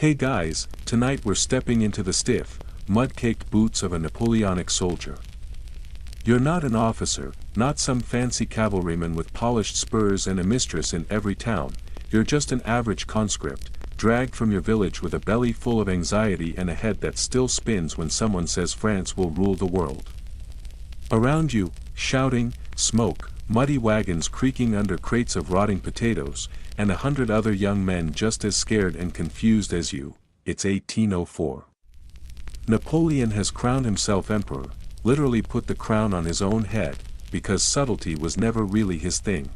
Hey guys, tonight we're stepping into the stiff, mud-caked boots of a Napoleonic soldier. You're not an officer, not some fancy cavalryman with polished spurs and a mistress in every town, you're just an average conscript, dragged from your village with a belly full of anxiety and a head that still spins when someone says France will rule the world. Around you, shouting, smoke, muddy wagons creaking under crates of rotting potatoes, and 100 other young men just as scared and confused as you. It's 1804. Napoleon has crowned himself emperor, literally put the crown on his own head, because subtlety was never really his thing.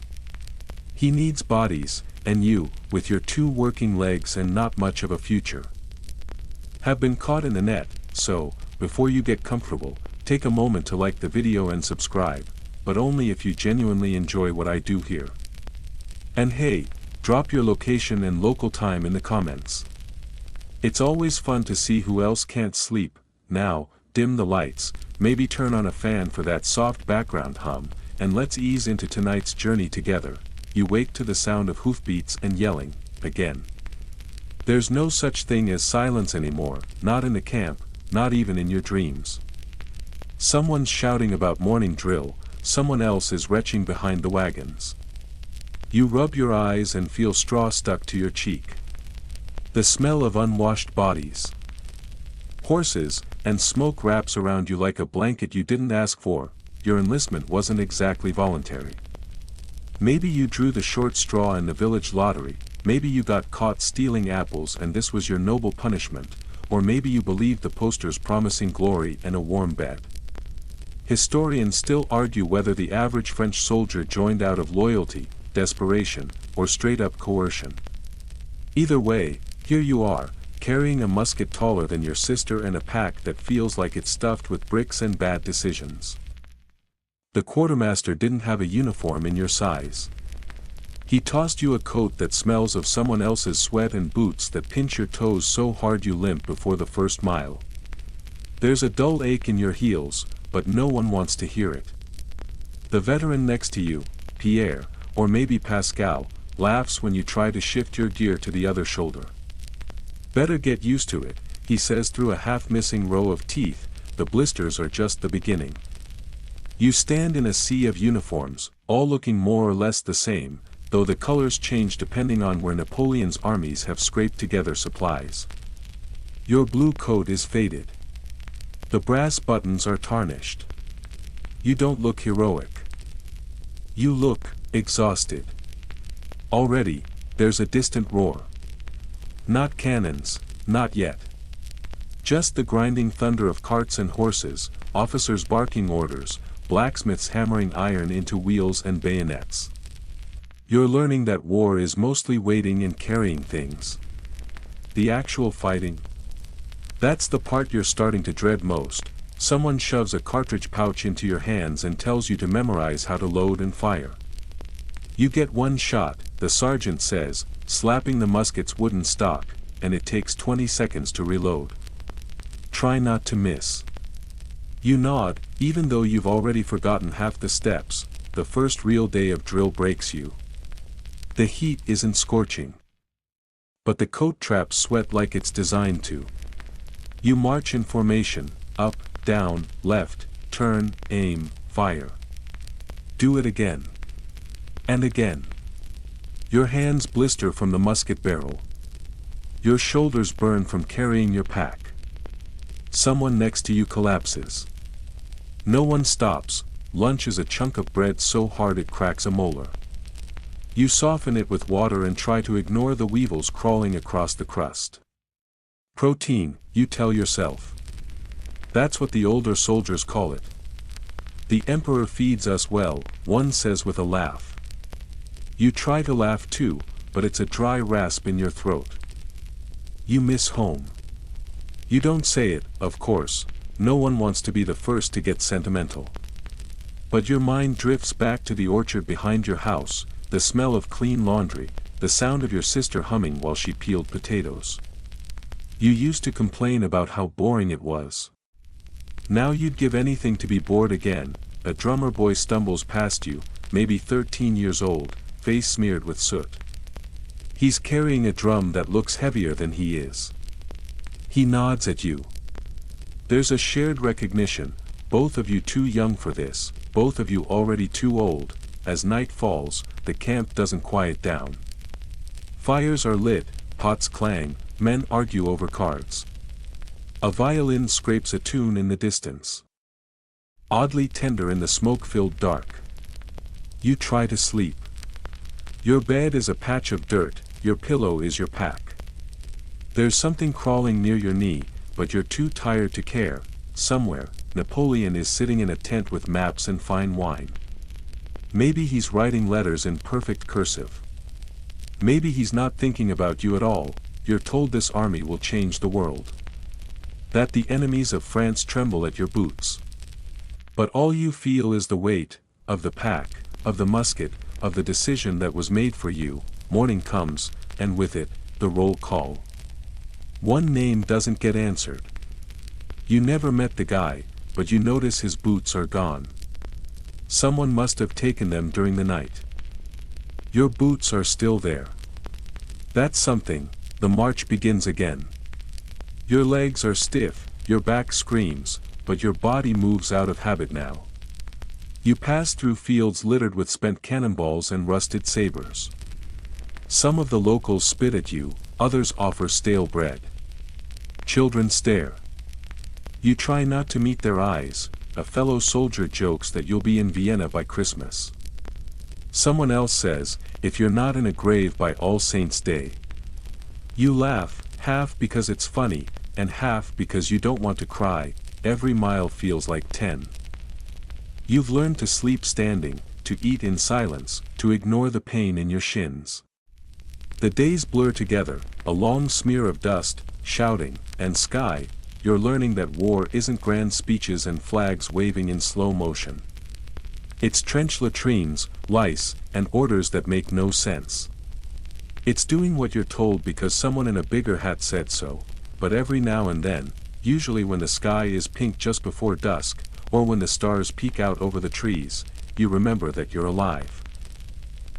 He needs bodies, and you, with your 2 working legs and not much of a future, have been caught in the net. So, before you get comfortable, take a moment to like the video and subscribe, but only if you genuinely enjoy what I do here. And hey, drop your location and local time in the comments. It's always fun to see who else can't sleep. Now, dim the lights, maybe turn on a fan for that soft background hum, and let's ease into tonight's journey together. You wake to the sound of hoofbeats and yelling, again. There's no such thing as silence anymore, not in the camp, not even in your dreams. Someone's shouting about morning drill, someone else is retching behind the wagons. You rub your eyes and feel straw stuck to your cheek. The smell of unwashed bodies, horses, and smoke wraps around you like a blanket you didn't ask for. Your enlistment wasn't exactly voluntary. Maybe you drew the short straw in the village lottery, maybe you got caught stealing apples and this was your noble punishment, or maybe you believed the posters promising glory and a warm bed. Historians still argue whether the average French soldier joined out of loyalty, desperation, or straight-up coercion. Either way, here you are, carrying a musket taller than your sister and a pack that feels like it's stuffed with bricks and bad decisions. The quartermaster didn't have a uniform in your size. He tossed you a coat that smells of someone else's sweat and boots that pinch your toes so hard you limp before the first mile. There's a dull ache in your heels, but no one wants to hear it. The veteran next to you, Pierre, or maybe Pascal, laughs when you try to shift your gear to the other shoulder. Better get used to it, he says through a half-missing row of teeth. The blisters are just the beginning. You stand in a sea of uniforms, all looking more or less the same, though the colors change depending on where Napoleon's armies have scraped together supplies. Your blue coat is faded. The brass buttons are tarnished. You don't look heroic. You look exhausted. Already, there's a distant roar. Not cannons, not yet. Just the grinding thunder of carts and horses, officers barking orders, blacksmiths hammering iron into wheels and bayonets. You're learning that war is mostly waiting and carrying things. The actual fighting? That's the part you're starting to dread most. Someone shoves a cartridge pouch into your hands and tells you to memorize how to load and fire. You get one shot, the sergeant says, slapping the musket's wooden stock, and it takes 20 seconds to reload. Try not to miss. You nod, even though you've already forgotten half the steps. The first real day of drill breaks you. The heat isn't scorching, but the coat traps sweat like it's designed to. You march in formation, up, down, left, turn, aim, fire. Do it again. And again. Your hands blister from the musket barrel. Your shoulders burn from carrying your pack. Someone next to you collapses. No one stops. Lunch is a chunk of bread so hard it cracks a molar. You soften it with water and try to ignore the weevils crawling across the crust. Protein, you tell yourself. That's what the older soldiers call it. The emperor feeds us well, one says with a laugh. You try to laugh too, but it's a dry rasp in your throat. You miss home. You don't say it, of course, no one wants to be the first to get sentimental. But your mind drifts back to the orchard behind your house, the smell of clean laundry, the sound of your sister humming while she peeled potatoes. You used to complain about how boring it was. Now you'd give anything to be bored again. A drummer boy stumbles past you, maybe 13 years old, face smeared with soot. He's carrying a drum that looks heavier than he is. He nods at you. There's a shared recognition, both of you too young for this, both of you already too old. As night falls, the camp doesn't quiet down. Fires are lit, pots clang, men argue over cards. A violin scrapes a tune in the distance. Oddly tender in the smoke-filled dark. You try to sleep. Your bed is a patch of dirt, your pillow is your pack. There's something crawling near your knee, but you're too tired to care. Somewhere, Napoleon is sitting in a tent with maps and fine wine. Maybe he's writing letters in perfect cursive. Maybe he's not thinking about you at all. You're told this army will change the world. That the enemies of France tremble at your boots. But all you feel is the weight, of the pack, of the musket, of the decision that was made for you. Morning comes, and with it, the roll call. One name doesn't get answered. You never met the guy, but you notice his boots are gone. Someone must have taken them during the night. Your boots are still there. That's something. The march begins again. Your legs are stiff, your back screams, but your body moves out of habit now. You pass through fields littered with spent cannonballs and rusted sabers. Some of the locals spit at you, others offer stale bread. Children stare. You try not to meet their eyes. A fellow soldier jokes that you'll be in Vienna by Christmas. Someone else says, if you're not in a grave by All Saints' Day. You laugh, half because it's funny, and half because you don't want to cry. Every mile feels like 10. You've learned to sleep standing, to eat in silence, to ignore the pain in your shins. The days blur together, a long smear of dust, shouting, and sky. You're learning that war isn't grand speeches and flags waving in slow motion. It's trench latrines, lice, and orders that make no sense. It's doing what you're told because someone in a bigger hat said so, but every now and then, usually when the sky is pink just before dusk, or when the stars peek out over the trees, you remember that you're alive.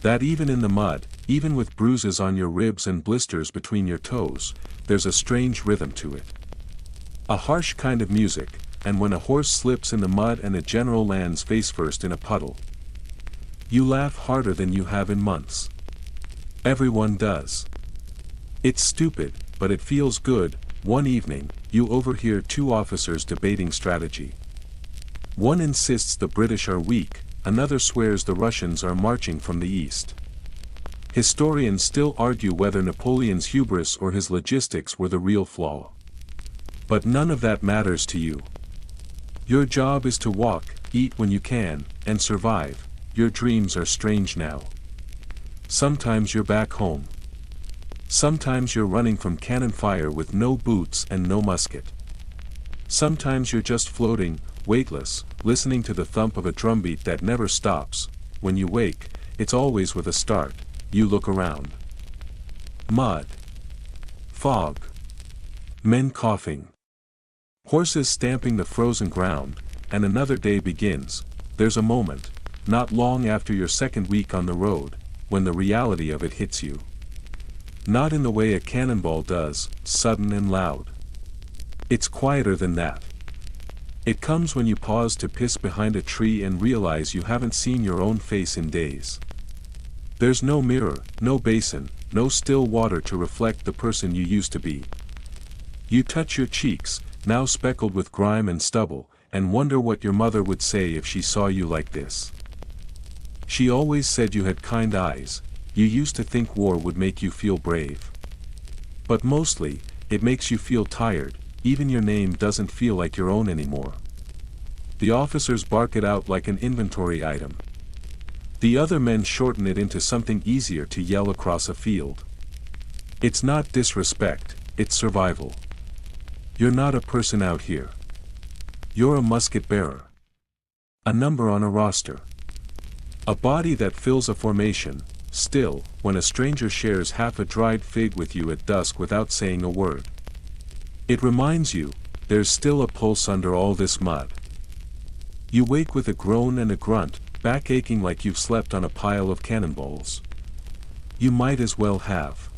That even in the mud, even with bruises on your ribs and blisters between your toes, there's a strange rhythm to it. A harsh kind of music, and when a horse slips in the mud and a general lands face first in a puddle, you laugh harder than you have in months. Everyone does. It's stupid, but it feels good. One evening, you overhear two officers debating strategy. One insists the British are weak, another swears the Russians are marching from the east. Historians still argue whether Napoleon's hubris or his logistics were the real flaw. But none of that matters to you. Your job is to walk, eat when you can, and survive. Your dreams are strange now. Sometimes you're back home. Sometimes you're running from cannon fire with no boots and no musket. Sometimes you're just floating, weightless, listening to the thump of a drumbeat that never stops. When you wake, it's always with a start. You look around. Mud. Fog. Men coughing. Horses stamping the frozen ground, and another day begins. There's a moment, not long after your second week on the road, when the reality of it hits you. Not in the way a cannonball does, sudden and loud. It's quieter than that. It comes when you pause to piss behind a tree and realize you haven't seen your own face in days. There's no mirror, no basin, no still water to reflect the person you used to be. You touch your cheeks, now speckled with grime and stubble, and wonder what your mother would say if she saw you like this. She always said you had kind eyes. You used to think war would make you feel brave. But mostly, it makes you feel tired. Even your name doesn't feel like your own anymore. The officers bark it out like an inventory item. The other men shorten it into something easier to yell across a field. It's not disrespect, it's survival. You're not a person out here. You're a musket bearer. A number on a roster. A body that fills a formation. Still, when a stranger shares half a dried fig with you at dusk without saying a word, it reminds you, there's still a pulse under all this mud. You wake with a groan and a grunt, back aching like you've slept on a pile of cannonballs. You might as well have.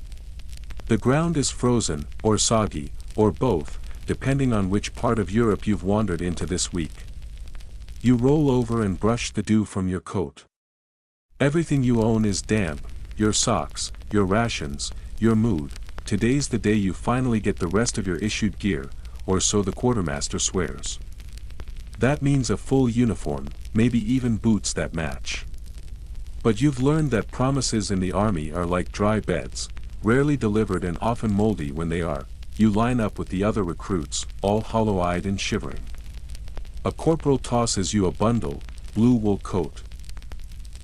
The ground is frozen, or soggy, or both, depending on which part of Europe you've wandered into this week. You roll over and brush the dew from your coat. Everything you own is damp, your socks, your rations, your mood. Today's the day you finally get the rest of your issued gear, or so the quartermaster swears. That means a full uniform, maybe even boots that match. But you've learned that promises in the army are like dry beds, rarely delivered and often moldy when they are. You line up with the other recruits, all hollow-eyed and shivering. A corporal tosses you a bundle, blue wool coat,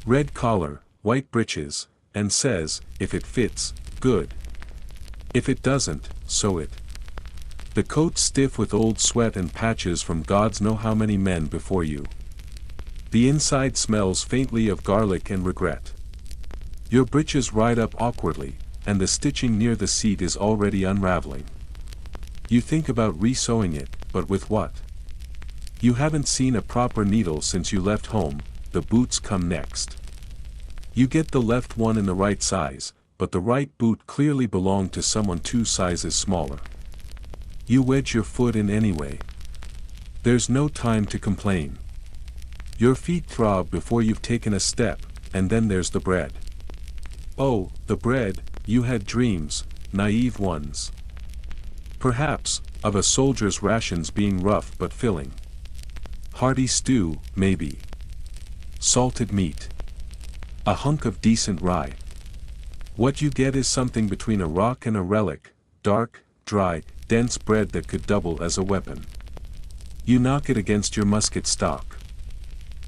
red collar, white breeches, and says, if it fits, good. If it doesn't, sew it. The coat's stiff with old sweat and patches from gods know how many men before you. The inside smells faintly of garlic and regret. Your breeches ride up awkwardly, and the stitching near the seat is already unraveling. You think about re-sewing it, but with what? You haven't seen a proper needle since you left home. The boots come next. You get the left one in the right size, but the right boot clearly belonged to someone 2 sizes smaller. You wedge your foot in anyway. There's no time to complain. Your feet throb before you've taken a step, and then there's the bread. Oh, the bread. You had dreams, naive ones. Perhaps, of a soldier's rations being rough but filling. Hearty stew, maybe. Salted meat. A hunk of decent rye. What you get is something between a rock and a relic, dark, dry, dense bread that could double as a weapon. You knock it against your musket stock.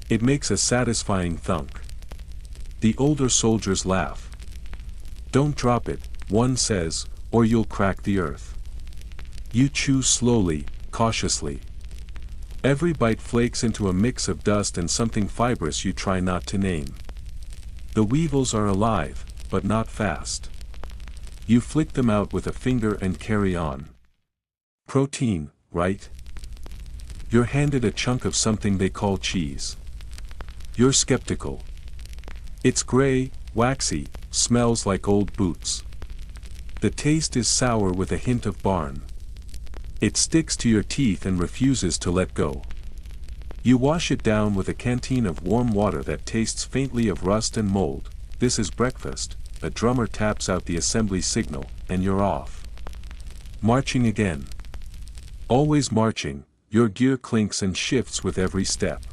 It makes a satisfying thunk. The older soldiers laugh. Don't drop it, one says, or you'll crack the earth. You chew slowly, cautiously. Every bite flakes into a mix of dust and something fibrous you try not to name. The weevils are alive, but not fast. You flick them out with a finger and carry on. Protein, right? You're handed a chunk of something they call cheese. You're skeptical. It's gray, waxy, smells like old boots. The taste is sour with a hint of barn. It sticks to your teeth and refuses to let go. You wash it down with a canteen of warm water that tastes faintly of rust and mold. This is breakfast. A drummer taps out the assembly signal, and you're off. Marching again. Always marching, your gear clinks and shifts with every step.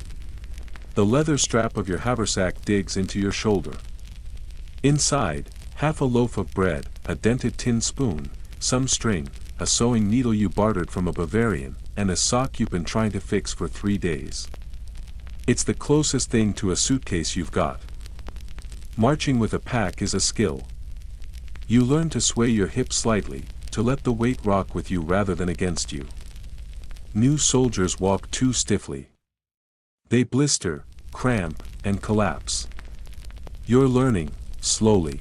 The leather strap of your haversack digs into your shoulder. Inside, half a loaf of bread, a dented tin spoon, some string, a sewing needle you bartered from a Bavarian, and a sock you've been trying to fix for 3 days. It's the closest thing to a suitcase you've got. Marching with a pack is a skill. You learn to sway your hips slightly, to let the weight rock with you rather than against you. New soldiers walk too stiffly. They blister, cramp, and collapse. You're learning, slowly.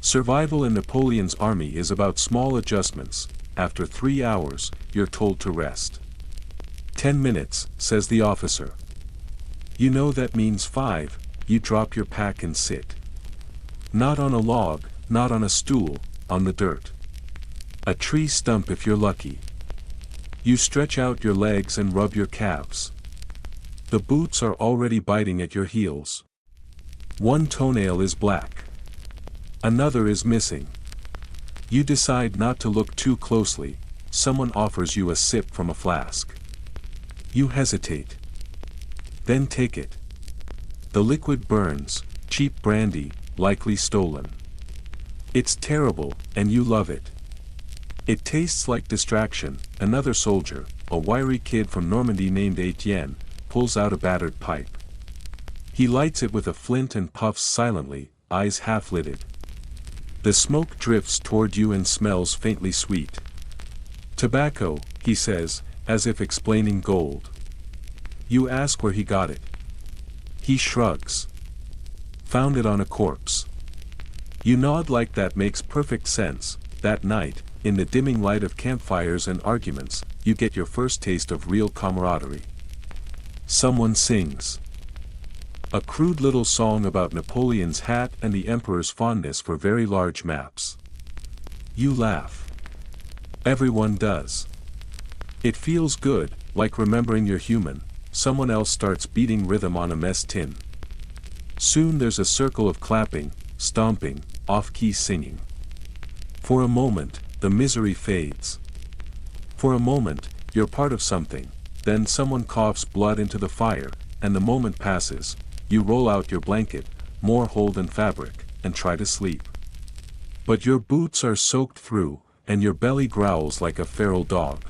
Survival in Napoleon's army is about small adjustments. After 3 hours, you're told to rest. 10 minutes, says the officer. You know that means 5, you drop your pack and sit. Not on a log, not on a stool, on the dirt. A tree stump if you're lucky. You stretch out your legs and rub your calves. The boots are already biting at your heels. One toenail is black. Another is missing. You decide not to look too closely. Someone offers you a sip from a flask. You hesitate. Then take it. The liquid burns, cheap brandy, likely stolen. It's terrible, and you love it. It tastes like distraction. Another soldier, a wiry kid from Normandy named Etienne, pulls out a battered pipe. He lights it with a flint and puffs silently, eyes half-lidded. The smoke drifts toward you and smells faintly sweet. Tobacco, he says, as if explaining gold. You ask where he got it. He shrugs. Found it on a corpse. You nod like that makes perfect sense. That night, in the dimming light of campfires and arguments, you get your first taste of real camaraderie. Someone sings. A crude little song about Napoleon's hat and the emperor's fondness for very large maps. You laugh. Everyone does. It feels good, like remembering you're human. Someone else starts beating rhythm on a mess tin. Soon there's a circle of clapping, stomping, off-key singing. For a moment, the misery fades. For a moment, you're part of something, then someone coughs blood into the fire, and the moment passes. You roll out your blanket, more whole than fabric, and try to sleep. But your boots are soaked through, and your belly growls like a feral dog.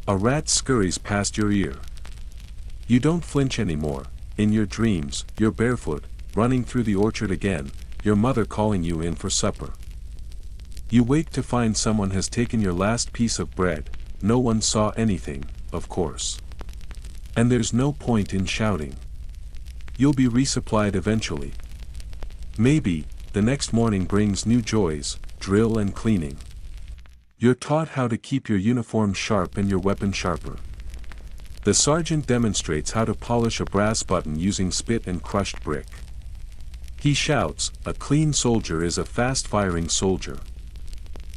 A rat scurries past your ear. You don't flinch anymore. In your dreams, you're barefoot, running through the orchard again, your mother calling you in for supper. You wake to find someone has taken your last piece of bread. No one saw anything, of course. And there's no point in shouting. You'll be resupplied eventually. Maybe, the next morning brings new joys, drill and cleaning. You're taught how to keep your uniform sharp and your weapon sharper. The sergeant demonstrates how to polish a brass button using spit and crushed brick. He shouts, "A clean soldier is a fast-firing soldier."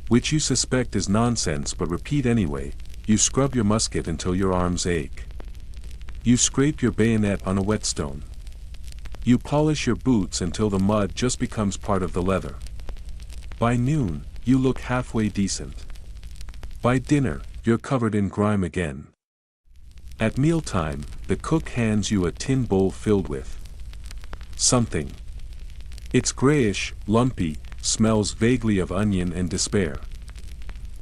Which you suspect is nonsense but repeat anyway. You scrub your musket until your arms ache. You scrape your bayonet on a whetstone. You polish your boots until the mud just becomes part of the leather. By noon, you look halfway decent. By dinner, you're covered in grime again. At mealtime, the cook hands you a tin bowl filled with something. It's grayish, lumpy, smells vaguely of onion and despair.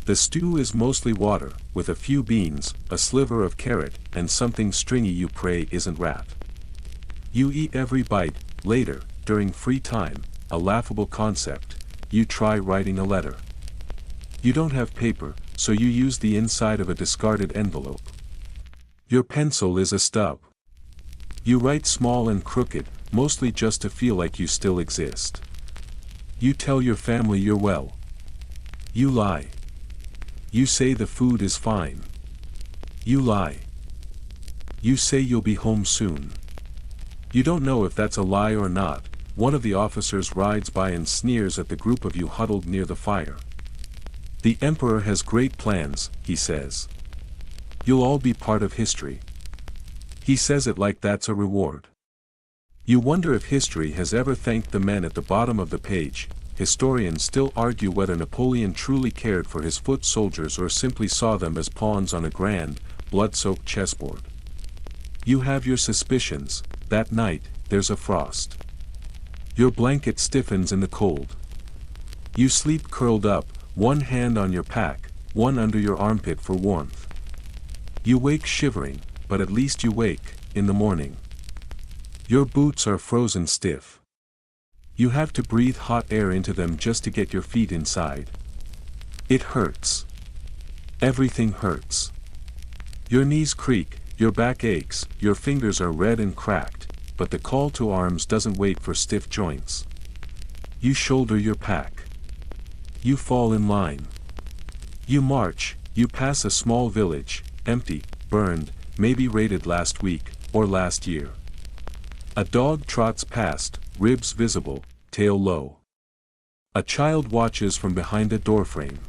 The stew is mostly water, with a few beans, a sliver of carrot, and something stringy you pray isn't rat. You eat every bite. Later, during free time, a laughable concept, you try writing a letter. You don't have paper, so you use the inside of a discarded envelope. Your pencil is a stub. You write small and crooked, mostly just to feel like you still exist. You tell your family you're well. You lie. You say the food is fine. You lie. You say you'll be home soon. You don't know if that's a lie or not. One of the officers rides by and sneers at the group of you huddled near the fire. "The Emperor has great plans," he says. "You'll all be part of history." He says it like that's a reward. You wonder if history has ever thanked the men at the bottom of the page. Historians still argue whether Napoleon truly cared for his foot soldiers or simply saw them as pawns on a grand, blood-soaked chessboard. You have your suspicions. That night, there's a frost. Your blanket stiffens in the cold. You sleep curled up, one hand on your pack, one under your armpit for warmth. You wake shivering, but at least you wake, in the morning. Your boots are frozen stiff. You have to breathe hot air into them just to get your feet inside. It hurts. Everything hurts. Your knees creak, your back aches, your fingers are red and cracked, but the call to arms doesn't wait for stiff joints. You shoulder your pack. You fall in line. You march, you pass a small village, empty, burned, maybe raided last week, or last year. A dog trots past, ribs visible, tail low. A child watches from behind a doorframe.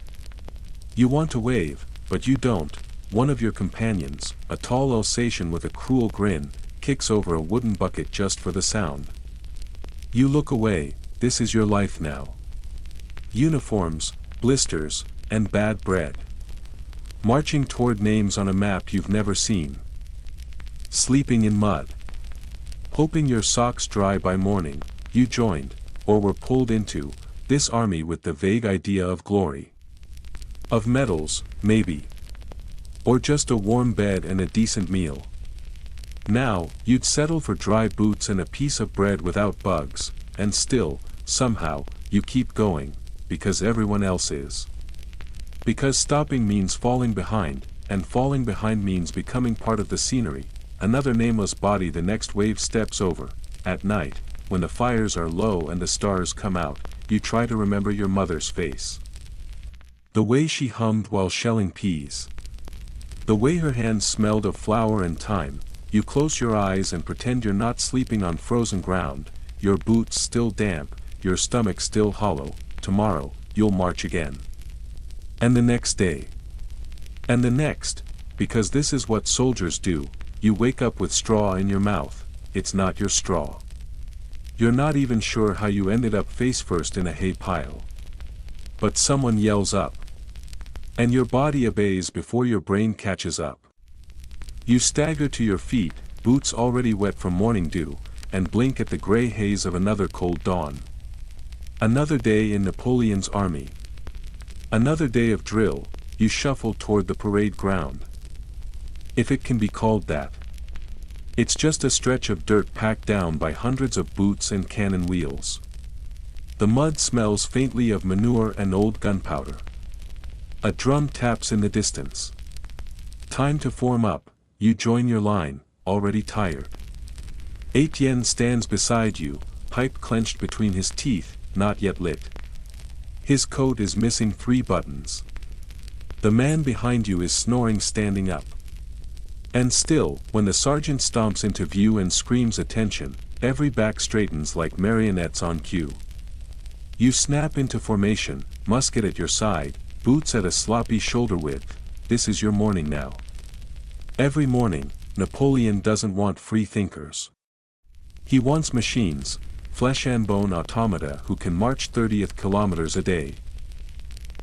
You want to wave, but you don't. One of your companions, a tall Alsatian with a cruel grin, kicks over a wooden bucket just for the sound. You look away. This is your life now. Uniforms, blisters, and bad bread. Marching toward names on a map you've never seen. Sleeping in mud. Hoping your socks dry by morning, you joined, or were pulled into, this army with the vague idea of glory. Of medals, maybe. Or just a warm bed and a decent meal. Now, you'd settle for dry boots and a piece of bread without bugs, and still, somehow, you keep going, because everyone else is. Because stopping means falling behind, and falling behind means becoming part of the scenery, another nameless body the next wave steps over. At night, when the fires are low and the stars come out, you try to remember your mother's face. The way she hummed while shelling peas. The way her hands smelled of flour and thyme. You close your eyes and pretend you're not sleeping on frozen ground, your boots still damp, your stomach still hollow. Tomorrow, you'll march again. And the next day. And the next, because this is what soldiers do, you wake up with straw in your mouth, it's not your straw. You're not even sure how you ended up face first in a hay pile. But someone yells up. And your body obeys before your brain catches up. You stagger to your feet, boots already wet from morning dew, and blink at the gray haze of another cold dawn. Another day in Napoleon's army. Another day of drill, you shuffle toward the parade ground. If it can be called that. It's just a stretch of dirt packed down by hundreds of boots and cannon wheels. The mud smells faintly of manure and old gunpowder. A drum taps in the distance. Time to form up, you join your line, already tired. Etienne stands beside you, pipe clenched between his teeth, not yet lit. His coat is missing 3 buttons. The man behind you is snoring standing up. And still, when the sergeant stomps into view and screams attention, every back straightens like marionettes on cue. You snap into formation, musket at your side, boots at a sloppy shoulder width, this is your morning now. Every morning, Napoleon doesn't want free thinkers. He wants machines, flesh and bone automata who can march 30th kilometers a day.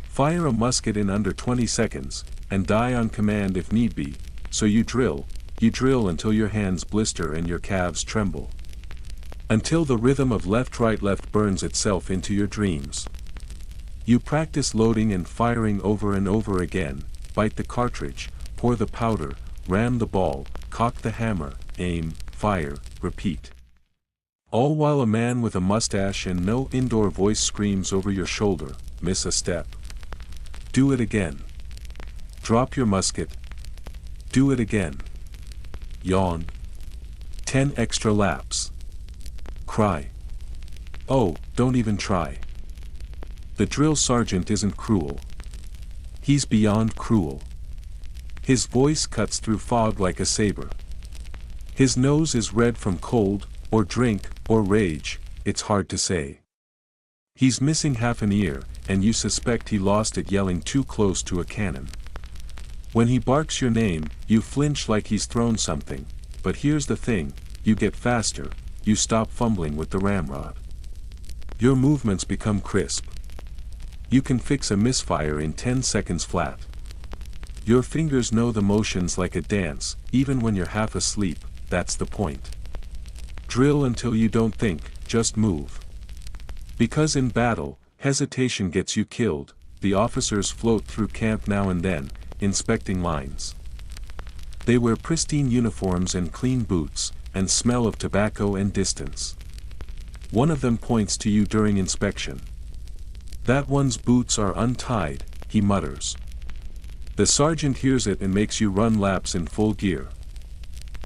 Fire a musket in under 20 seconds, and die on command if need be. So you drill until your hands blister and your calves tremble. Until the rhythm of left burns itself into your dreams. You practice loading and firing over and over again, bite the cartridge, pour the powder, ram the ball, cock the hammer, aim, fire, repeat. All while a man with a mustache and no indoor voice screams over your shoulder, miss a step. Do it again. Drop your musket. Do it again. Yawn. 10 extra laps. Cry. Oh, don't even try. The drill sergeant isn't cruel. He's beyond cruel. His voice cuts through fog like a saber. His nose is red from cold, or drink, or rage, it's hard to say. He's missing half an ear, and you suspect he lost it yelling too close to a cannon. When he barks your name, you flinch like he's thrown something, but here's the thing, you get faster, you stop fumbling with the ramrod. Your movements become crisp. You can fix a misfire in 10 seconds flat. Your fingers know the motions like a dance, even when you're half asleep, that's the point. Drill until you don't think, just move. Because in battle, hesitation gets you killed, the officers float through camp now and then, inspecting lines. They wear pristine uniforms and clean boots, and smell of tobacco and distance. One of them points to you during inspection. That one's boots are untied, he mutters. The sergeant hears it and makes you run laps in full gear.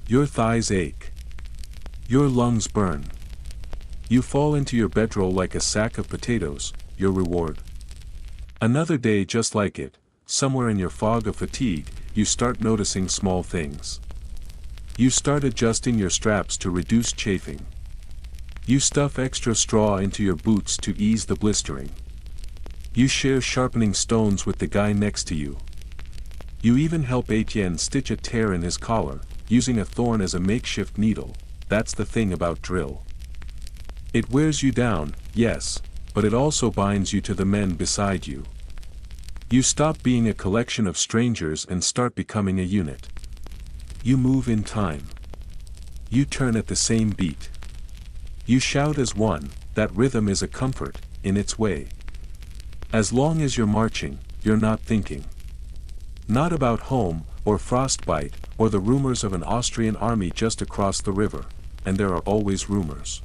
Your thighs ache. Your lungs burn. You fall into your bedroll like a sack of potatoes, your reward. Another day just like it. Somewhere in your fog of fatigue, you start noticing small things. You start adjusting your straps to reduce chafing. You stuff extra straw into your boots to ease the blistering. You share sharpening stones with the guy next to you. You even help Etienne stitch a tear in his collar, using a thorn as a makeshift needle. That's the thing about drill. It wears you down, yes, but it also binds you to the men beside you. You stop being a collection of strangers and start becoming a unit. You move in time. You turn at the same beat. You shout as one, that rhythm is a comfort, in its way. As long as you're marching, you're not thinking. Not about home, or frostbite, or the rumors of an Austrian army just across the river, and there are always rumors.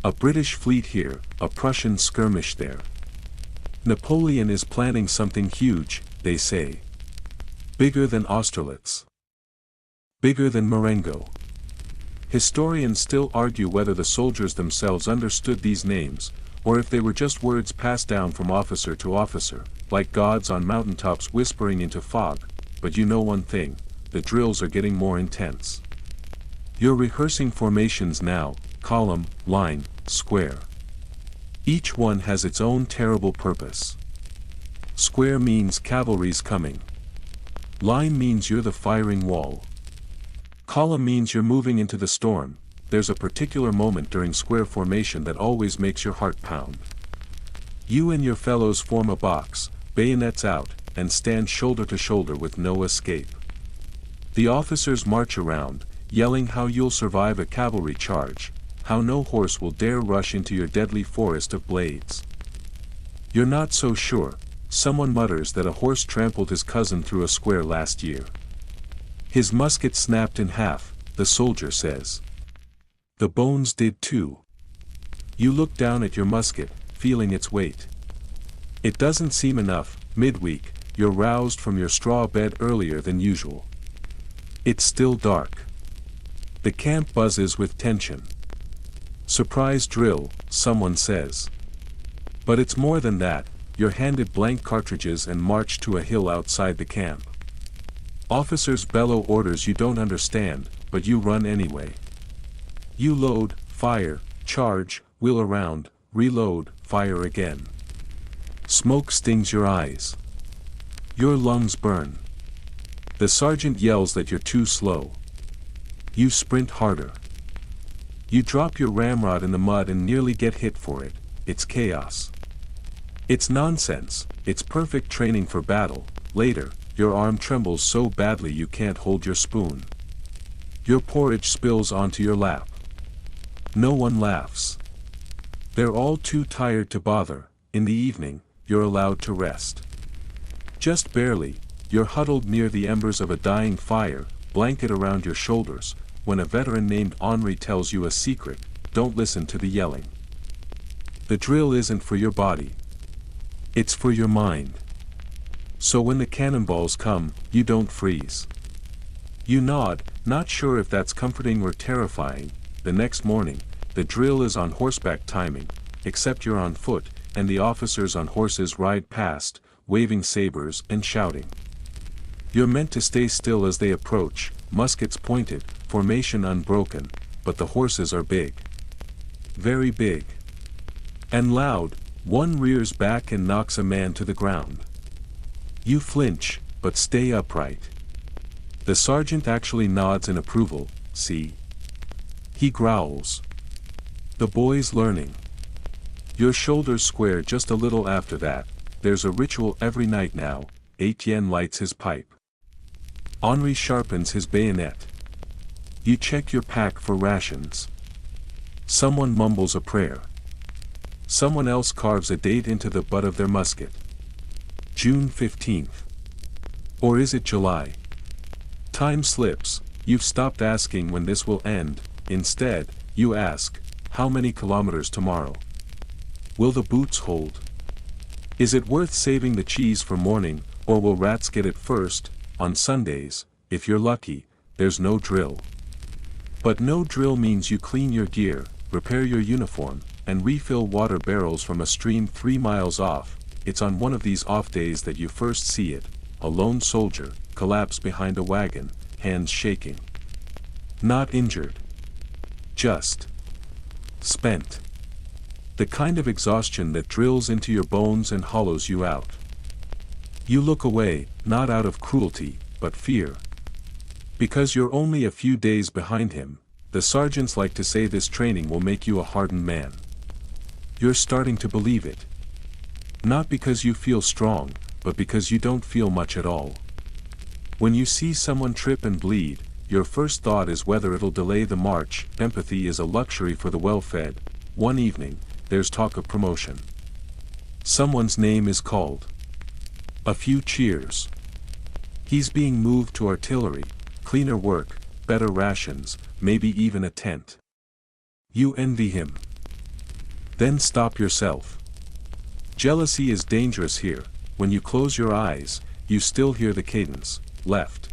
A British fleet here, a Prussian skirmish there. Napoleon is planning something huge, they say. Bigger than Austerlitz. Bigger than Marengo. Historians still argue whether the soldiers themselves understood these names, or if they were just words passed down from officer to officer, like gods on mountaintops whispering into fog, but you know one thing, the drills are getting more intense. You're rehearsing formations now, column, line, square. Each one has its own terrible purpose. Square means cavalry's coming. Line means you're the firing wall. Column means you're moving into the storm. There's a particular moment during square formation that always makes your heart pound. You and your fellows form a box, bayonets out, and stand shoulder to shoulder with no escape. The officers march around, yelling how you'll survive a cavalry charge, how no horse will dare rush into your deadly forest of blades. You're not so sure. Someone mutters that a horse trampled his cousin through a square last year. His musket snapped in half, the soldier says. The bones did too. You look down at your musket, feeling its weight. It doesn't seem enough. Midweek, you're roused from your straw bed earlier than usual. It's still dark. The camp buzzes with tension. Surprise drill, someone says. But it's more than that. You're handed blank cartridges and marched to a hill outside the camp. Officers bellow orders you don't understand, but you run anyway. You load, fire, charge, wheel around, reload, fire again. Smoke stings your eyes. Your lungs burn. The sergeant yells that you're too slow. You sprint harder. You drop your ramrod in the mud and nearly get hit for it. It's chaos. It's nonsense. It's perfect training for battle. Later, your arm trembles so badly you can't hold your spoon. Your porridge spills onto your lap. No one laughs. They're all too tired to bother. In the evening, you're allowed to rest. Just barely. You're huddled near the embers of a dying fire, blanket around your shoulders, when a veteran named Henri tells you a secret. Don't listen to the yelling. The drill isn't for your body. It's for your mind. So when the cannonballs come, you don't freeze. You nod, not sure if that's comforting or terrifying. The next morning, the drill is on horseback timing, except you're on foot, and the officers on horses ride past, waving sabers and shouting. You're meant to stay still as they approach, muskets pointed, formation unbroken, but the horses are big. Very big. And loud. One rears back and knocks a man to the ground. You flinch, but stay upright. The sergeant actually nods in approval. See? He growls. The boy's learning. Your shoulders square just a little after that. There's a ritual every night now. Etienne lights his pipe. Henri sharpens his bayonet. You check your pack for rations. Someone mumbles a prayer. Someone else carves a date into the butt of their musket. June 15th. Or is it July? Time slips. You've stopped asking when this will end. Instead, you ask, how many kilometers tomorrow? Will the boots hold? Is it worth saving the cheese for morning, or will rats get it first? On Sundays, if you're lucky, there's no drill. But no drill means you clean your gear, repair your uniform, and refill water barrels from a stream 3 miles off. It's on one of these off days that you first see it, a lone soldier, collapse behind a wagon, hands shaking. Not injured. Just spent. The kind of exhaustion that drills into your bones and hollows you out. You look away, not out of cruelty, but fear. Because you're only a few days behind him, the sergeants like to say this training will make you a hardened man. You're starting to believe it. Not because you feel strong, but because you don't feel much at all. When you see someone trip and bleed, your first thought is whether it'll delay the march. Empathy is a luxury for the well-fed. One evening, there's talk of promotion. Someone's name is called. A few cheers. He's being moved to artillery, cleaner work, better rations, maybe even a tent. You envy him. Then stop yourself. Jealousy is dangerous here. When you close your eyes, you still hear the cadence. Left.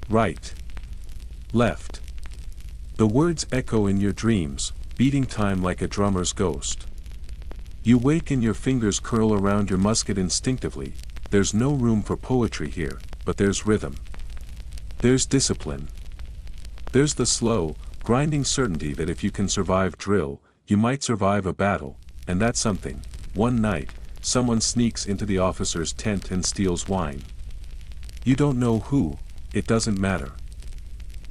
Right. Left. The words echo in your dreams, beating time like a drummer's ghost. You wake and your fingers curl around your musket instinctively. There's no room for poetry here, but there's rhythm. There's discipline. There's the slow, grinding certainty that if you can survive drill, you might survive a battle, and that's something. One night, someone sneaks into the officer's tent and steals wine. You don't know who, it doesn't matter.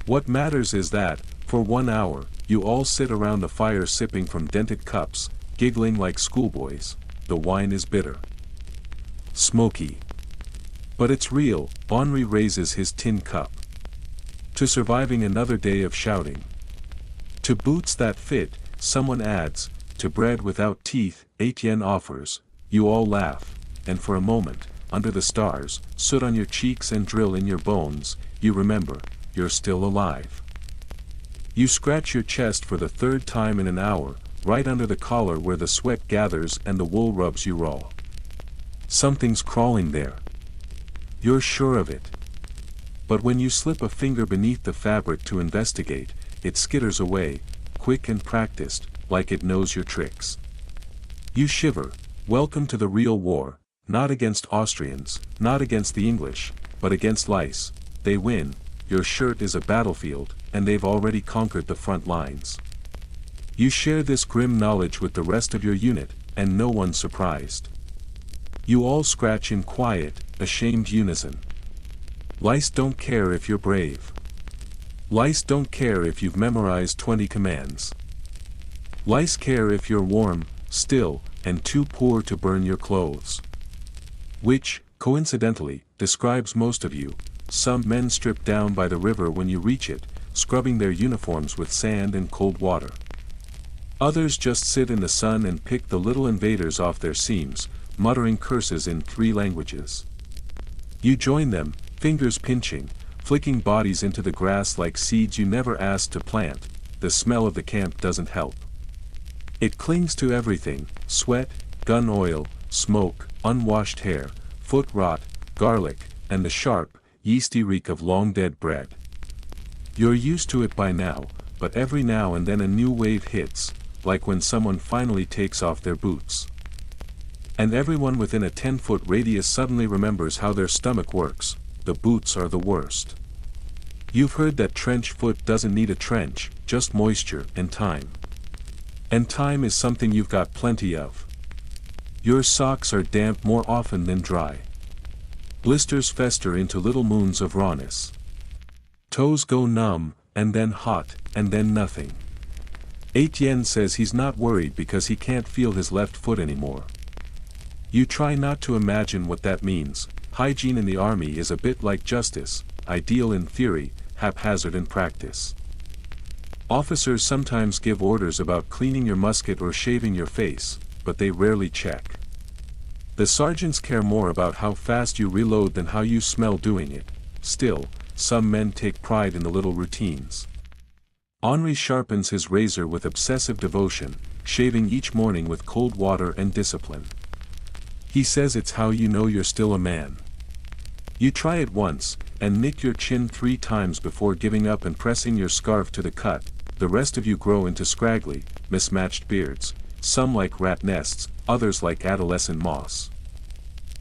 What matters is that, for 1 hour, you all sit around the fire sipping from dented cups, giggling like schoolboys. The wine is bitter. Smoky. But it's real. Henri raises his tin cup. To surviving another day of shouting. To boots that fit, someone adds, to bread without teeth, Etienne offers. You all laugh, and for a moment, under the stars, soot on your cheeks and drill in your bones, you remember, you're still alive. You scratch your chest for the 3rd time in an hour, right under the collar where the sweat gathers and the wool rubs you raw. Something's crawling there. You're sure of it. But when you slip a finger beneath the fabric to investigate, it skitters away, quick and practiced, like it knows your tricks. You shiver. Welcome to the real war, not against Austrians, not against the English, but against lice. They win, your shirt is a battlefield, and they've already conquered the front lines. You share this grim knowledge with the rest of your unit, and no one's surprised. You all scratch in quiet, ashamed unison. Lice don't care if you're brave. Lice don't care if you've memorized 20 commands. Lice care if you're warm, still, and too poor to burn your clothes. Which, coincidentally, describes most of you. Some men strip down by the river when you reach it, scrubbing their uniforms with sand and cold water. Others just sit in the sun and pick the little invaders off their seams, muttering curses in 3 languages. You join them, fingers pinching, flicking bodies into the grass like seeds you never asked to plant. The smell of the camp doesn't help. It clings to everything: sweat, gun oil, smoke, unwashed hair, foot rot, garlic, and the sharp, yeasty reek of long-dead bread. You're used to it by now, but every now and then a new wave hits, like when someone finally takes off their boots. And everyone within a 10-foot radius suddenly remembers how their stomach works. The boots are the worst. You've heard that trench foot doesn't need a trench, just moisture and time. And time is something you've got plenty of. Your socks are damp more often than dry. Blisters fester into little moons of rawness. Toes go numb, and then hot, and then nothing. Etienne says he's not worried because he can't feel his left foot anymore. You try not to imagine what that means. Hygiene in the army is a bit like justice, ideal in theory, haphazard in practice. Officers sometimes give orders about cleaning your musket or shaving your face, but they rarely check. The sergeants care more about how fast you reload than how you smell doing it. Still, some men take pride in the little routines. Henri sharpens his razor with obsessive devotion, shaving each morning with cold water and discipline. He says it's how you know you're still a man. You try it once, and nick your chin 3 times before giving up and pressing your scarf to the cut. The rest of you grow into scraggly, mismatched beards, some like rat nests, others like adolescent moss.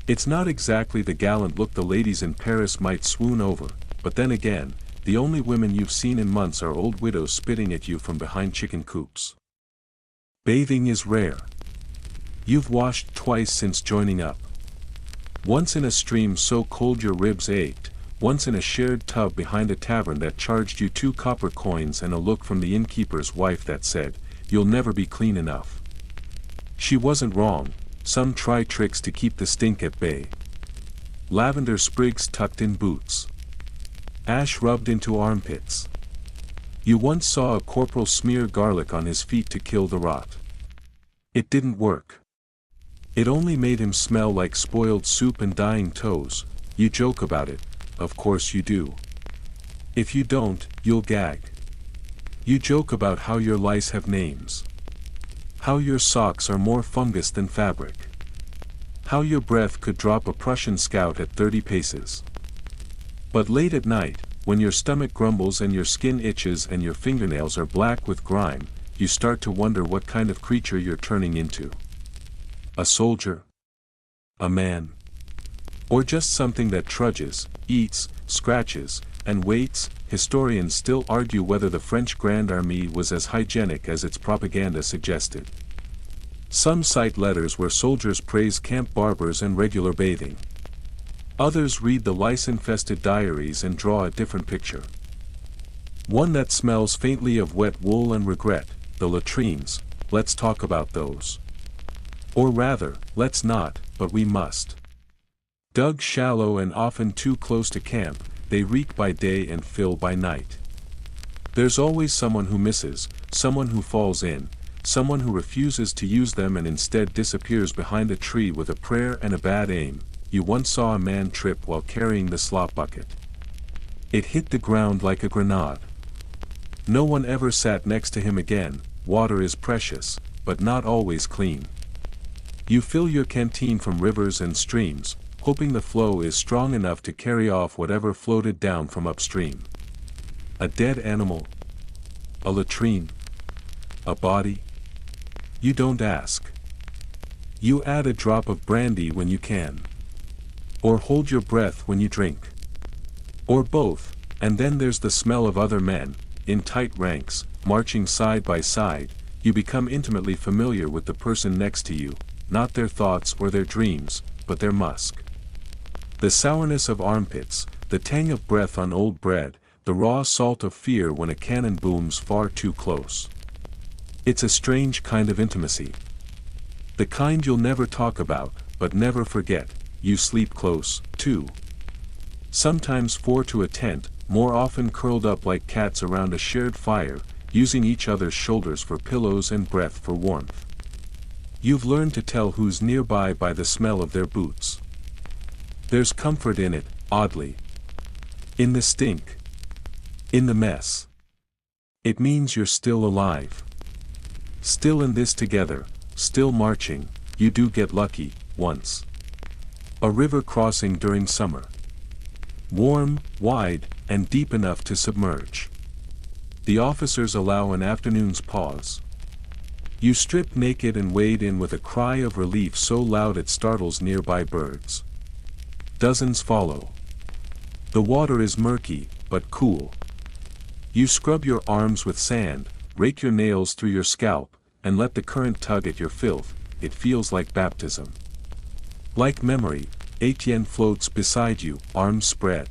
It's not exactly the gallant look the ladies in Paris might swoon over, but then again, the only women you've seen in months are old widows spitting at you from behind chicken coops. Bathing is rare. You've washed twice since joining up. Once in a stream so cold your ribs ached, once in a shared tub behind a tavern that charged you 2 copper coins and a look from the innkeeper's wife that said, "You'll never be clean enough." She wasn't wrong. Some try tricks to keep the stink at bay. Lavender sprigs tucked in boots. Ash rubbed into armpits. You once saw a corporal smear garlic on his feet to kill the rot. It didn't work. It only made him smell like spoiled soup and dying toes. You joke about it, of course you do. If you don't, you'll gag. You joke about how your lice have names. How your socks are more fungus than fabric. How your breath could drop a Prussian scout at 30 paces. But late at night, when your stomach grumbles and your skin itches and your fingernails are black with grime, you start to wonder what kind of creature you're turning into. A soldier? A man? Or just something that trudges, eats, scratches, and waits? Historians still argue whether the French Grande Armée was as hygienic as its propaganda suggested. Some cite letters where soldiers praise camp barbers and regular bathing. Others read the lice-infested diaries and draw a different picture. One that smells faintly of wet wool and regret, the latrines. Let's talk about those. Or rather, let's not, but we must. Dug shallow and often too close to camp, they reek by day and fill by night. There's always someone who misses, someone who falls in, someone who refuses to use them and instead disappears behind a tree with a prayer and a bad aim. You once saw a man trip while carrying the slop bucket. It hit the ground like a grenade. No one ever sat next to him again. Water is precious, but not always clean. You fill your canteen from rivers and streams, hoping the flow is strong enough to carry off whatever floated down from upstream. A dead animal? A latrine? A body? You don't ask. You add a drop of brandy when you can. Or hold your breath when you drink. Or both, and then there's the smell of other men, in tight ranks, marching side by side. You become intimately familiar with the person next to you, not their thoughts or their dreams, but their musk. The sourness of armpits, the tang of breath on old bread, the raw salt of fear when a cannon booms far too close. It's a strange kind of intimacy. The kind you'll never talk about, but never forget. You sleep close, too. Sometimes four to a tent, more often curled up like cats around a shared fire, using each other's shoulders for pillows and breath for warmth. You've learned to tell who's nearby by the smell of their boots. There's comfort in it, oddly. In the stink. In the mess. It means you're still alive. Still in this together, still marching. You do get lucky, once. A river crossing during summer. Warm, wide, and deep enough to submerge. The officers allow an afternoon's pause. You strip naked and wade in with a cry of relief so loud it startles nearby birds. Dozens follow. The water is murky, but cool. You scrub your arms with sand, rake your nails through your scalp, and let the current tug at your filth. It feels like baptism. Like memory, Etienne floats beside you, arms spread.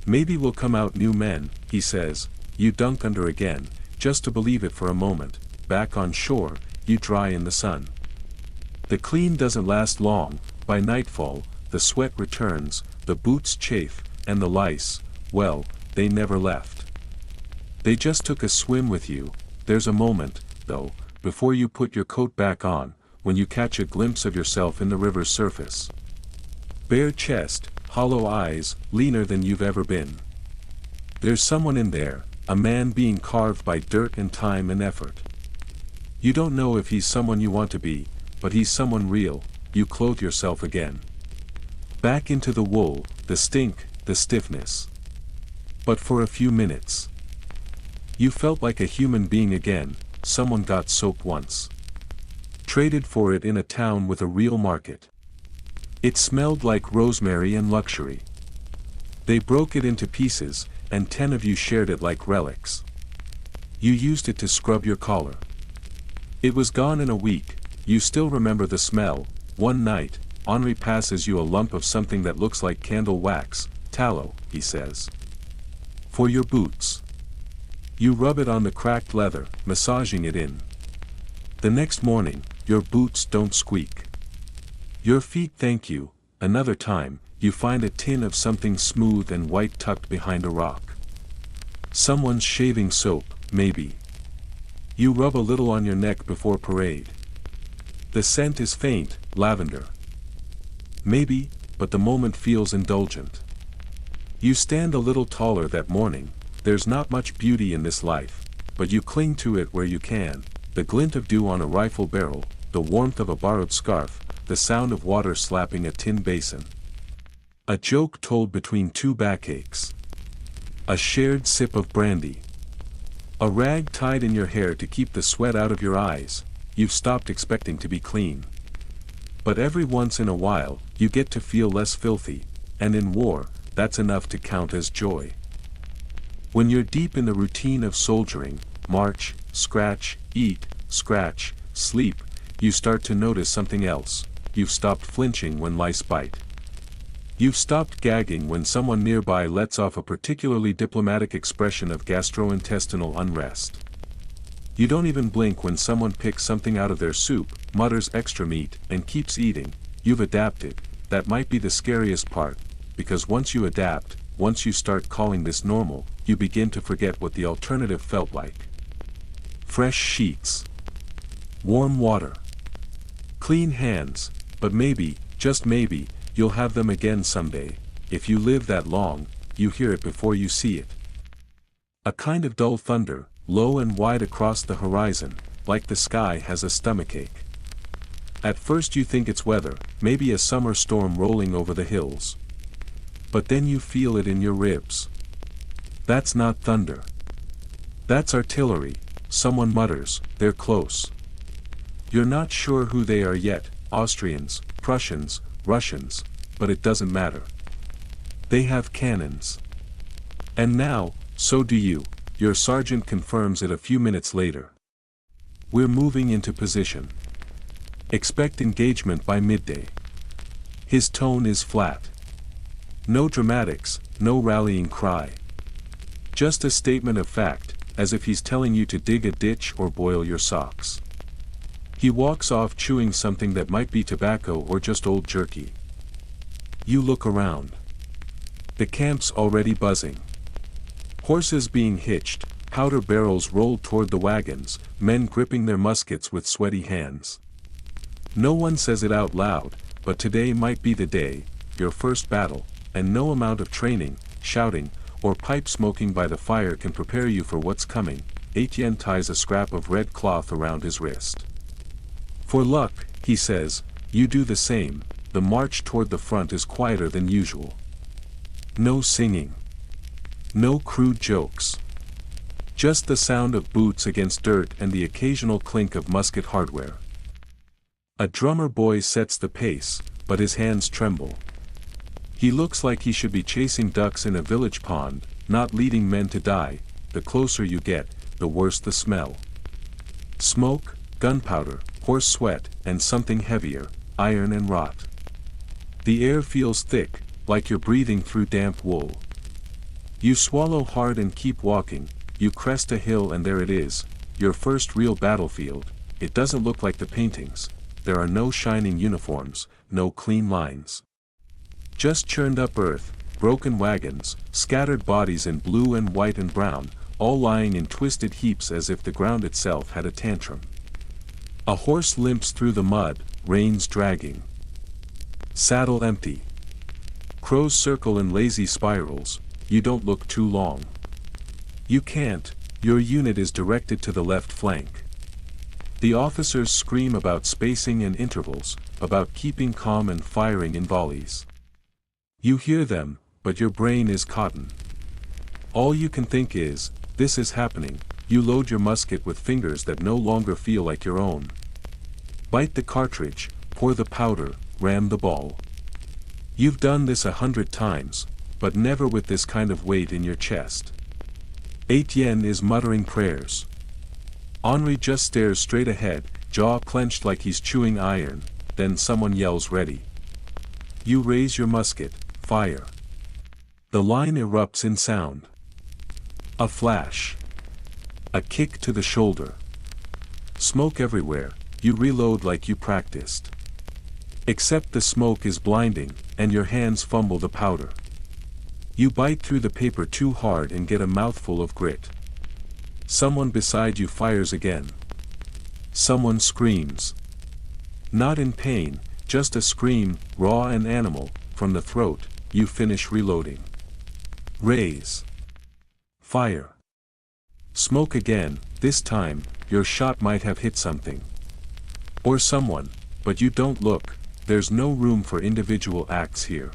Maybe we'll come out new men, he says. You dunk under again, just to believe it for a moment. Back on shore, you dry in the sun. The clean doesn't last long. By nightfall, the sweat returns, the boots chafe, and the lice, well, they never left. They just took a swim with you. There's a moment, though, before you put your coat back on, when you catch a glimpse of yourself in the river's surface. Bare chest, hollow eyes, leaner than you've ever been. There's someone in there, a man being carved by dirt and time and effort. You don't know if he's someone you want to be, but he's someone real. You clothe yourself again. Back into the wool, the stink, the stiffness. But for a few minutes. You felt like a human being again. Someone got soap once. Traded for it in a town with a real market. It smelled like rosemary and luxury. They broke it into pieces, and 10 of you shared it like relics. You used it to scrub your collar. It was gone in a week. You still remember the smell. One night, Henri passes you a lump of something that looks like candle wax, tallow, he says. For your boots. You rub it on the cracked leather, massaging it in. The next morning, your boots don't squeak. Your feet thank you. Another time, you find a tin of something smooth and white tucked behind a rock. Someone's shaving soap, maybe. You rub a little on your neck before parade. The scent is faint, lavender. Maybe, but the moment feels indulgent. You stand a little taller that morning. There's not much beauty in this life, but you cling to it where you can. The glint of dew on a rifle barrel, the warmth of a borrowed scarf, the sound of water slapping a tin basin. A joke told between two backaches. A shared sip of brandy. A rag tied in your hair to keep the sweat out of your eyes. You've stopped expecting to be clean. But every once in a while, you get to feel less filthy, and in war, that's enough to count as joy. When you're deep in the routine of soldiering, march, scratch, eat, scratch, sleep, you start to notice something else. You've stopped flinching when lice bite. You've stopped gagging when someone nearby lets off a particularly diplomatic expression of gastrointestinal unrest. You don't even blink when someone picks something out of their soup, mutters extra meat, and keeps eating. You've adapted. That might be the scariest part, because once you adapt, once you start calling this normal, you begin to forget what the alternative felt like. Fresh sheets. Warm water. Clean hands, but maybe, just maybe, you'll have them again someday. If you live that long, you hear it before you see it. A kind of dull thunder, low and wide across the horizon, like the sky has a stomachache. At first you think it's weather, maybe a summer storm rolling over the hills. But then you feel it in your ribs. That's not thunder. That's artillery, someone mutters, they're close. You're not sure who they are yet, Austrians, Prussians, Russians, but it doesn't matter. They have cannons. And now, so do you, your sergeant confirms it a few minutes later. We're moving into position. Expect engagement by midday. His tone is flat. No dramatics, no rallying cry. Just a statement of fact, as if he's telling you to dig a ditch or boil your socks. He walks off chewing something that might be tobacco or just old jerky. You look around. The camp's already buzzing. Horses being hitched, powder barrels rolled toward the wagons, men gripping their muskets with sweaty hands. No one says it out loud, but today might be the day, your first battle, and no amount of training, shouting, or pipe smoking by the fire can prepare you for what's coming. Etienne ties a scrap of red cloth around his wrist. For luck, he says, you do the same. The march toward the front is quieter than usual. No singing. No crude jokes. Just the sound of boots against dirt and the occasional clink of musket hardware. A drummer boy sets the pace, but his hands tremble. He looks like he should be chasing ducks in a village pond, not leading men to die. The closer you get, the worse the smell. Smoke, gunpowder, horse sweat, and something heavier, iron and rot. The air feels thick, like you're breathing through damp wool. You swallow hard and keep walking. You crest a hill and there it is, your first real battlefield. It doesn't look like the paintings. There are no shining uniforms, no clean lines. Just churned up earth, broken wagons, scattered bodies in blue and white and brown, all lying in twisted heaps as if the ground itself had a tantrum. A horse limps through the mud, reins dragging. Saddle empty. Crows circle in lazy spirals. You don't look too long. You can't, your unit is directed to the left flank. The officers scream about spacing and intervals, about keeping calm and firing in volleys. You hear them, but your brain is cotton. All you can think is, this is happening. You load your musket with fingers that no longer feel like your own. Bite the cartridge, pour the powder, ram the ball. You've done this 100 times, but never with this kind of weight in your chest. Etienne is muttering prayers. Henri just stares straight ahead, jaw clenched like he's chewing iron, then someone yells ready. You raise your musket, fire. The line erupts in sound. A flash. A kick to the shoulder. Smoke everywhere, you reload like you practiced. Except the smoke is blinding, and your hands fumble the powder. You bite through the paper too hard and get a mouthful of grit. Someone beside you fires again. Someone screams. Not in pain, just a scream, raw and animal, from the throat. You finish reloading. Raise. Fire. Smoke again, this time, your shot might have hit something. Or someone, but you don't look, there's no room for individual acts here.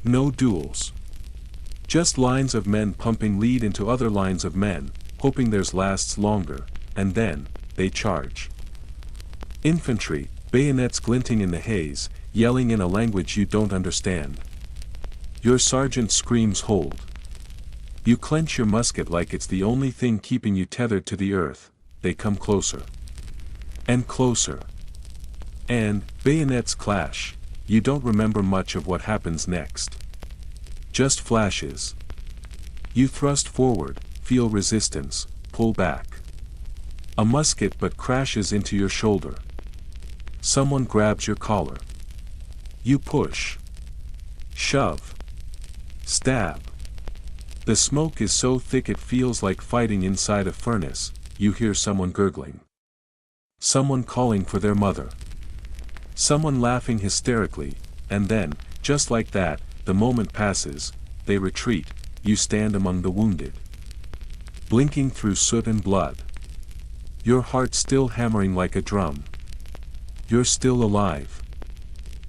No duels. Just lines of men pumping lead into other lines of men, hoping theirs lasts longer, and then, they charge. Infantry, bayonets glinting in the haze, yelling in a language you don't understand. Your sergeant screams hold. You clench your musket like it's the only thing keeping you tethered to the earth. They come closer. And closer. And, bayonets clash. You don't remember much of what happens next. Just flashes. You thrust forward, feel resistance, pull back. A musket but crashes into your shoulder. Someone grabs your collar. You push. Shove. Stab. The smoke is so thick it feels like fighting inside a furnace. You hear someone gurgling. Someone calling for their mother. Someone laughing hysterically, and then, just like that, the moment passes, they retreat, you stand among the wounded. Blinking through soot and blood. Your heart still hammering like a drum. You're still alive.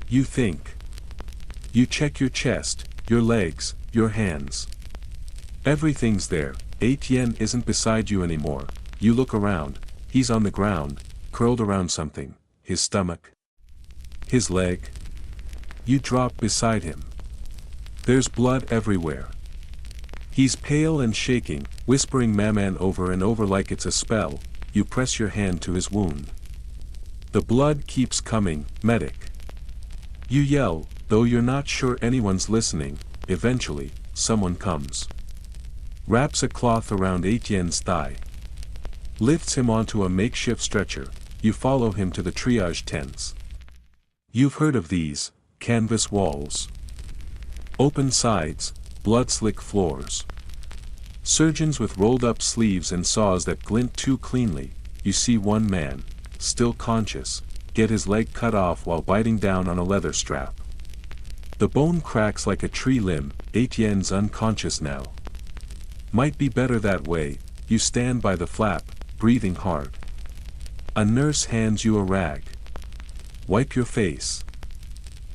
You think. You check your chest, your legs, your hands. Everything's there. Etienne isn't beside you anymore. You look around, he's on the ground, curled around something, his stomach. His leg. You drop beside him. There's blood everywhere. He's pale and shaking, whispering Maman over and over like it's a spell. You press your hand to his wound. The blood keeps coming, medic. You yell, though you're not sure anyone's listening. Eventually, someone comes. Wraps a cloth around Etienne's thigh. Lifts him onto a makeshift stretcher. You follow him to the triage tents. You've heard of these, canvas walls. Open sides, blood-slick floors. Surgeons with rolled-up sleeves and saws that glint too cleanly. You see one man, still conscious, get his leg cut off while biting down on a leather strap. The bone cracks like a tree limb. Etienne's unconscious now. Might be better that way. You stand by the flap, breathing hard. A nurse hands you a rag. Wipe your face.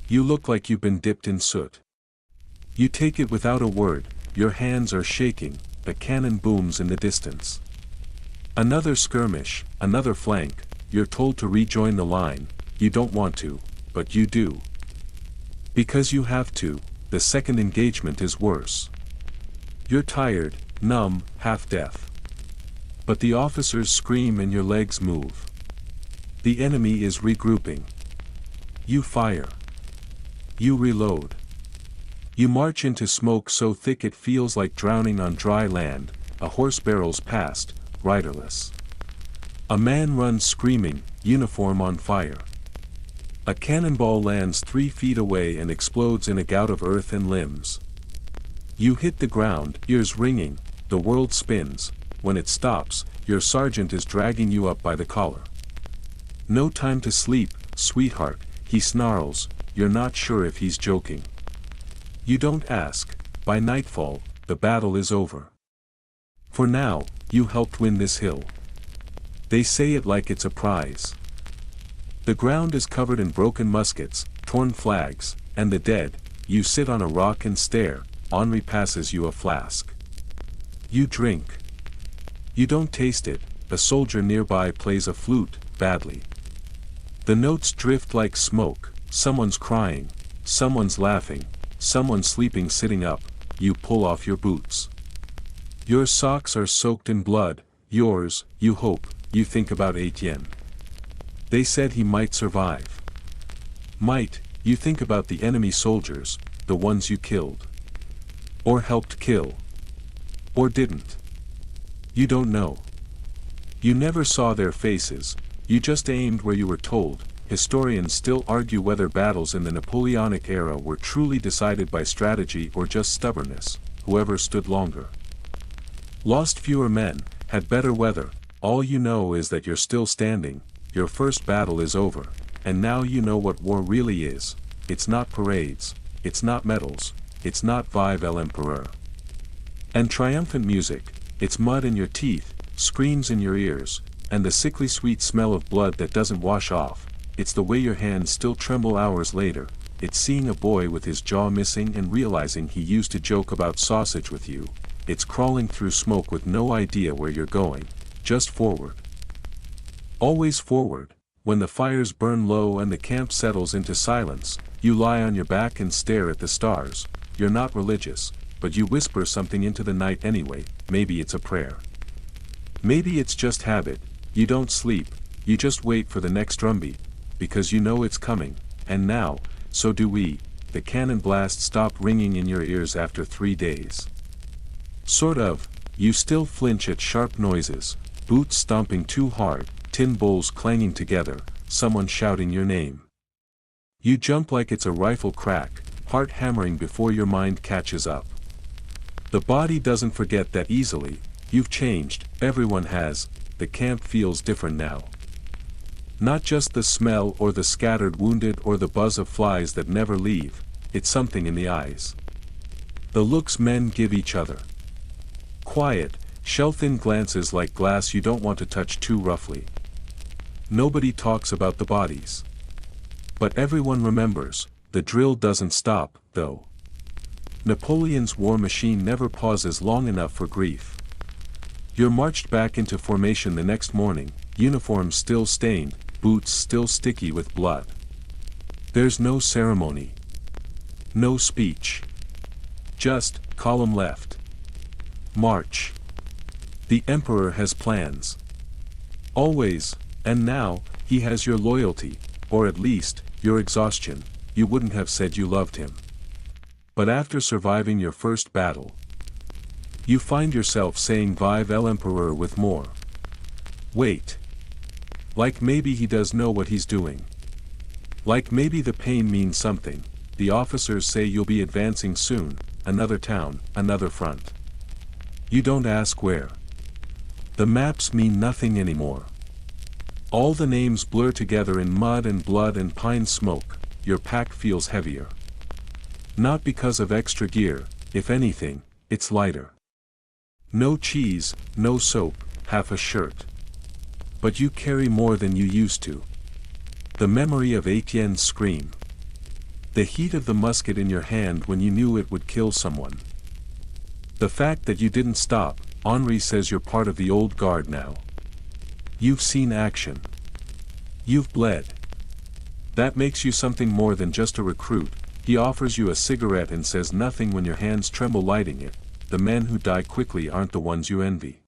You look like you've been dipped in soot. You take it without a word. Your hands are shaking. A cannon booms in the distance. Another skirmish, another flank. You're told to rejoin the line. You don't want to, but you do. Because you have to. The second engagement is worse. You're tired, numb, half-deaf. But the officers scream and your legs move. The enemy is regrouping. You fire. You reload. You march into smoke so thick it feels like drowning on dry land. A horse barrels past, riderless. A man runs screaming, uniform on fire. A cannonball lands 3 feet away and explodes in a gout of earth and limbs. You hit the ground, ears ringing, the world spins. When it stops, your sergeant is dragging you up by the collar. No time to sleep, sweetheart, he snarls. You're not sure if he's joking. You don't ask. By nightfall, the battle is over. For now, you helped win this hill. They say it like it's a prize. The ground is covered in broken muskets, torn flags, and the dead. You sit on a rock and stare. Henri passes you a flask. You drink. You don't taste it. A soldier nearby plays a flute, badly. The notes drift like smoke. Someone's crying. Someone's laughing. Someone sleeping sitting up. You pull off your boots. Your socks are soaked in blood. Yours, you hope. You think about Etienne. They said he might survive. Might, you think about the enemy soldiers, the ones you killed. Or helped kill. Or didn't. You don't know. You never saw their faces. You just aimed where you were told. Historians still argue whether battles in the Napoleonic era were truly decided by strategy or just stubbornness. Whoever stood longer. Lost fewer men, had better weather. All you know is that you're still standing. Your first battle is over, and now you know what war really is. It's not parades, it's not medals, it's not Vive l'Empereur. And triumphant music, it's mud in your teeth, screams in your ears, and the sickly sweet smell of blood that doesn't wash off. It's the way your hands still tremble hours later. It's seeing a boy with his jaw missing and realizing he used to joke about sausage with you. It's crawling through smoke with no idea where you're going, just forward. Always forward. When the fires burn low and the camp settles into silence, you lie on your back and stare at the stars. You're not religious, but you whisper something into the night anyway. Maybe it's a prayer. Maybe it's just habit. You don't sleep, you just wait for the next drumbeat. because you know it's coming, and now, so do we, the cannon blast stopped ringing in your ears after 3 days. Sort of, you still flinch at sharp noises, boots stomping too hard, tin bowls clanging together, someone shouting your name. You jump like it's a rifle crack, heart hammering before your mind catches up. The body doesn't forget that easily. You've changed, everyone has, the camp feels different now. Not just the smell or the scattered wounded or the buzz of flies that never leave, it's something in the eyes. The looks men give each other. Quiet, shell-thin glances like glass you don't want to touch too roughly. Nobody talks about the bodies. But everyone remembers, the drill doesn't stop, though. Napoleon's war machine never pauses long enough for grief. You're marched back into formation the next morning, uniforms still stained, boots still sticky with blood. There's no ceremony. No speech. Just, column left. March. The Emperor has plans. Always, and now, he has your loyalty, or at least, your exhaustion. You wouldn't have said you loved him. But after surviving your first battle, you find yourself saying Vive l'Empereur with more weight. Like maybe he does know what he's doing. Like maybe the pain means something. The officers say you'll be advancing soon, another town, another front. You don't ask where. The maps mean nothing anymore. All the names blur together in mud and blood and pine smoke. Your pack feels heavier. Not because of extra gear, if anything, it's lighter. No cheese, no soap, half a shirt. But you carry more than you used to. The memory of Etienne's scream. The heat of the musket in your hand when you knew it would kill someone. The fact that you didn't stop. Henri says you're part of the old guard now. You've seen action. You've bled. That makes you something more than just a recruit. He offers you a cigarette and says nothing when your hands tremble lighting it. The men who die quickly aren't the ones you envy.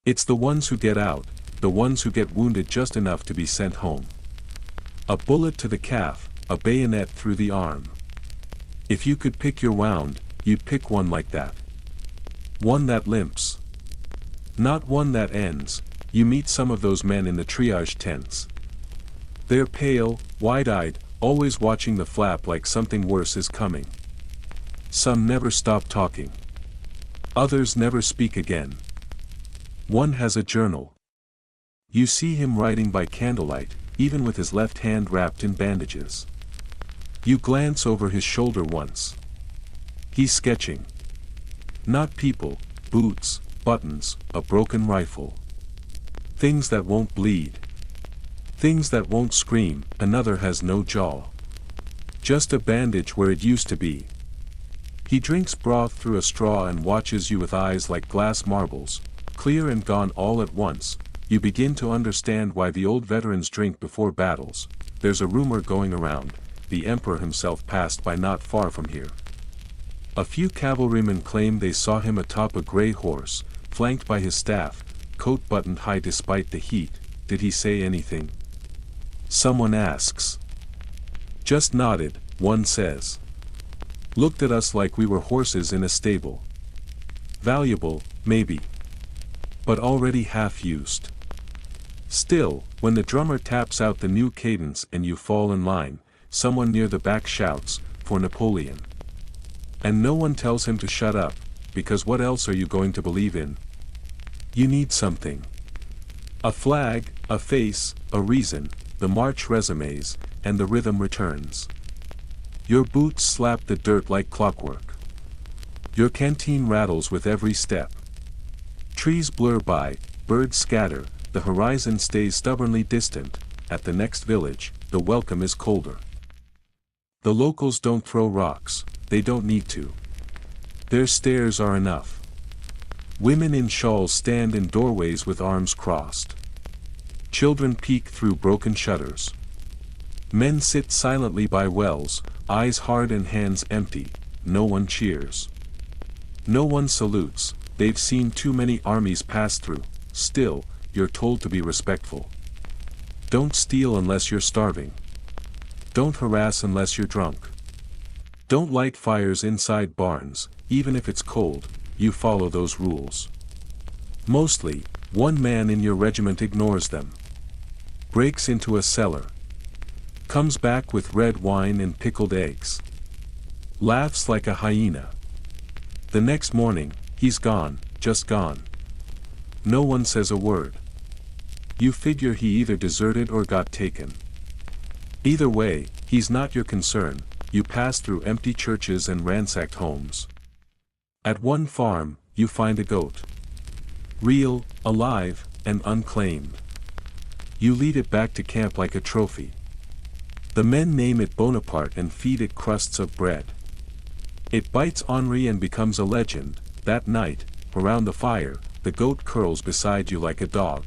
It's the ones who get out, the ones who get wounded just enough to be sent home. A bullet to the calf, a bayonet through the arm. If you could pick your wound, you'd pick one like that. One that limps. Not one that ends. You meet some of those men in the triage tents. They're pale, wide-eyed, always watching the flap like something worse is coming. Some never stop talking. Others never speak again. One has a journal. You see him writing by candlelight, even with his left hand wrapped in bandages. You glance over his shoulder once. He's sketching. Not people, boots, buttons, a broken rifle. Things that won't bleed. Things that won't scream. Another has no jaw. Just a bandage where it used to be. He drinks broth through a straw and watches you with eyes like glass marbles, clear and gone all at once. You begin to understand why the old veterans drink before battles. There's a rumor going around, the Emperor himself passed by not far from here. A few cavalrymen claim they saw him atop a gray horse, flanked by his staff, coat buttoned high despite the heat. Did he say anything? Someone asks. Just nodded, one says. Looked at us like we were horses in a stable. Valuable, maybe. But already half used. Still, when the drummer taps out the new cadence and you fall in line, someone near the back shouts, for Napoleon. And no one tells him to shut up, because what else are you going to believe in? You need something. A flag, a face, a reason, the march resumes, and the rhythm returns. Your boots slap the dirt like clockwork. Your canteen rattles with every step. Trees blur by, birds scatter, the horizon stays stubbornly distant. At the next village, the welcome is colder. The locals don't throw rocks, they don't need to. Their stares are enough. Women in shawls stand in doorways with arms crossed. Children peek through broken shutters. Men sit silently by wells, eyes hard and hands empty. No one cheers. No one salutes, they've seen too many armies pass through. Still, you're told to be respectful. Don't steal unless you're starving. Don't harass unless you're drunk. Don't light fires inside barns, even if it's cold. You follow those rules. Mostly, one man in your regiment ignores them. Breaks into a cellar. Comes back with red wine and pickled eggs. Laughs like a hyena. The next morning, he's gone, just gone. No one says a word. You figure he either deserted or got taken. Either way, he's not your concern. You pass through empty churches and ransacked homes. At one farm, you find a goat. Real, alive, and unclaimed. You lead it back to camp like a trophy. The men name it Bonaparte and feed it crusts of bread. It bites Henri and becomes a legend. That night, around the fire, the goat curls beside you like a dog.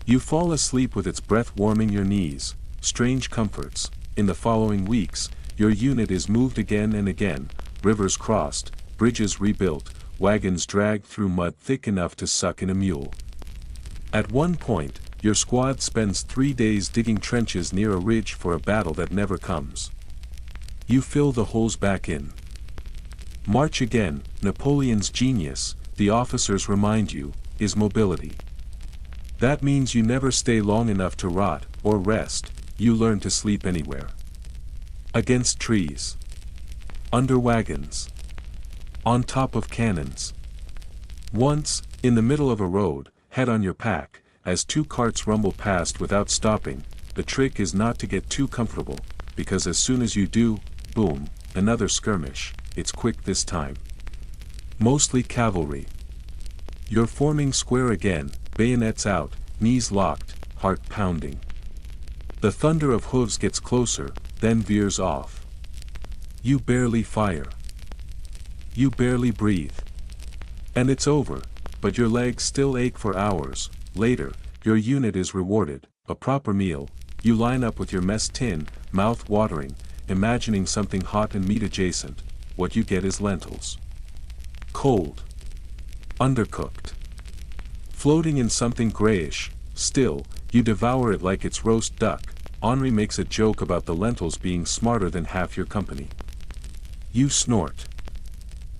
You fall asleep with its breath warming your knees. Strange comforts. In the following weeks, your unit is moved again and again, rivers crossed, bridges rebuilt, wagons dragged through mud thick enough to suck in a mule. At one point, your squad spends 3 days digging trenches near a ridge for a battle that never comes. You fill the holes back in. March again. Napoleon's genius, the officers remind you, is mobility. That means you never stay long enough to rot, or rest. You learn to sleep anywhere. Against trees. Under wagons. On top of cannons. Once, in the middle of a road, head on your pack, as 2 carts rumble past without stopping. The trick is not to get too comfortable, because as soon as you do, boom, another skirmish. It's quick this time. Mostly cavalry. You're forming square again, bayonets out, knees locked, heart pounding. The thunder of hooves gets closer, then veers off. You barely fire. You barely breathe. And it's over, but your legs still ache for hours. Later, your unit is rewarded, a proper meal. You line up with your mess tin, mouth watering, imagining something hot and meat adjacent. What you get is lentils. Cold. Undercooked. Floating in something grayish. Still, you devour it like it's roast duck. Henri makes a joke about the lentils being smarter than half your company. You snort.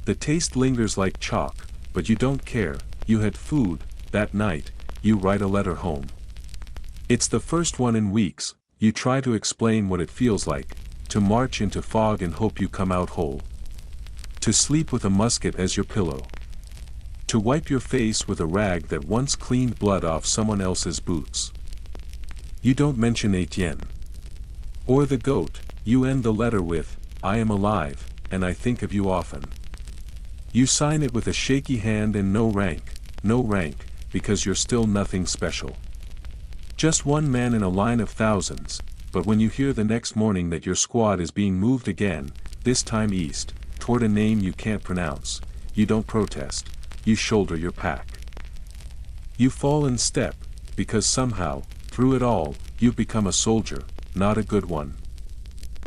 The taste lingers like chalk, but you don't care. You had food. That night, you write a letter home. It's the first one in weeks. You try to explain what it feels like, to march into fog and hope you come out whole. To sleep with a musket as your pillow. To wipe your face with a rag that once cleaned blood off someone else's boots. You don't mention Etienne. Or the goat. You end the letter with, I am alive, and I think of you often. You sign it with a shaky hand and no rank, because you're still nothing special. Just one man in a line of thousands, but when you hear the next morning that your squad is being moved again, this time east, toward a name you can't pronounce, you don't protest, you shoulder your pack. You fall in step, because somehow, through it all, you've become a soldier, not a good one.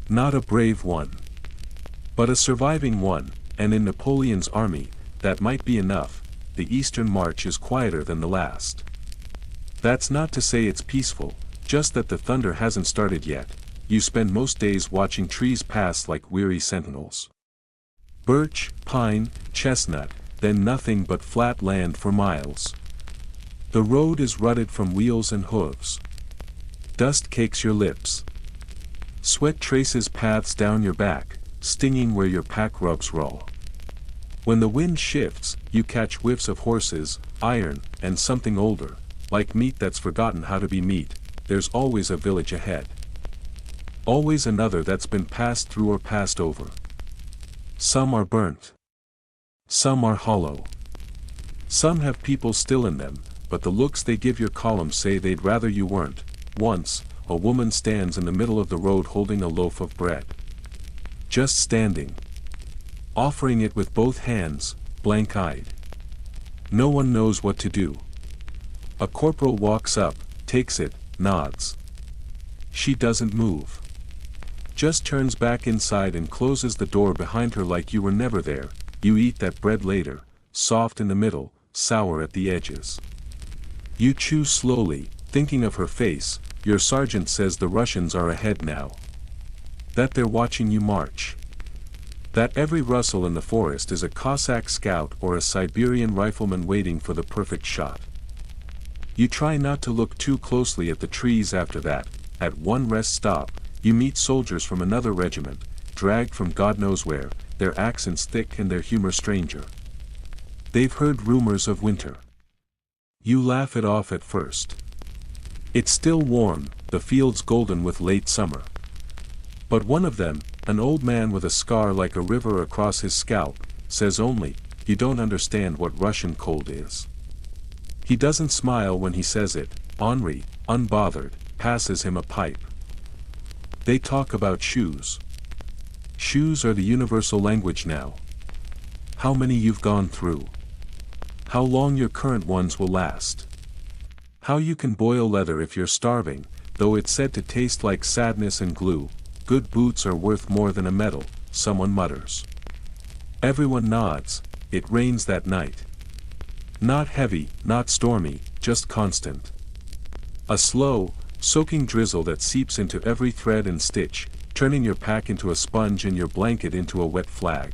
Not a brave one. But a surviving one, and in Napoleon's army, that might be enough. The Eastern March is quieter than the last. That's not to say it's peaceful, just that the thunder hasn't started yet. You spend most days watching trees pass like weary sentinels. Birch, pine, chestnut, then nothing but flat land for miles. The road is rutted from wheels and hooves. Dust cakes your lips. Sweat traces paths down your back, stinging where your pack rubs raw. When the wind shifts, you catch whiffs of horses, iron, and something older, like meat that's forgotten how to be meat. There's always a village ahead. Always another that's been passed through or passed over. Some are burnt. Some are hollow. Some have people still in them, but the looks they give your column say they'd rather you weren't. Once, a woman stands in the middle of the road holding a loaf of bread. Just standing. Offering it with both hands, blank-eyed. No one knows what to do. A corporal walks up, takes it, nods. She doesn't move. Just turns back inside and closes the door behind her like you were never there. You eat that bread later, soft in the middle, sour at the edges. You chew slowly, thinking of her face. your sergeant says the Russians are ahead now. That they're watching you march. That every rustle in the forest is a Cossack scout or a Siberian rifleman waiting for the perfect shot. You try not to look too closely at the trees after that. At one rest stop, you meet soldiers from another regiment, dragged from God knows where, their accents thick and their humor stranger. They've heard rumors of winter. You laugh it off at first. It's still warm, the fields golden with late summer. But one of them, an old man with a scar like a river across his scalp, says only, "You don't understand what Russian cold is." He doesn't smile when he says it. Henri, unbothered, passes him a pipe. They talk about shoes. Shoes are the universal language now. How many you've gone through. How long your current ones will last. How you can boil leather if you're starving, though it's said to taste like sadness and glue. Good boots are worth more than a medal, someone mutters. Everyone nods. It rains that night. Not heavy, not stormy, just constant. A slow, soaking drizzle that seeps into every thread and stitch, turning your pack into a sponge and your blanket into a wet flag.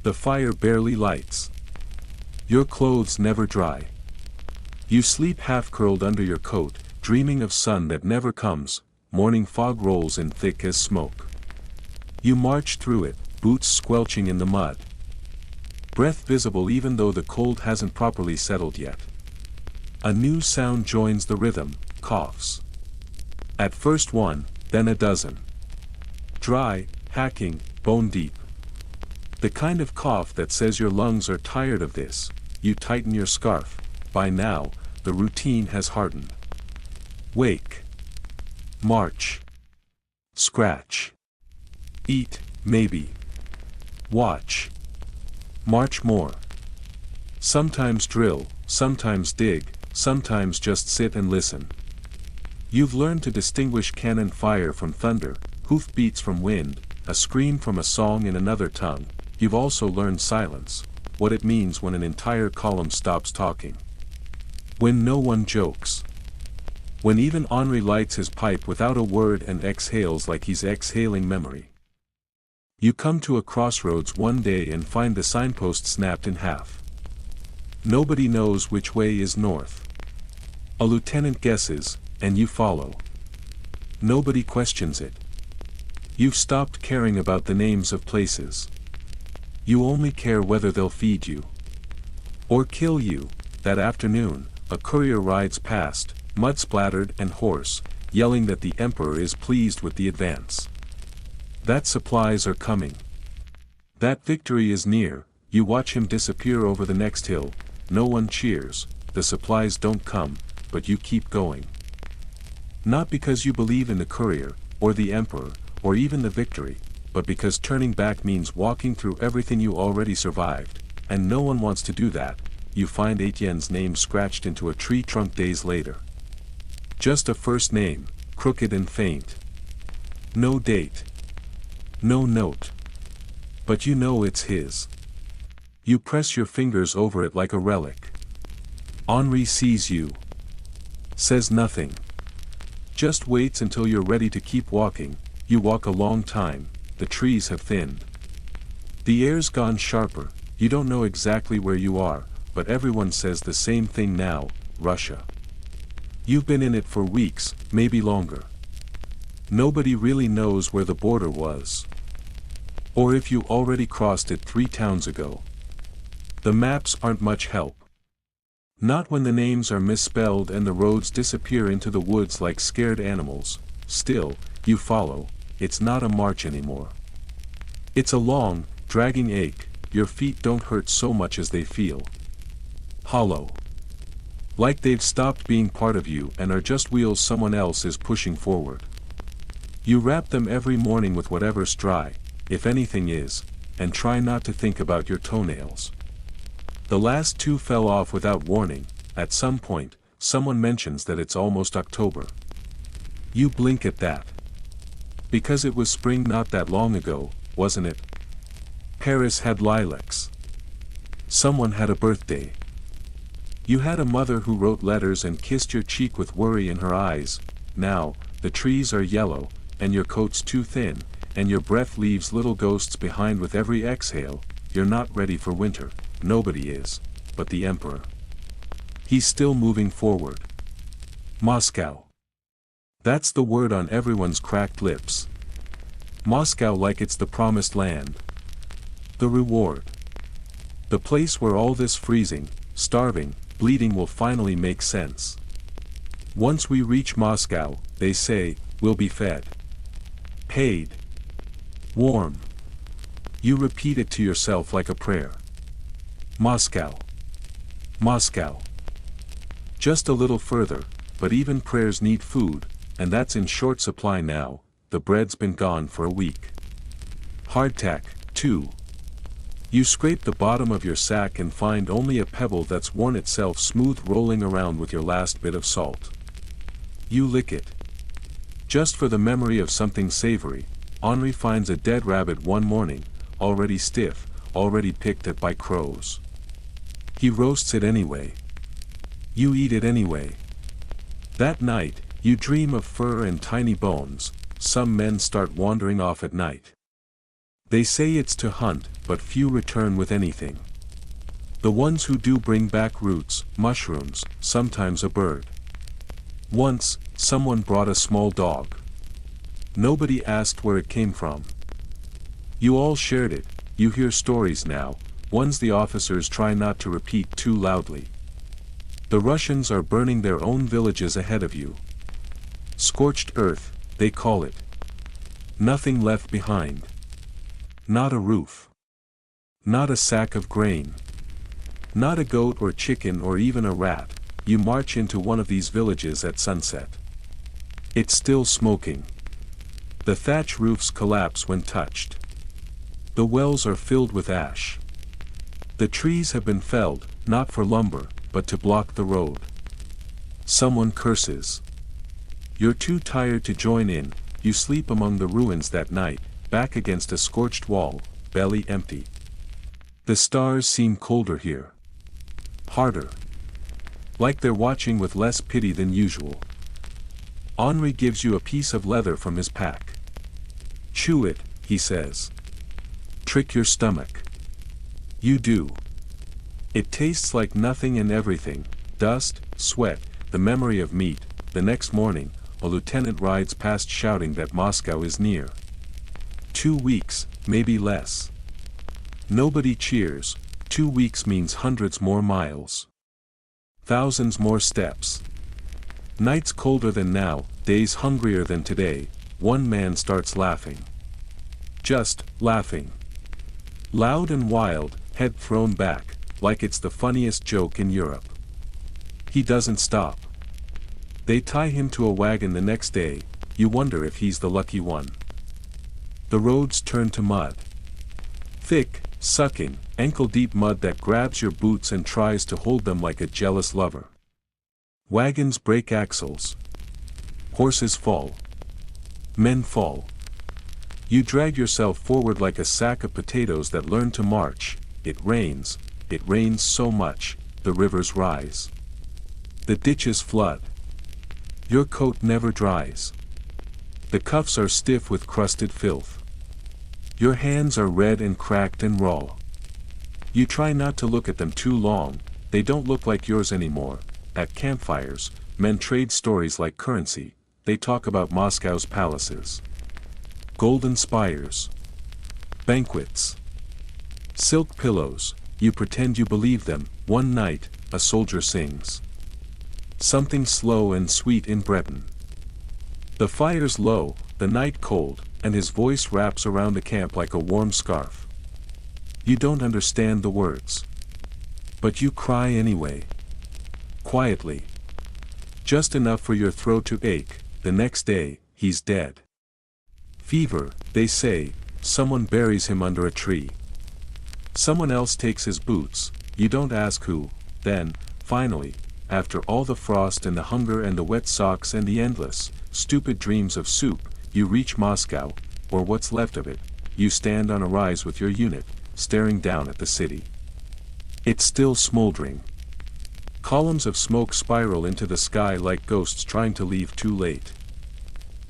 The fire barely lights. Your clothes never dry. You sleep half-curled under your coat, dreaming of sun that never comes. Morning fog rolls in thick as smoke. You march through it, boots squelching in the mud. Breath visible even though the cold hasn't properly settled yet. A new sound joins the rhythm, coughs. At first one, then a dozen. Dry, hacking, bone deep. The kind of cough that says your lungs are tired of this. You tighten your scarf. By now, the routine has hardened. Wake. March. Scratch. Eat, maybe. Watch. March more. Sometimes drill, sometimes dig, sometimes just sit and listen. You've learned to distinguish cannon fire from thunder, hoof beats from wind, a scream from a song in another tongue. You've also learned silence, what it means when an entire column stops talking. When no one jokes. When even Henri lights his pipe without a word and exhales like he's exhaling memory. You come to a crossroads one day and find the signpost snapped in half. Nobody knows which way is north. A lieutenant guesses, and you follow. Nobody questions it. You've stopped caring about the names of places. You only care whether they'll feed you. Or kill you. That afternoon, a courier rides past, mud-splattered and hoarse, yelling that the emperor is pleased with the advance. That supplies are coming. That victory is near. You watch him disappear over the next hill. No one cheers, the supplies don't come, but you keep going. Not because you believe in the courier, or the emperor, or even the victory, but because turning back means walking through everything you already survived, and no one wants to do that. You find Etienne's name scratched into a tree trunk days later. Just a first name, crooked and faint. No date. No note. But you know it's his. You press your fingers over it like a relic. Henri sees you. Says nothing. Just waits until you're ready to keep walking. You walk a long time, the trees have thinned. The air's gone sharper, you don't know exactly where you are, but everyone says the same thing now, Russia. You've been in it for weeks, maybe longer. Nobody really knows where the border was. Or if you already crossed it 3 towns ago. The maps aren't much help. Not when the names are misspelled and the roads disappear into the woods like scared animals. Still, you follow. It's not a march anymore. It's a long, dragging ache. Your feet don't hurt so much as they feel hollow. Like they've stopped being part of you and are just wheels someone else is pushing forward. You wrap them every morning with whatever's dry, if anything is, and try not to think about your toenails. The last 2 fell off without warning. At some point, someone mentions that it's almost October. You blink at that. Because it was spring not that long ago, wasn't it? Paris had lilacs. Someone had a birthday. You had a mother who wrote letters and kissed your cheek with worry in her eyes. now, the trees are yellow, and your coat's too thin, and your breath leaves little ghosts behind with every exhale. You're not ready for winter, nobody is, but the emperor. He's still moving forward. Moscow. That's the word on everyone's cracked lips. Moscow, like it's the promised land. The reward. The place where all this freezing, starving, bleeding will finally make sense. Once we reach Moscow, they say, we'll be fed. Paid. Warm. You repeat it to yourself like a prayer. Moscow. Moscow. Just a little further, but even prayers need food, and that's in short supply now. The bread's been gone for a week. Hardtack, too. You scrape the bottom of your sack and find only a pebble that's worn itself smooth, rolling around with your last bit of salt. You lick it. Just for the memory of something savory. Henri finds a dead rabbit one morning, already stiff, already picked at by crows. He roasts it anyway. You eat it anyway. That night, you dream of fur and tiny bones. Some men start wandering off at night. They say it's to hunt, but few return with anything. The ones who do bring back roots, mushrooms, sometimes a bird. Once, someone brought a small dog. Nobody asked where it came from. You all shared it. You hear stories now, ones the officers try not to repeat too loudly. The Russians are burning their own villages ahead of you. Scorched earth, they call it. Nothing left behind. Not a roof. Not a sack of grain. Not a goat or chicken or even a rat. You march into one of these villages at sunset. It's still smoking. The thatch roofs collapse when touched. The wells are filled with ash. The trees have been felled, not for lumber, but to block the road. Someone curses. You're too tired to join in. You sleep among the ruins that night, back against a scorched wall, belly empty. The stars seem colder here. Harder. Like they're watching with less pity than usual. Henri gives you a piece of leather from his pack. Chew it, he says. Trick your stomach. You do. It tastes like nothing and everything, dust, sweat, the memory of meat. The next morning, a lieutenant rides past shouting that Moscow is near. 2 weeks, maybe less. Nobody cheers. 2 weeks means hundreds more miles. Thousands more steps. Nights colder than now, days hungrier than today. One man starts laughing. Just laughing. Loud and wild, head thrown back, like it's the funniest joke in Europe. He doesn't stop. They tie him to a wagon the next day. You wonder if he's the lucky one. The roads turn to mud. Thick, sucking, ankle-deep mud that grabs your boots and tries to hold them like a jealous lover. Wagons break axles. Horses fall. Men fall. You drag yourself forward like a sack of potatoes that learn to march. It rains so much, the rivers rise. The ditches flood. Your coat never dries. The cuffs are stiff with crusted filth. Your hands are red and cracked and raw. You try not to look at them too long, they don't look like yours anymore. At campfires, men trade stories like currency. They talk about Moscow's palaces. Golden spires. Banquets. Silk pillows. You pretend you believe them. One night, a soldier sings something slow and sweet in Breton. The fire's low, the night cold, and his voice wraps around the camp like a warm scarf. You don't understand the words. But you cry anyway. Quietly. Just enough for your throat to ache. The next day, he's dead. Fever, they say. Someone buries him under a tree. Someone else takes his boots. You don't ask who. Then, finally, after all the frost and the hunger and the wet socks and the endless, stupid dreams of soup, you reach Moscow, or what's left of it. You stand on a rise with your unit, staring down at the city. It's still smoldering. Columns of smoke spiral into the sky like ghosts trying to leave too late.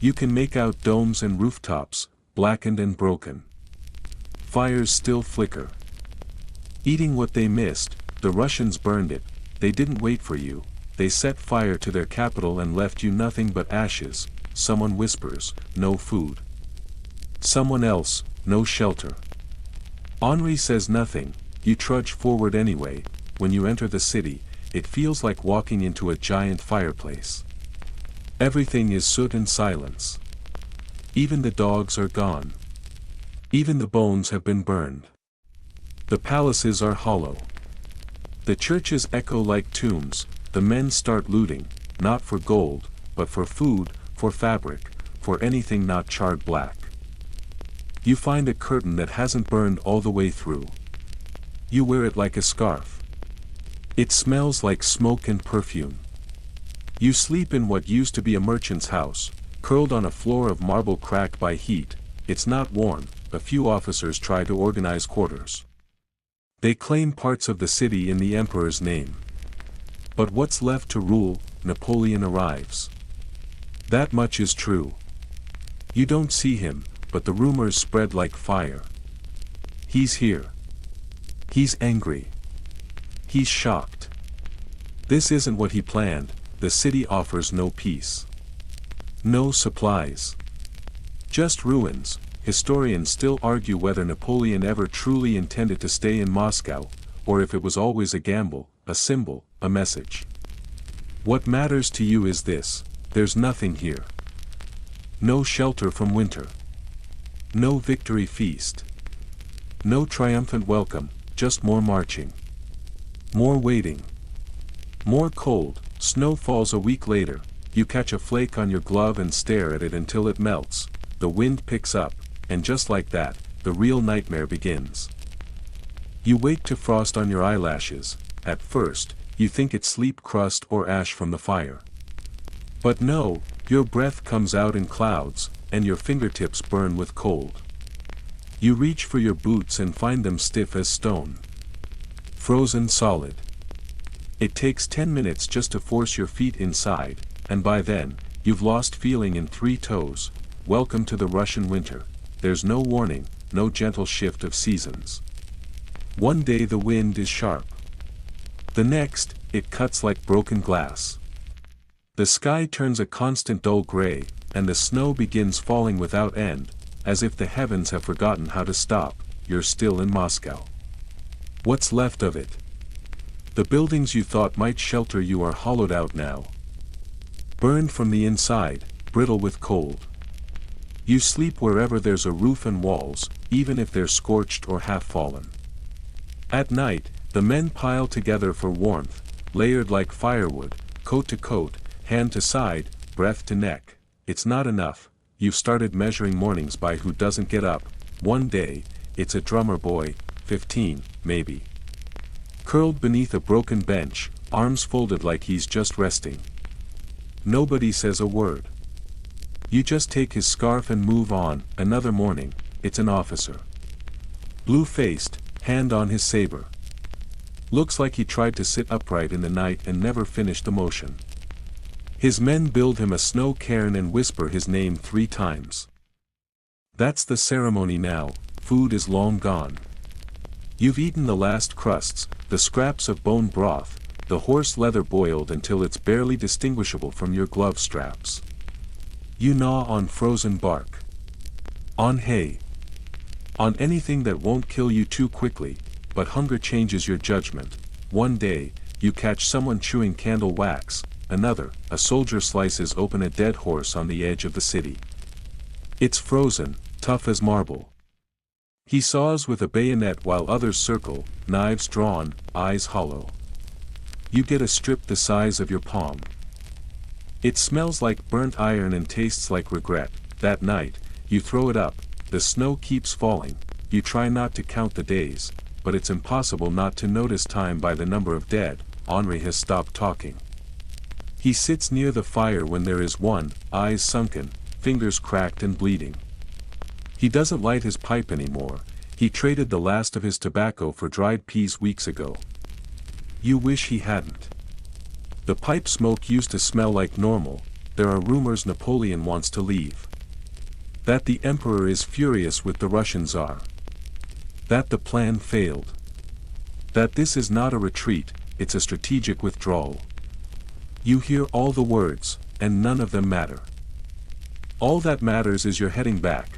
You can make out domes and rooftops, blackened and broken. Fires still flicker. Eating what they missed, the Russians burned it. They didn't wait for you, they set fire to their capital and left you nothing but ashes. Someone whispers, no food. Someone else, no shelter. Henri says nothing, you trudge forward anyway. When you enter the city, it feels like walking into a giant fireplace. Everything is soot and silence. Even the dogs are gone. Even the bones have been burned. The palaces are hollow. The churches echo like tombs. The men start looting, not for gold, but for food, for fabric, for anything not charred black. You find a curtain that hasn't burned all the way through. You wear it like a scarf. It smells like smoke and perfume. You sleep in what used to be a merchant's house, curled on a floor of marble cracked by heat. It's not warm. A few officers try to organize quarters. They claim parts of the city in the emperor's name. But what's left to rule? Napoleon arrives. That much is true. You don't see him, but the rumors spread like fire. He's here. He's angry. He's shocked. This isn't what he planned. The city offers no peace. No supplies. Just ruins. Historians still argue whether Napoleon ever truly intended to stay in Moscow, or if it was always a gamble, a symbol, a message. What matters to you is this: there's nothing here. No shelter from winter. No victory feast. No triumphant welcome, just more marching. More waiting. More cold. Snow falls a week later. You catch a flake on your glove and stare at it until it melts. The wind picks up, and just like that, the real nightmare begins. You wake to frost on your eyelashes. At first, you think it's sleep crust or ash from the fire. But no, your breath comes out in clouds, and your fingertips burn with cold. You reach for your boots and find them stiff as stone. Frozen solid. It takes 10 minutes just to force your feet inside, and by then, you've lost feeling in 3 toes. Welcome to the Russian winter. There's no warning, no gentle shift of seasons. One day the wind is sharp. The next, it cuts like broken glass. The sky turns a constant dull gray, and the snow begins falling without end, as if the heavens have forgotten how to stop. You're still in Moscow. What's left of it? The buildings you thought might shelter you are hollowed out now. Burned from the inside, brittle with cold. You sleep wherever there's a roof and walls, even if they're scorched or half-fallen. At night, the men pile together for warmth, layered like firewood, coat to coat, hand to side, breath to neck. It's not enough. You've started measuring mornings by who doesn't get up. One day, it's a drummer boy, 15, maybe. Curled beneath a broken bench, arms folded like he's just resting. Nobody says a word. You just take his scarf and move on. Another morning, it's an officer. Blue-faced, hand on his saber. Looks like he tried to sit upright in the night and never finished the motion. His men build him a snow cairn and whisper his name 3 times. That's the ceremony now. Food is long gone. You've eaten the last crusts, the scraps of bone broth, the horse leather boiled until it's barely distinguishable from your glove straps. You gnaw on frozen bark. On hay. On anything that won't kill you too quickly, but hunger changes your judgment. One day, you catch someone chewing candle wax. Another, a soldier slices open a dead horse on the edge of the city. It's frozen, tough as marble. He saws with a bayonet while others circle, knives drawn, eyes hollow. You get a strip the size of your palm. It smells like burnt iron and tastes like regret. That night, you throw it up. The snow keeps falling. You try not to count the days, but it's impossible not to notice time by the number of dead. Henri has stopped talking. He sits near the fire when there is one, eyes sunken, fingers cracked and bleeding. He doesn't light his pipe anymore. He traded the last of his tobacco for dried peas weeks ago. You wish he hadn't. The pipe smoke used to smell like normal, there are rumors Napoleon wants to leave. That the emperor is furious with the Russian Tsar. That the plan failed. That this is not a retreat, it's a strategic withdrawal. You hear all the words, and none of them matter. All that matters is you're heading back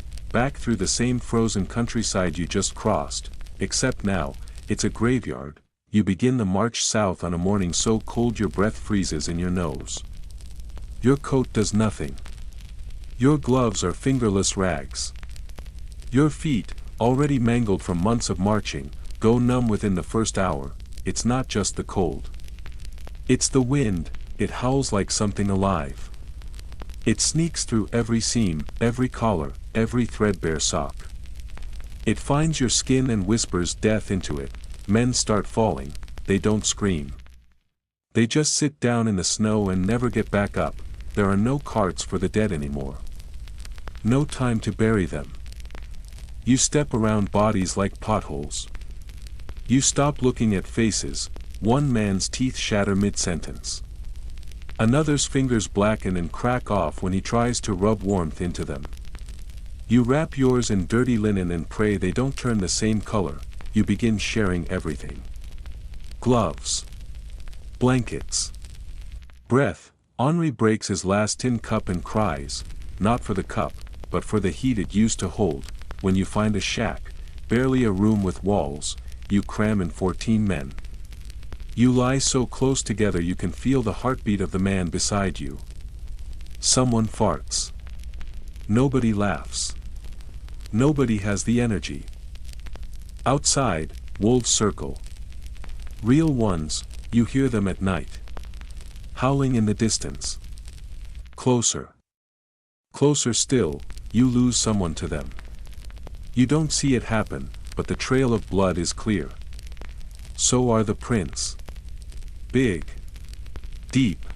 through the same frozen countryside you just crossed, except now, it's a graveyard. You begin the march south on a morning so cold your breath freezes in your nose. Your coat does nothing. Your gloves are fingerless rags. Your feet, already mangled from months of marching, go numb within the first hour. It's not just the cold. It's the wind, it howls like something alive. It sneaks through every seam, every collar, every threadbare sock. It finds your skin and whispers death into it. Men start falling, they don't scream. They just sit down in the snow and never get back up. There are no carts for the dead anymore. No time to bury them. You step around bodies like potholes. You stop looking at faces, one man's teeth shatter mid-sentence. Another's fingers blacken and crack off when he tries to rub warmth into them. You wrap yours in dirty linen and pray they don't turn the same color. You begin sharing everything. Gloves. Blankets. Breath. Henri breaks his last tin cup and cries, not for the cup, but for the heat it used to hold. When you find a shack, barely a room with walls, you cram in 14 men. You lie so close together you can feel the heartbeat of the man beside you. Someone farts. Nobody laughs. Nobody has the energy. Outside, wolves circle. Real ones, you hear them at night. Howling in the distance. Closer. Closer still, you lose someone to them. You don't see it happen, but the trail of blood is clear. So are the prints. Big. Deep.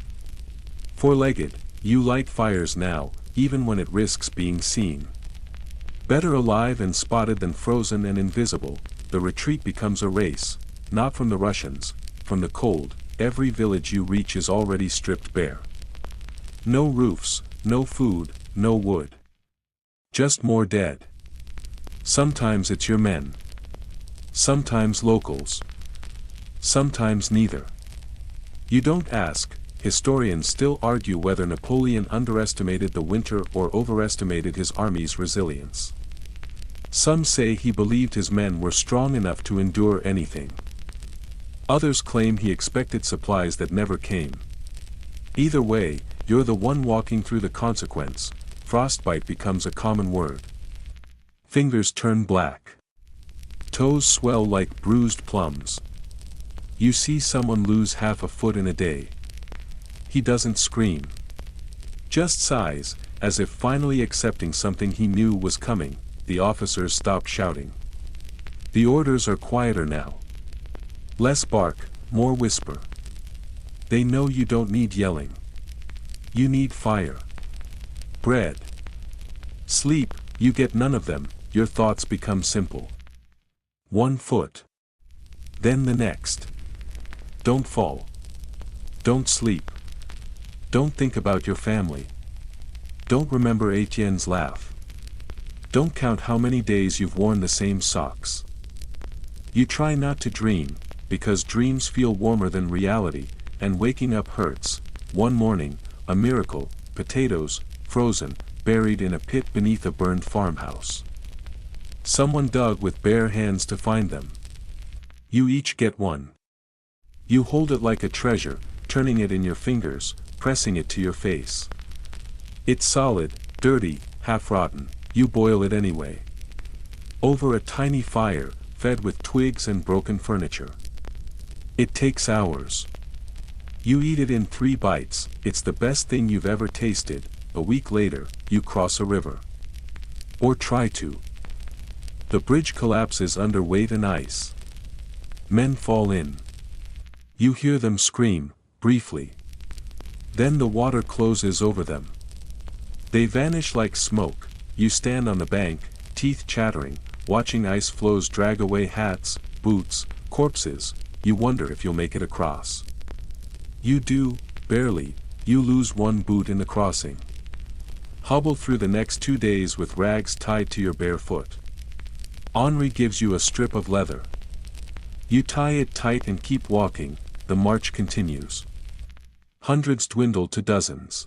Four-legged, you light fires now, even when it risks being seen. Better alive and spotted than frozen and invisible. The retreat becomes a race, not from the Russians, from the cold. Every village you reach is already stripped bare. No roofs, no food, no wood. Just more dead. Sometimes it's your men. Sometimes locals. Sometimes neither. You don't ask. Historians still argue whether Napoleon underestimated the winter or overestimated his army's resilience. Some say he believed his men were strong enough to endure anything. Others claim he expected supplies that never came. Either way, you're the one walking through the consequence. Frostbite becomes a common word. Fingers turn black. Toes swell like bruised plums. You see someone lose half a foot in a day. He doesn't scream. Just sighs, as if finally accepting something he knew was coming. The officers stop shouting. The orders are quieter now. Less bark, more whisper. They know you don't need yelling. You need fire. Bread. Sleep, you get none of them, your thoughts become simple. 1 foot. Then the next. Don't fall. Don't sleep. Don't think about your family. Don't remember Etienne's laugh. Don't count how many days you've worn the same socks. You try not to dream, because dreams feel warmer than reality, and waking up hurts. One morning, a miracle, potatoes, frozen, buried in a pit beneath a burned farmhouse. Someone dug with bare hands to find them. You each get one. You hold it like a treasure, turning it in your fingers, pressing it to your face. It's solid, dirty, half-rotten. You boil it anyway. Over a tiny fire, fed with twigs and broken furniture. It takes hours. You eat it in 3 bites, it's the best thing you've ever tasted. A week later, you cross a river. Or try to. The bridge collapses under weight and ice. Men fall in. You hear them scream, briefly. Then the water closes over them. They vanish like smoke. You stand on the bank, teeth chattering, watching ice floes drag away hats, boots, corpses. You wonder if you'll make it across. You do, barely. you lose one boot in the crossing. Hobble through the next 2 days with rags tied to your bare foot. Henri gives you a strip of leather. You tie it tight and keep walking, the march continues. Hundreds dwindle to dozens.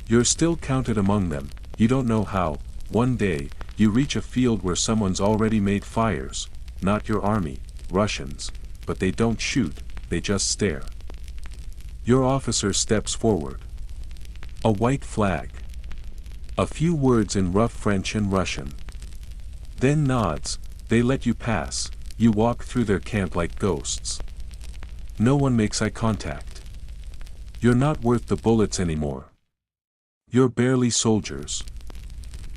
You're still counted among them, you don't know how. One day, you reach a field where someone's already made fires, not your army, Russians, but they don't shoot, they just stare. Your officer steps forward. A white flag. A few words in rough French and Russian. Then nods, they let you pass, you walk through their camp like ghosts. No one makes eye contact. You're not worth the bullets anymore. You're barely soldiers.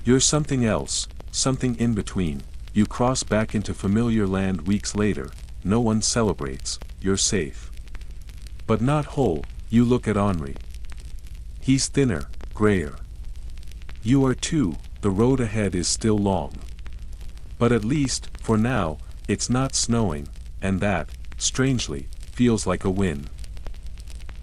You're something else, something in between. You cross back into familiar land weeks later, no one celebrates, you're safe. But not whole, you look at Henri. He's thinner, grayer. You are too, the road ahead is still long. But at least, for now, it's not snowing, and that, strangely, feels like a win.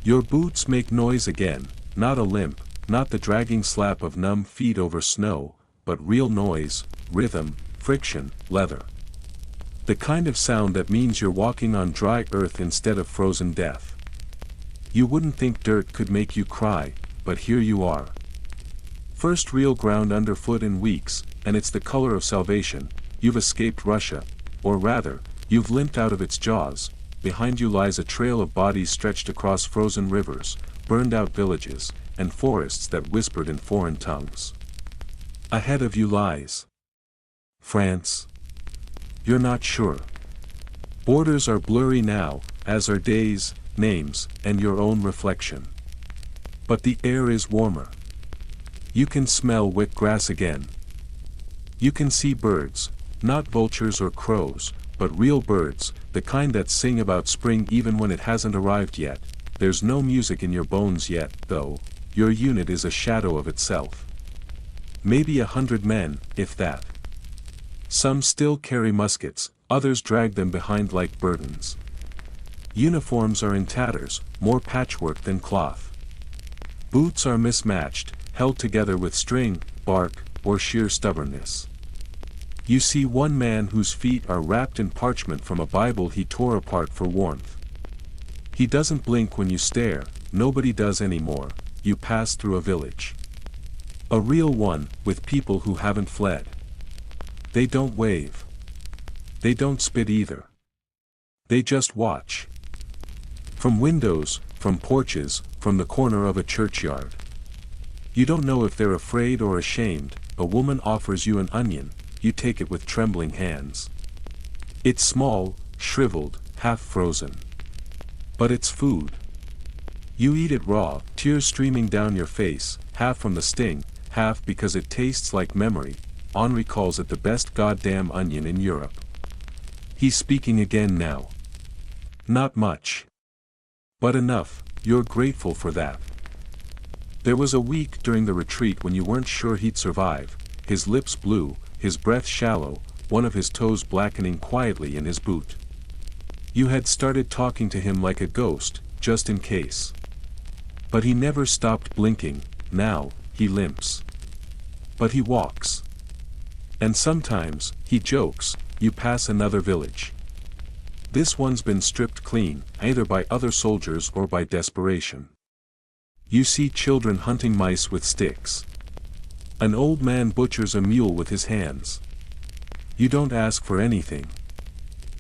Your boots make noise again, not a limp, not the dragging slap of numb feet over snow, but real noise, rhythm, friction, leather. The kind of sound that means you're walking on dry earth instead of frozen death. You wouldn't think dirt could make you cry, but here you are. First real ground underfoot in weeks, and it's the color of salvation. You've escaped Russia, or rather, you've limped out of its jaws. Behind you lies a trail of bodies stretched across frozen rivers, burned out villages, and forests that whispered in foreign tongues. Ahead of you lies France. You're not sure. Borders are blurry now, as are days, names, and your own reflection. But the air is warmer. You can smell wet grass again. You can see birds, not vultures or crows, but real birds, the kind that sing about spring even when it hasn't arrived yet. There's no music in your bones yet, though. Your unit is a shadow of itself. Maybe 100 men, if that. Some still carry muskets, others drag them behind like burdens. Uniforms are in tatters, more patchwork than cloth. Boots are mismatched, held together with string, bark, or sheer stubbornness. You see one man whose feet are wrapped in parchment from a Bible he tore apart for warmth. He doesn't blink when you stare, nobody does anymore. You pass through a village. A real one, with people who haven't fled. They don't wave. They don't spit either. They just watch. From windows, from porches, from the corner of a churchyard. You don't know if they're afraid or ashamed. A woman offers you an onion, you take it with trembling hands. It's small, shriveled, half frozen. But it's food. You eat it raw, tears streaming down your face, half from the sting, half because it tastes like memory. Henri calls it the best goddamn onion in Europe. He's speaking again now. Not much. But enough, you're grateful for that. There was a week during the retreat when you weren't sure he'd survive, his lips blue, his breath shallow, one of his toes blackening quietly in his boot. You had started talking to him like a ghost, just in case. But he never stopped blinking. Now, he limps. But he walks. And sometimes, he jokes, you pass another village. This one's been stripped clean, either by other soldiers or by desperation. You see children hunting mice with sticks. An old man butchers a mule with his hands. You don't ask for anything.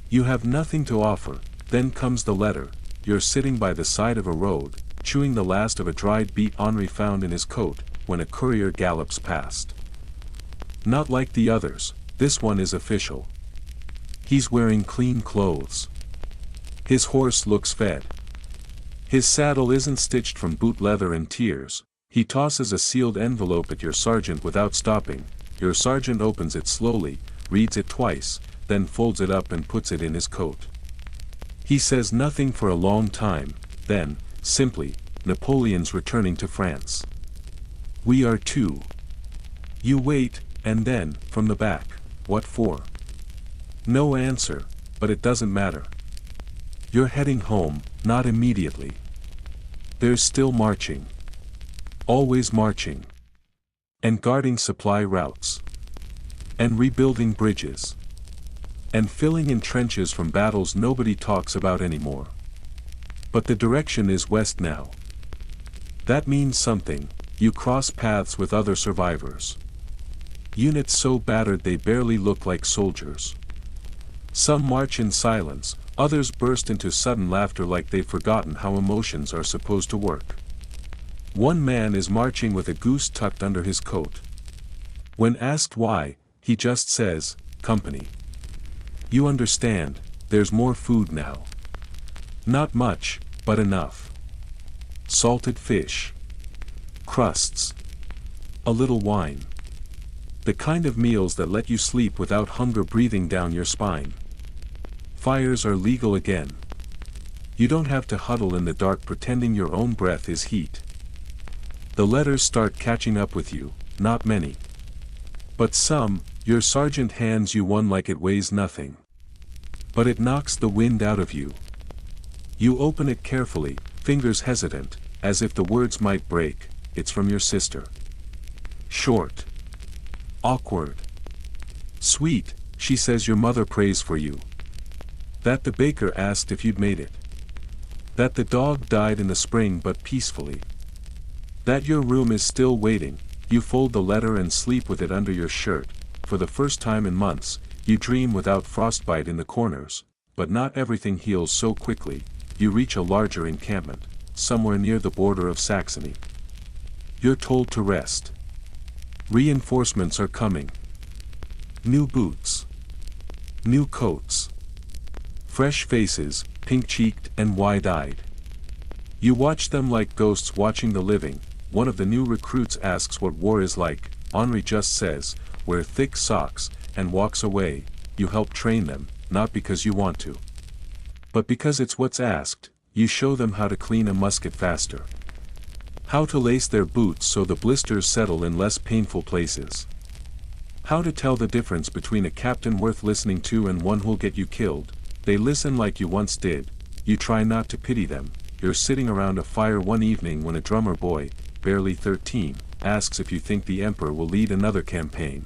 You have nothing to offer. Then comes the letter. You're sitting by the side of a road, chewing the last of a dried beet Henri found in his coat, when a courier gallops past. Not like the others, this one is official. He's wearing clean clothes. His horse looks fed. His saddle isn't stitched from boot leather and tears. He tosses a sealed envelope at your sergeant without stopping. Your sergeant opens it slowly, reads it twice, then folds it up and puts it in his coat. He says nothing for a long time, then, simply, Napoleon's returning to France. We are too. You wait, and then, from the back, what for? No answer, but it doesn't matter. You're heading home, not immediately. There's still marching. Always marching. And guarding supply routes. And rebuilding bridges. And filling in trenches from battles nobody talks about anymore. But the direction is west now. That means something. You cross paths with other survivors. Units so battered they barely look like soldiers. Some march in silence, others burst into sudden laughter like they've forgotten how emotions are supposed to work. One man is marching with a goose tucked under his coat. When asked why, he just says, "Company." You understand, there's more food now. Not much, but enough. Salted fish. Crusts. A little wine. The kind of meals that let you sleep without hunger breathing down your spine. Fires are legal again. You don't have to huddle in the dark pretending your own breath is heat. The letters start catching up with you, not many. But some, your sergeant hands you one like it weighs nothing. But it knocks the wind out of you. You open it carefully, fingers hesitant, as if the words might break. It's from your sister. Short. Awkward. Sweet, she says your mother prays for you. That the baker asked if you'd made it. That the dog died in the spring but peacefully. That your room is still waiting. You fold the letter and sleep with it under your shirt. For the first time in months, you dream without frostbite in the corners. But not everything heals so quickly. You reach a larger encampment, somewhere near the border of Saxony. You're told to rest. Reinforcements are coming. New boots. New coats. Fresh faces, pink-cheeked and wide-eyed. You watch them like ghosts watching the living. One of the new recruits asks what war is like. Henri just says, "Wear thick socks," and walks away. You help train them, not because you want to, but because it's what's asked. You show them how to clean a musket faster. How to lace their boots so the blisters settle in less painful places. How to tell the difference between a captain worth listening to and one who'll get you killed. They listen like you once did. You try not to pity them. You're sitting around a fire one evening when a drummer boy, barely 13, asks if you think the emperor will lead another campaign.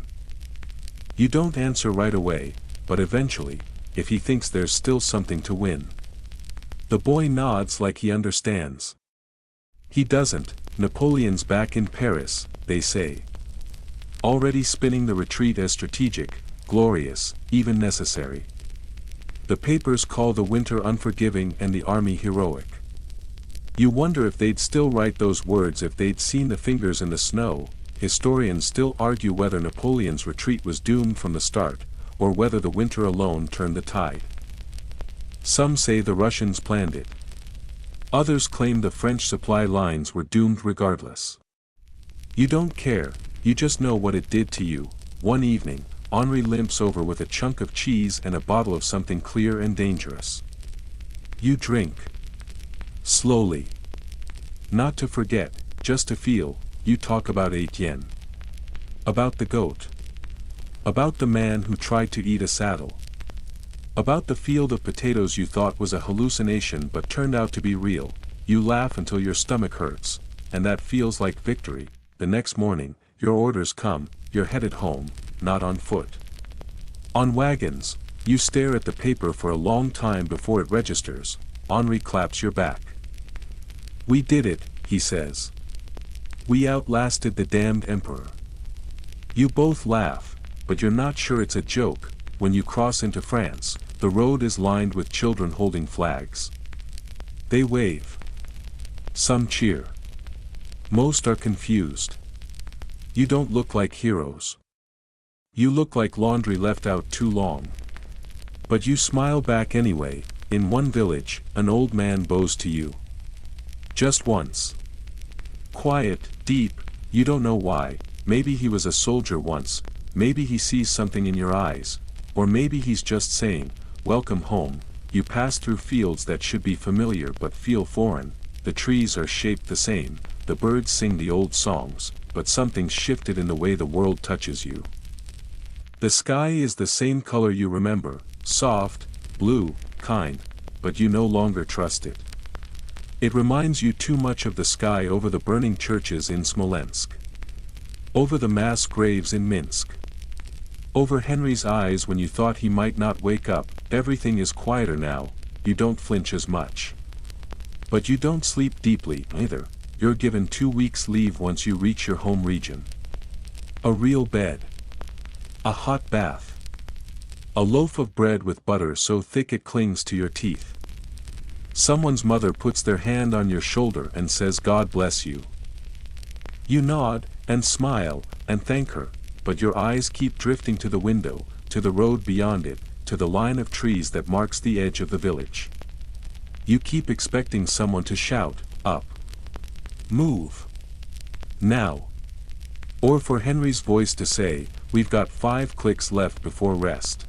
You don't answer right away, but eventually, if he thinks there's still something to win. The boy nods like he understands. He doesn't. Napoleon's back in Paris, they say. Already spinning the retreat as strategic, glorious, even necessary. The papers call the winter unforgiving and the army heroic. You wonder if they'd still write those words if they'd seen the fingers in the snow. Historians still argue whether Napoleon's retreat was doomed from the start, or whether the winter alone turned the tide. Some say the Russians planned it. Others claim the French supply lines were doomed regardless. You don't care, you just know what it did to you. One evening, Henri limps over with a chunk of cheese and a bottle of something clear and dangerous. You drink. Slowly. Not to forget, just to feel. You talk about Etienne. About the goat. About the man who tried to eat a saddle. About the field of potatoes you thought was a hallucination but turned out to be real. You laugh until your stomach hurts, and that feels like victory. The next morning, your orders come, you're headed home, not on foot. On wagons. You stare at the paper for a long time before it registers. Henri claps your back. "We did it," he says. "We outlasted the damned emperor." You both laugh, but you're not sure it's a joke. When you cross into France, the road is lined with children holding flags. They wave. Some cheer. Most are confused. You don't look like heroes. You look like laundry left out too long. But you smile back anyway. In one village, an old man bows to you. Just once. Quiet, deep, you don't know why. Maybe he was a soldier once, maybe he sees something in your eyes, or maybe he's just saying, "Welcome home." You pass through fields that should be familiar but feel foreign. The trees are shaped the same, the birds sing the old songs, but something's shifted in the way the world touches you. The sky is the same color you remember, soft, blue, kind, but you no longer trust it. It reminds you too much of the sky over the burning churches in Smolensk. Over the mass graves in Minsk. Over Henry's eyes when you thought he might not wake up. Everything is quieter now, you don't flinch as much. But you don't sleep deeply, either. You're given 2 weeks leave once you reach your home region. A real bed. A hot bath. A loaf of bread with butter so thick it clings to your teeth. Someone's mother puts their hand on your shoulder and says God bless you. You nod, and smile, and thank her, but your eyes keep drifting to the window, to the road beyond it, to the line of trees that marks the edge of the village. You keep expecting someone to shout, up. Move. Now. Or for Henry's voice to say, we've got 5 clicks left before rest.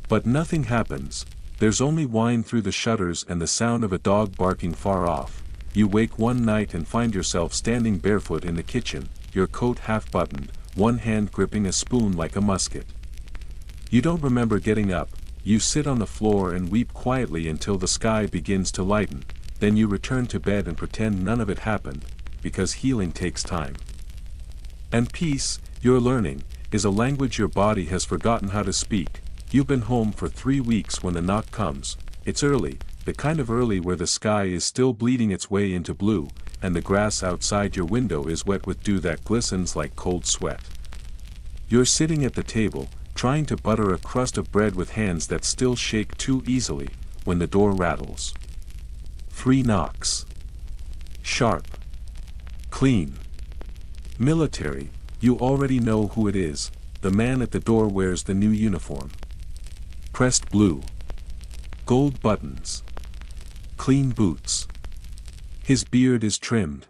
But nothing happens, there's only wine through the shutters and the sound of a dog barking far off. You wake one night and find yourself standing barefoot in the kitchen, your coat half buttoned, one hand gripping a spoon like a musket. You don't remember getting up, you sit on the floor and weep quietly until the sky begins to lighten, then you return to bed and pretend none of it happened, because healing takes time. And peace, you're learning, is a language your body has forgotten how to speak. You've been home for 3 weeks when the knock comes. It's early, the kind of early where the sky is still bleeding its way into blue, and the grass outside your window is wet with dew that glistens like cold sweat. You're sitting at the table, trying to butter a crust of bread with hands that still shake too easily, when the door rattles. 3 knocks. Sharp. Clean. Military, you already know who it is, the man at the door wears the new uniform. Pressed blue. Gold buttons. Clean boots. His beard is trimmed.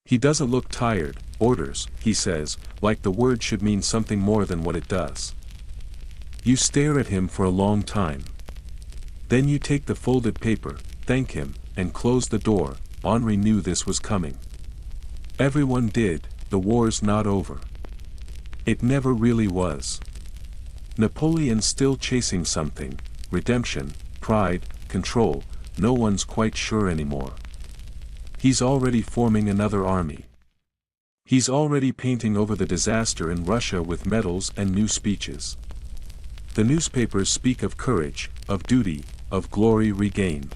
He doesn't look tired. Orders, he says, like the word should mean something more than what it does. You stare at him for a long time. Then you take the folded paper, thank him, and close the door. Henri knew this was coming. Everyone did, the war's not over. It never really was. Napoleon's still chasing something, redemption, pride, control, no one's quite sure anymore. He's already forming another army. He's already painting over the disaster in Russia with medals and new speeches. The newspapers speak of courage, of duty, of glory regained.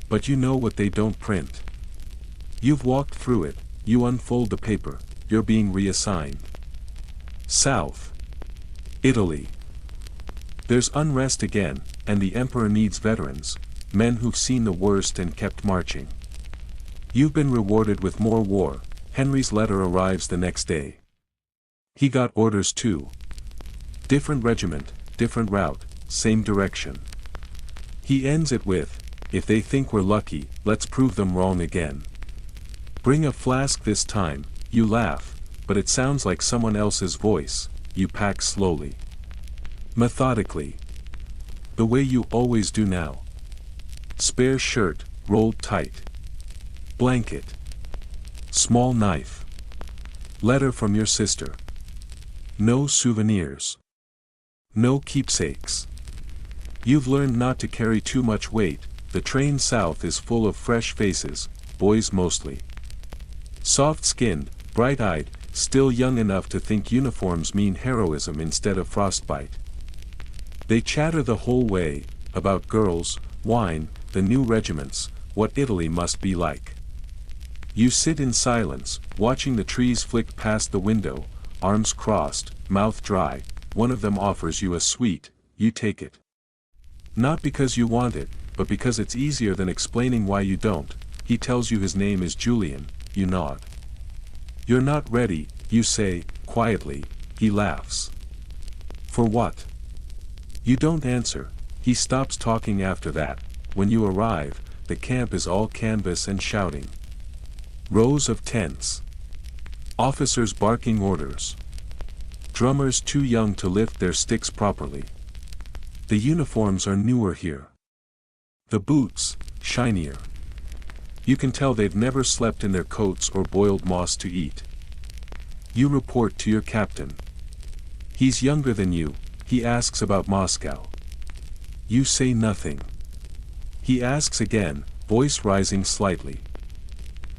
But you know what they don't print. You've walked through it, you unfold the paper, you're being reassigned. South. Italy. There's unrest again, and the emperor needs veterans, men who've seen the worst and kept marching. You've been rewarded with more war. Henry's letter arrives the next day. He got orders too. Different regiment, different route, same direction. He ends it with, if they think we're lucky, let's prove them wrong again. Bring a flask this time, you laugh, but it sounds like someone else's voice. You pack slowly. Methodically. The way you always do now. Spare shirt, rolled tight. Blanket. Small knife. Letter from your sister. No souvenirs. No keepsakes. You've learned not to carry too much weight. The train south is full of fresh faces, boys mostly. Soft-skinned, bright-eyed, still young enough to think uniforms mean heroism instead of frostbite. They chatter the whole way, about girls, wine, the new regiments, what Italy must be like. You sit in silence, watching the trees flick past the window, arms crossed, mouth dry. One of them offers you a sweet, you take it. Not because you want it, but because it's easier than explaining why you don't. He tells you his name is Julian, you nod. You're not ready, you say, quietly. He laughs. For what? You don't answer. He stops talking after that. When you arrive, the camp is all canvas and shouting. Rows of tents. Officers barking orders. Drummers too young to lift their sticks properly. The uniforms are newer here. The boots, shinier. You can tell they've never slept in their coats or boiled moss to eat. You report to your captain. He's younger than you. He asks about Moscow. You say nothing. He asks again, voice rising slightly.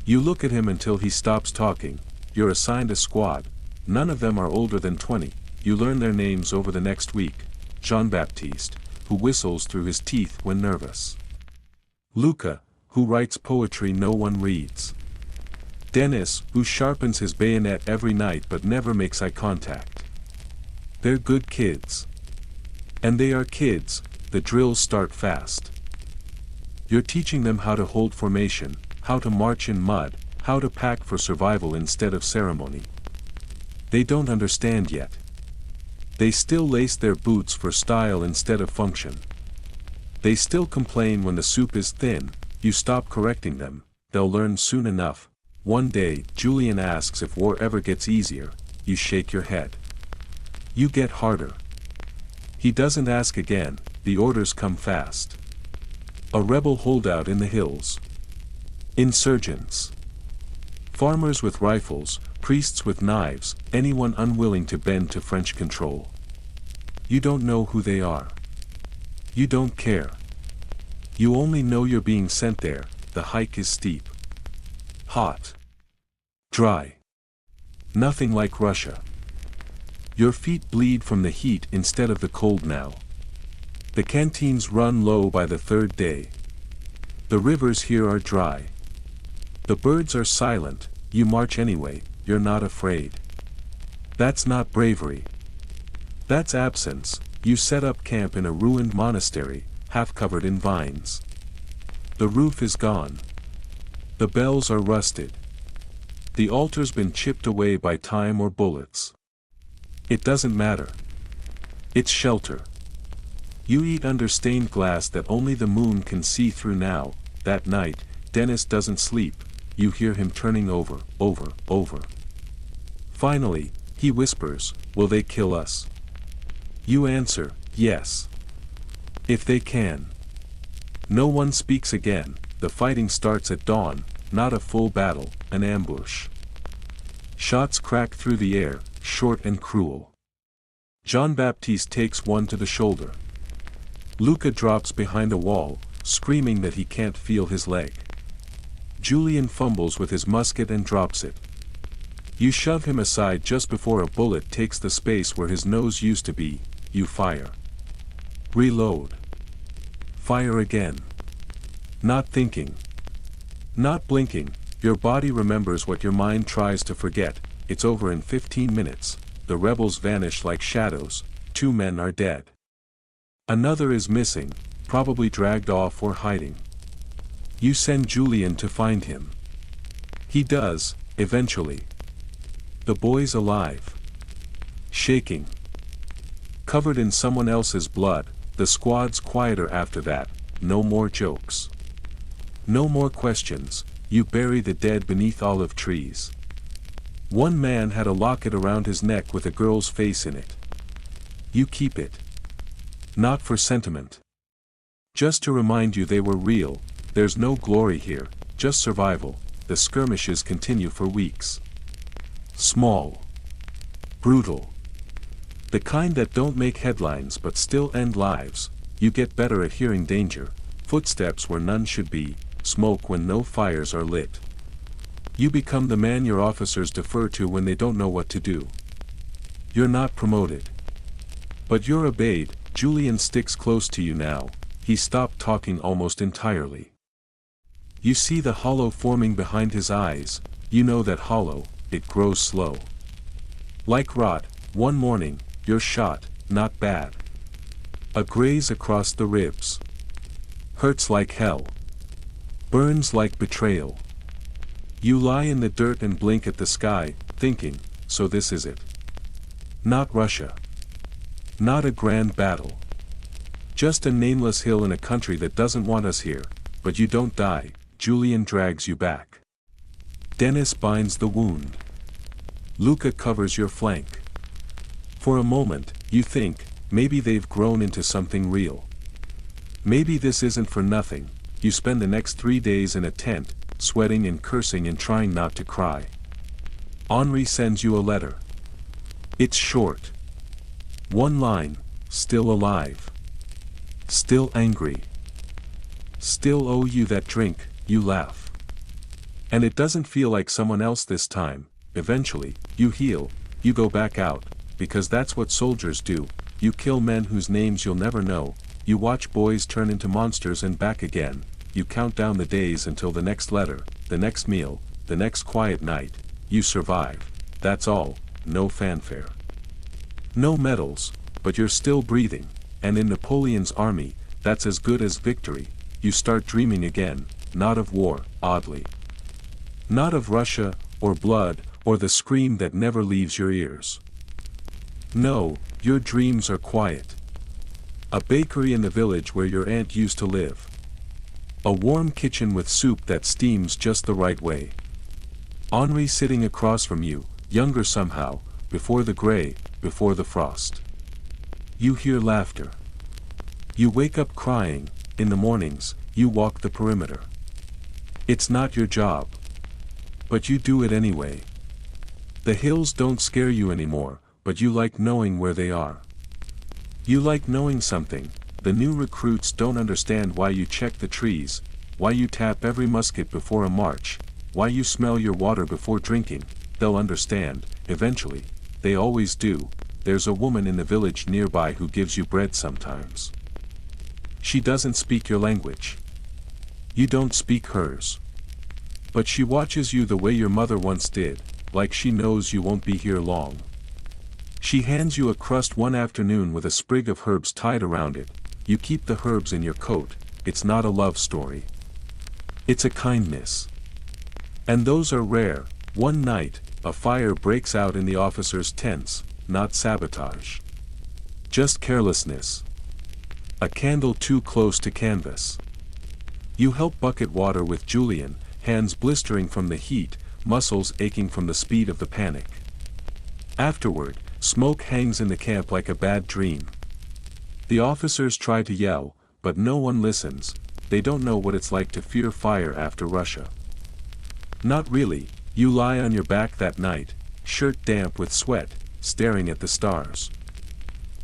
You look at him until he stops talking. You're assigned a squad. None of them are older than 20. You learn their names over the next week. Jean-Baptiste, who whistles through his teeth when nervous. Luca, who writes poetry no one reads. Dennis, who sharpens his bayonet every night but never makes eye contact. They're good kids. And they are kids. The drills start fast. You're teaching them how to hold formation, how to march in mud, how to pack for survival instead of ceremony. They don't understand yet. They still lace their boots for style instead of function. They still complain when the soup is thin. You stop correcting them. They'll learn soon enough. One day, Julian asks if war ever gets easier. You shake your head. You get harder. He doesn't ask again. The orders come fast. A rebel holdout in the hills. Insurgents. Farmers with rifles, priests with knives, anyone unwilling to bend to French control. You don't know who they are. You don't care. You only know you're being sent there. The hike is steep. Hot. Dry. Nothing like Russia. Your feet bleed from the heat instead of the cold now. The canteens run low by the third day. The rivers here are dry. The birds are silent. You march anyway. You're not afraid. That's not bravery. That's absence. You set up camp in a ruined monastery, half covered in vines. The roof is gone. The bells are rusted. The altar's been chipped away by time or bullets. It doesn't matter. It's shelter. You eat under stained glass that only the moon can see through now. That night, Dennis doesn't sleep. You hear him turning over. Finally, he whispers, "Will they kill us?" You answer, "Yes. If they can." No one speaks again. The fighting starts at dawn, not a full battle, an ambush. Shots crack through the air, short and cruel. Jean-Baptiste takes one to the shoulder. Luca drops behind a wall, screaming that he can't feel his leg. Julian fumbles with his musket and drops it. You shove him aside just before a bullet takes the space where his nose used to be. You fire. Reload. Fire again. Not thinking. Not blinking. Your body remembers what your mind tries to forget. It's over in 15 minutes. The rebels vanish like shadows. 2 men are dead. Another is missing, probably dragged off or hiding. You send Julian to find him. He does, eventually. The boy's alive. Shaking. Covered in someone else's blood. The squad's quieter after that. No more jokes. No more questions. You bury the dead beneath olive trees. One man had a locket around his neck with a girl's face in it. You keep it. Not for sentiment. Just to remind you they were real. There's no glory here, just survival. The skirmishes continue for weeks. Small. Brutal. The kind that don't make headlines but still end lives. You get better at hearing danger, footsteps where none should be, smoke when no fires are lit. You become the man your officers defer to when they don't know what to do. You're not promoted. But you're obeyed. Julian sticks close to you now. He stopped talking almost entirely. You see the hollow forming behind his eyes. You know that hollow, it grows slow. Like rot. One morning, you're shot, not bad. A graze across the ribs. Hurts like hell. Burns like betrayal. You lie in the dirt and blink at the sky, thinking, so this is it. Not Russia. Not a grand battle. Just a nameless hill in a country that doesn't want us here, but you don't die. Julian drags you back. Dennis binds the wound. Luca covers your flank. For a moment, you think, maybe they've grown into something real. Maybe this isn't for nothing. You spend the next 3 days in a tent, sweating and cursing and trying not to cry. Henri sends you a letter. It's short. One line, still alive. Still angry. Still owe you that drink, you laugh. And it doesn't feel like someone else this time. Eventually, you heal, you go back out, because that's what soldiers do. You kill men whose names you'll never know, you watch boys turn into monsters and back again, you count down the days until the next letter, the next meal, the next quiet night, you survive, that's all, no fanfare. No medals, but you're still breathing, and in Napoleon's army, that's as good as victory. You start dreaming again, not of war, oddly. Not of Russia, or blood, or the scream that never leaves your ears. No, your dreams are quiet. A bakery in the village where your aunt used to live. A warm kitchen with soup that steams just the right way. Henri sitting across from you, younger somehow, before the gray, before the frost. You hear laughter. You wake up crying, in the mornings, you walk the perimeter. It's not your job. But you do it anyway. The hills don't scare you anymore, but you like knowing where they are. You like knowing something. The new recruits don't understand why you check the trees, why you tap every musket before a march, why you smell your water before drinking. They'll understand, eventually. They always do. There's a woman in the village nearby who gives you bread sometimes. She doesn't speak your language. You don't speak hers. But she watches you the way your mother once did, like she knows you won't be here long. She hands you a crust one afternoon with a sprig of herbs tied around it. You keep the herbs in your coat. It's not a love story. It's a kindness. And those are rare. One night, a fire breaks out in the officers' tents, not sabotage. Just carelessness. A candle too close to canvas. You help bucket water with Julian, hands blistering from the heat, muscles aching from the speed of the panic. Afterward, smoke hangs in the camp like a bad dream. The officers try to yell, but no one listens. They don't know what it's like to fear fire after Russia. Not really. You lie on your back that night, shirt damp with sweat, staring at the stars.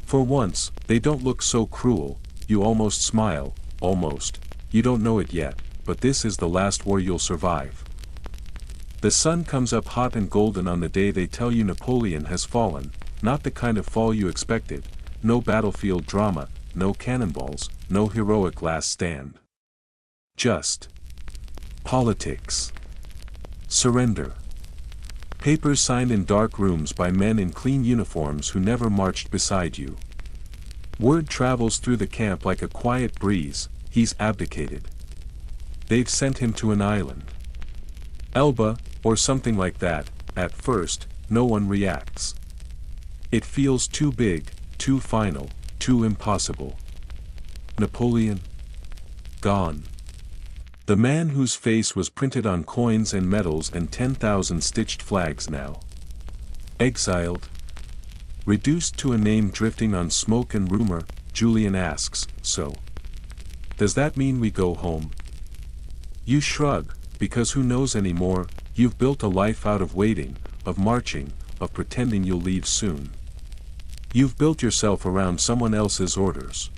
For once, they don't look so cruel. You almost smile, almost. You don't know it yet, but this is the last war you'll survive. The sun comes up hot and golden on the day they tell you Napoleon has fallen, not the kind of fall you expected. No battlefield drama, no cannonballs, no heroic last stand. Just politics. Surrender. Papers signed in dark rooms by men in clean uniforms who never marched beside you. Word travels through the camp like a quiet breeze. He's abdicated. They've sent him to an island. Elba, or something like that. At first, no one reacts. It feels too big, too final, too impossible. Napoleon? Gone. The man whose face was printed on coins and medals and 10,000 stitched flags now. Exiled? Reduced to a name drifting on smoke and rumor, Julian asks, so? Does that mean we go home? You shrug, because who knows anymore. You've built a life out of waiting, of marching, of pretending you'll leave soon. You've built yourself around someone else's orders.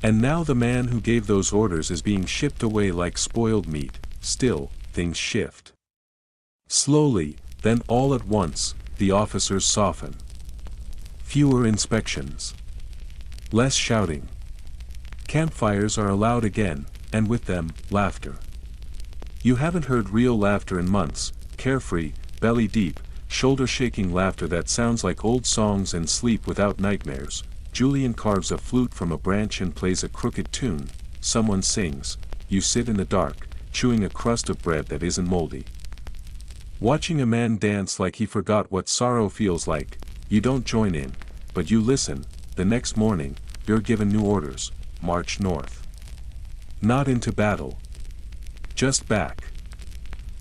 And now the man who gave those orders is being shipped away like spoiled meat. Still, things shift. Slowly, then all at once, the officers soften. Fewer inspections. Less shouting. Campfires are allowed again, and with them, laughter. You haven't heard real laughter in months, carefree, belly deep, shoulder-shaking laughter that sounds like old songs and sleep without nightmares. Julian carves a flute from a branch and plays a crooked tune. Someone sings. You sit in the dark, chewing a crust of bread that isn't moldy. Watching a man dance like he forgot what sorrow feels like. You don't join in, but you listen. The next morning, you're given new orders. March north. Not into battle. Just back.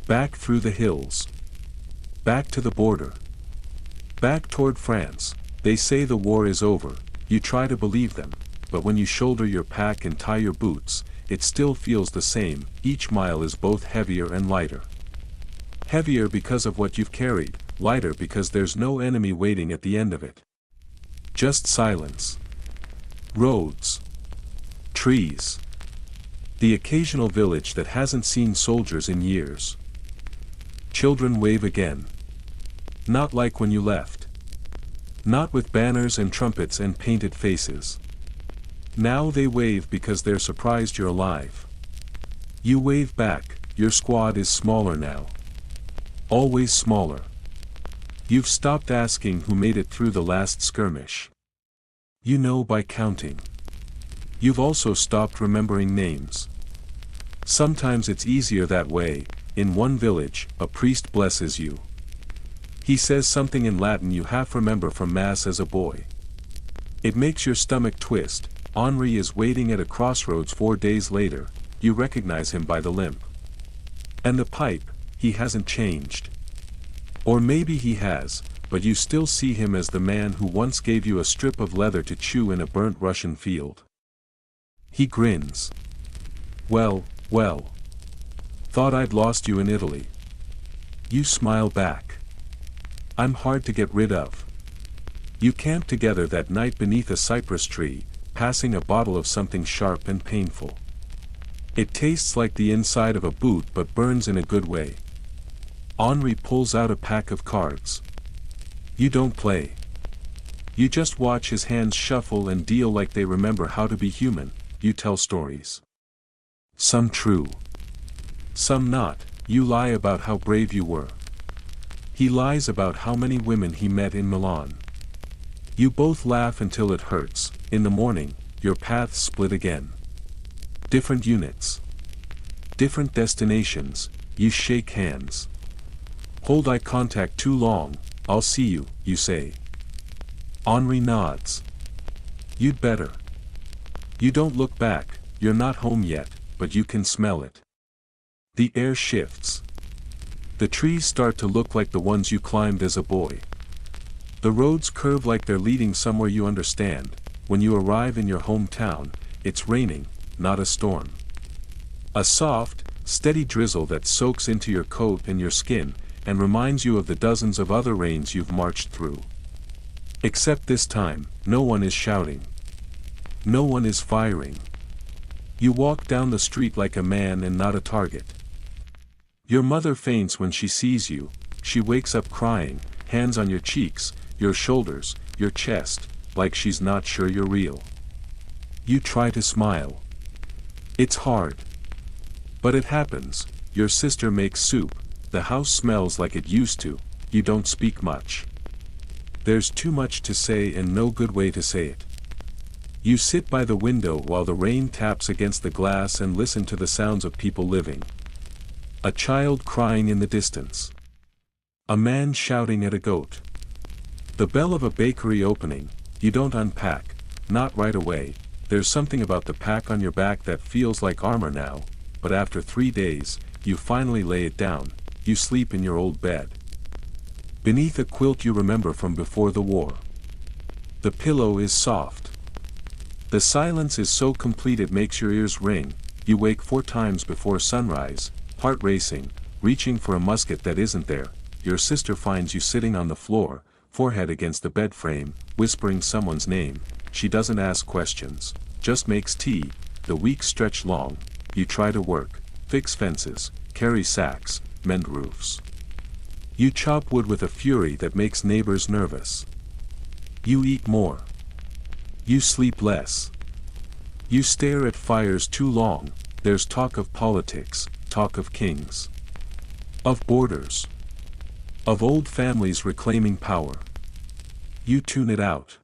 Back through the hills. Back to the border. Back toward France. They say the war is over. You try to believe them, but when you shoulder your pack and tie your boots, it still feels the same. Each mile is both heavier and lighter. Heavier because of what you've carried, lighter because there's no enemy waiting at the end of it. Just silence. Roads. Trees. The occasional village that hasn't seen soldiers in years. Children wave again. Not like when you left. Not with banners and trumpets and painted faces. Now they wave because they're surprised you're alive. You wave back, your squad is smaller now. Always smaller. You've stopped asking who made it through the last skirmish. You know by counting. You've also stopped remembering names. Sometimes it's easier that way. In one village, a priest blesses you. He says something in Latin you half remember from Mass as a boy. It makes your stomach twist. Henri is waiting at a crossroads 4 days later, you recognize him by the limp. And the pipe, he hasn't changed. Or maybe he has, but you still see him as the man who once gave you a strip of leather to chew in a burnt Russian field. He grins. Well, well. Thought I'd lost you in Italy. You smile back. I'm hard to get rid of. You camped together that night beneath a cypress tree, passing a bottle of something sharp and painful. It tastes like the inside of a boot but burns in a good way. Henri pulls out a pack of cards. You don't play. You just watch his hands shuffle and deal like they remember how to be human. You tell stories. Some true. Some not. You lie about how brave you were. He lies about how many women he met in Milan. You both laugh until it hurts. In the morning, your paths split again. Different units. Different destinations. You shake hands. Hold eye contact too long. I'll see you, you say. Henri nods. You'd better. You don't look back. You're not home yet, but you can smell it. The air shifts. The trees start to look like the ones you climbed as a boy. The roads curve like they're leading somewhere you understand. When you arrive in your hometown, it's raining, not a storm. A soft, steady drizzle that soaks into your coat and your skin, and reminds you of the dozens of other rains you've marched through. Except this time, no one is shouting. No one is firing. You walk down the street like a man and not a target. Your mother faints when she sees you. She wakes up crying, hands on your cheeks, your shoulders, your chest, like she's not sure you're real. You try to smile. It's hard. But it happens. Your sister makes soup, the house smells like it used to, you don't speak much. There's too much to say and no good way to say it. You sit by the window while the rain taps against the glass and listen to the sounds of people living. A child crying in the distance. A man shouting at a goat. The bell of a bakery opening. You don't unpack, not right away. There's something about the pack on your back that feels like armor now, but after 3 days, you finally lay it down. You sleep in your old bed. Beneath a quilt you remember from before the war. The pillow is soft. The silence is so complete it makes your ears ring. You wake 4 times before sunrise, heart racing, reaching for a musket that isn't there. Your sister finds you sitting on the floor, forehead against the bed frame, whispering someone's name. She doesn't ask questions, just makes tea. The weeks stretch long. You try to work, fix fences, carry sacks, mend roofs. You chop wood with a fury that makes neighbors nervous. You eat more. You sleep less. You stare at fires too long. There's talk of politics, talk of kings. Of borders. Of old families reclaiming power. You tune it out.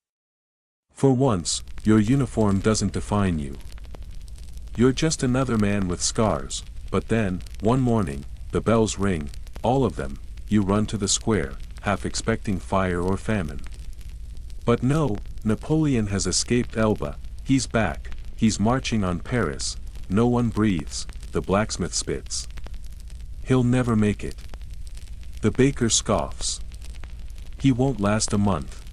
For once, your uniform doesn't define you. You're just another man with scars, but then, one morning, the bells ring, all of them. You run to the square, half expecting fire or famine. But no, Napoleon has escaped Elba. He's back, he's marching on Paris. No one breathes, the blacksmith spits. He'll never make it. The baker scoffs. He won't last a month.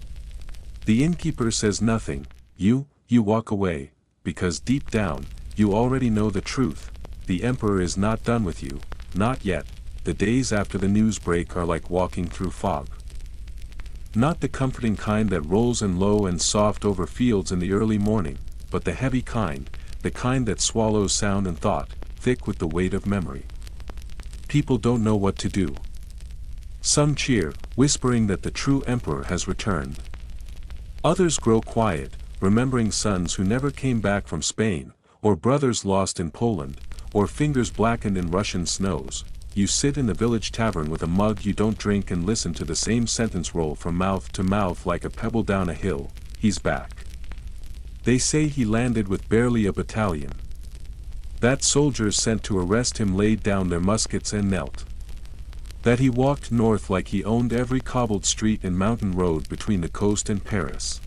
The innkeeper says nothing. You walk away, because deep down, you already know the truth. The emperor is not done with you, not yet. The days after the news break are like walking through fog. Not the comforting kind that rolls in low and soft over fields in the early morning, but the heavy kind, the kind that swallows sound and thought, thick with the weight of memory. People don't know what to do. Some cheer, whispering that the true emperor has returned. Others grow quiet, remembering sons who never came back from Spain, or brothers lost in Poland, or fingers blackened in Russian snows. You sit in the village tavern with a mug you don't drink and listen to the same sentence roll from mouth to mouth like a pebble down a hill. He's back. They say he landed with barely a battalion. That soldiers sent to arrest him laid down their muskets and knelt. That he walked north like he owned every cobbled street and mountain road between the coast and Paris.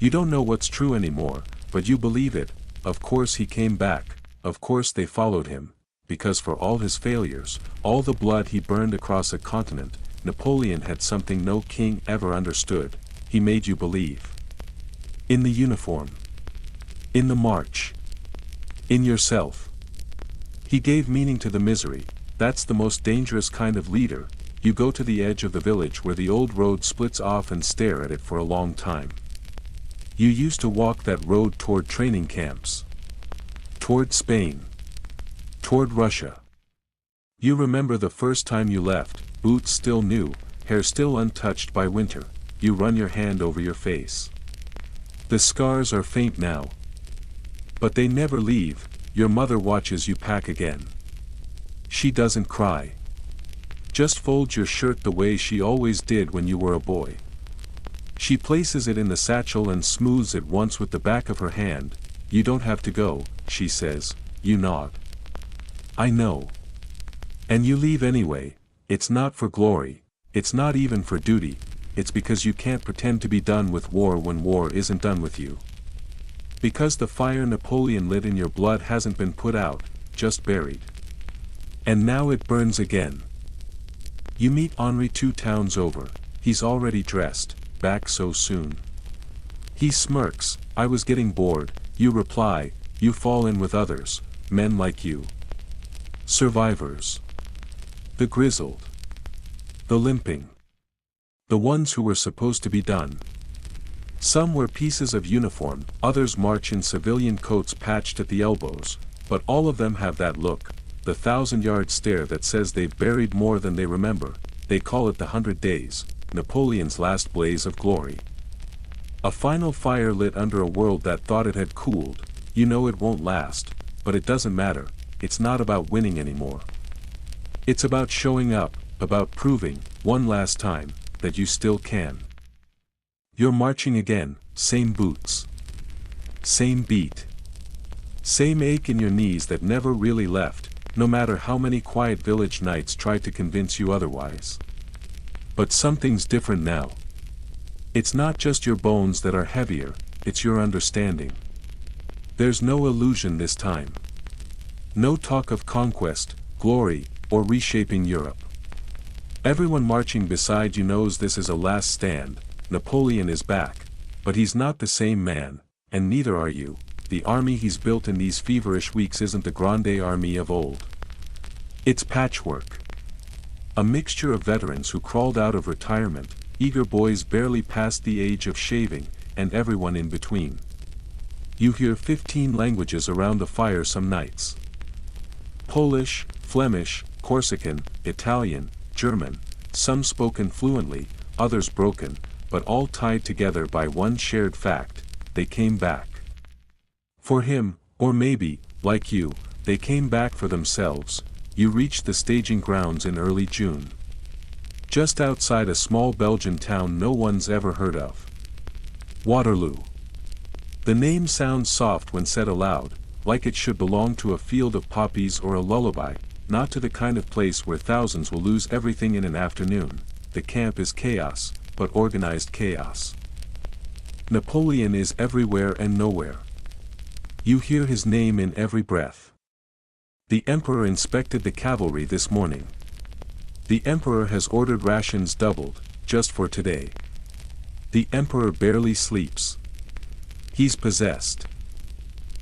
You don't know what's true anymore, but you believe it. Of course he came back, of course they followed him, because for all his failures, all the blood he burned across a continent, Napoleon had something no king ever understood. He made you believe. In the uniform. In the march. In yourself. He gave meaning to the misery. That's the most dangerous kind of leader. You go to the edge of the village where the old road splits off and stare at it for a long time. You used to walk that road toward training camps. Toward Spain. Toward Russia. You remember the first time you left, boots still new, hair still untouched by winter. You run your hand over your face. The scars are faint now. But they never leave. Your mother watches you pack again. She doesn't cry. Just folds your shirt the way she always did when you were a boy. She places it in the satchel and smooths it once with the back of her hand. You don't have to go, she says. You nod. I know. And you leave anyway. It's not for glory. It's not even for duty. It's because you can't pretend to be done with war when war isn't done with you. Because the fire Napoleon lit in your blood hasn't been put out, just buried. And now it burns again. You meet Henri 2 towns over. He's already dressed, back so soon. He smirks. I was getting bored. You reply. You fall in with others, men like you. Survivors. The grizzled. The limping. The ones who were supposed to be done. Some wear pieces of uniform, others march in civilian coats patched at the elbows, but all of them have that look, the 1,000-yard stare that says they've buried more than they remember. They call it the 100 Days, Napoleon's last blaze of glory. A final fire lit under a world that thought it had cooled. You know it won't last, but it doesn't matter. It's not about winning anymore. It's about showing up, about proving, one last time, that you still can. You're marching again, same boots. Same beat. Same ache in your knees that never really left, no matter how many quiet village nights tried to convince you otherwise. But something's different now. It's not just your bones that are heavier, it's your understanding. There's no illusion this time. No talk of conquest, glory, or reshaping Europe. Everyone marching beside you knows this is a last stand. Napoleon is back, but he's not the same man, and neither are you. The army he's built in these feverish weeks isn't the Grande Army of old. It's patchwork. A mixture of veterans who crawled out of retirement, eager boys barely past the age of shaving, and everyone in between. You hear 15 languages around the fire some nights. Polish, Flemish, Corsican, Italian, German, some spoken fluently, others broken, but all tied together by one shared fact: they came back. For him, or maybe, like you, they came back for themselves. You reached the staging grounds in early June. Just outside a small Belgian town no one's ever heard of. Waterloo. The name sounds soft when said aloud, like it should belong to a field of poppies or a lullaby, not to the kind of place where thousands will lose everything in an afternoon. The camp is chaos, but organized chaos. Napoleon is everywhere and nowhere. You hear his name in every breath. The emperor inspected the cavalry this morning. The emperor has ordered rations doubled, just for today. The emperor barely sleeps. He's possessed.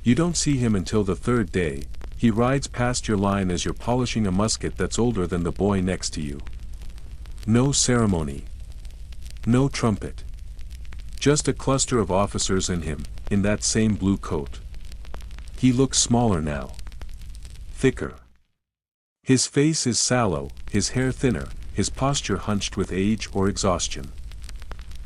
You don't see him until the third day. He rides past your line as you're polishing a musket that's older than the boy next to you. No ceremony. No trumpet. Just a cluster of officers and him, in that same blue coat. He looks smaller now. Thicker. His face is sallow, his hair thinner, his posture hunched with age or exhaustion.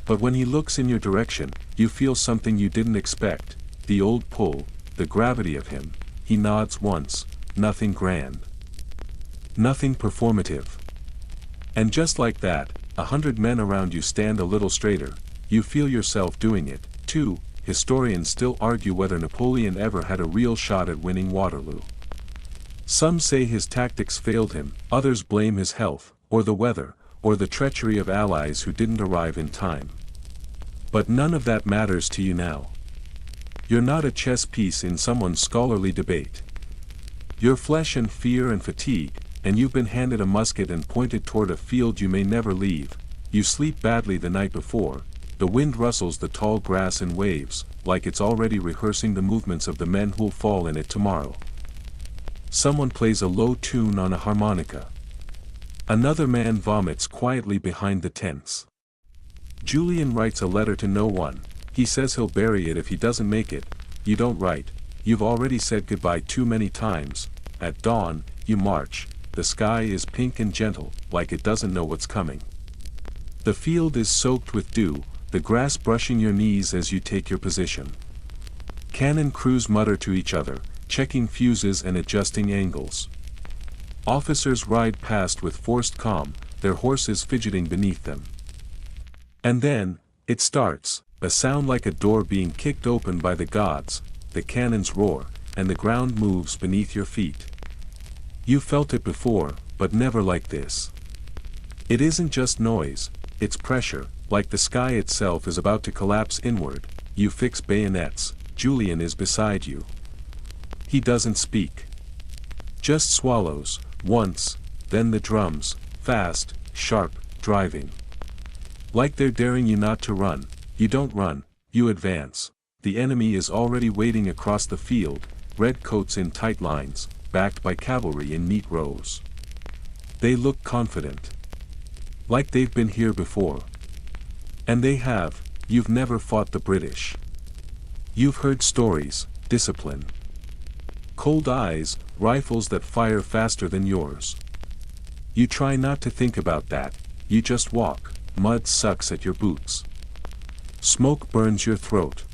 But when he looks in your direction, you feel something you didn't expect, the old pull, the gravity of him. He nods once, nothing grand. Nothing performative. And just like that, 100 men around you stand a little straighter. You feel yourself doing it, too. Historians still argue whether Napoleon ever had a real shot at winning Waterloo. Some say his tactics failed him, others blame his health, or the weather, or the treachery of allies who didn't arrive in time. But none of that matters to you now. You're not a chess piece in someone's scholarly debate. You're flesh and fear and fatigue, and you've been handed a musket and pointed toward a field you may never leave. You sleep badly the night before. The wind rustles the tall grass in waves, like it's already rehearsing the movements of the men who'll fall in it tomorrow. Someone plays a low tune on a harmonica. Another man vomits quietly behind the tents. Julian writes a letter to no one. He says he'll bury it if he doesn't make it. You don't write. You've already said goodbye too many times. At dawn, you march. The sky is pink and gentle, like it doesn't know what's coming. The field is soaked with dew, the grass brushing your knees as you take your position. Cannon crews mutter to each other, checking fuses and adjusting angles. Officers ride past with forced calm, their horses fidgeting beneath them. And then, it starts, a sound like a door being kicked open by the gods, the cannons roar, and the ground moves beneath your feet. You felt it before, but never like this. It isn't just noise, it's pressure, like the sky itself is about to collapse inward. You fix bayonets. Julian is beside you. He doesn't speak. Just swallows, once, then the drums, fast, sharp, driving. Like they're daring you not to run. You don't run, you advance. The enemy is already waiting across the field, red coats in tight lines, backed by cavalry in neat rows. They look confident. Like they've been here before. And they have. You've never fought the British. You've heard stories, discipline. Cold eyes, rifles that fire faster than yours. You try not to think about that, you just walk, mud sucks at your boots. Smoke burns your throat.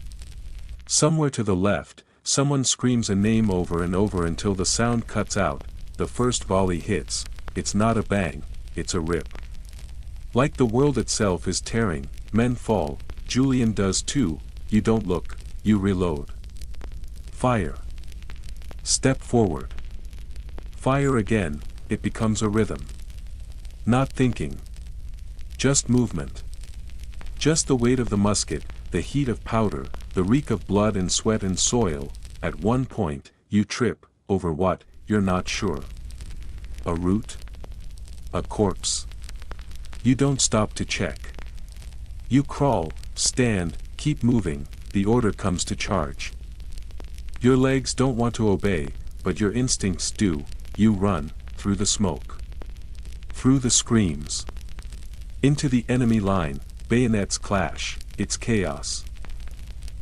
Somewhere to the left, someone screams a name over and over until the sound cuts out. The first volley hits. It's not a bang, it's a rip. Like the world itself is tearing, men fall. Julian does too. You don't look, you reload. Fire. Step forward. Fire again. It becomes a rhythm. Not thinking. Just movement. Just the weight of the musket, the heat of powder, the reek of blood and sweat and soil. At one point, you trip, over what, you're not sure. A root? A corpse? You don't stop to check. You crawl, stand, keep moving, the order comes to charge. Your legs don't want to obey, but your instincts do. You run, through the smoke. Through the screams. Into the enemy line, bayonets clash, it's chaos.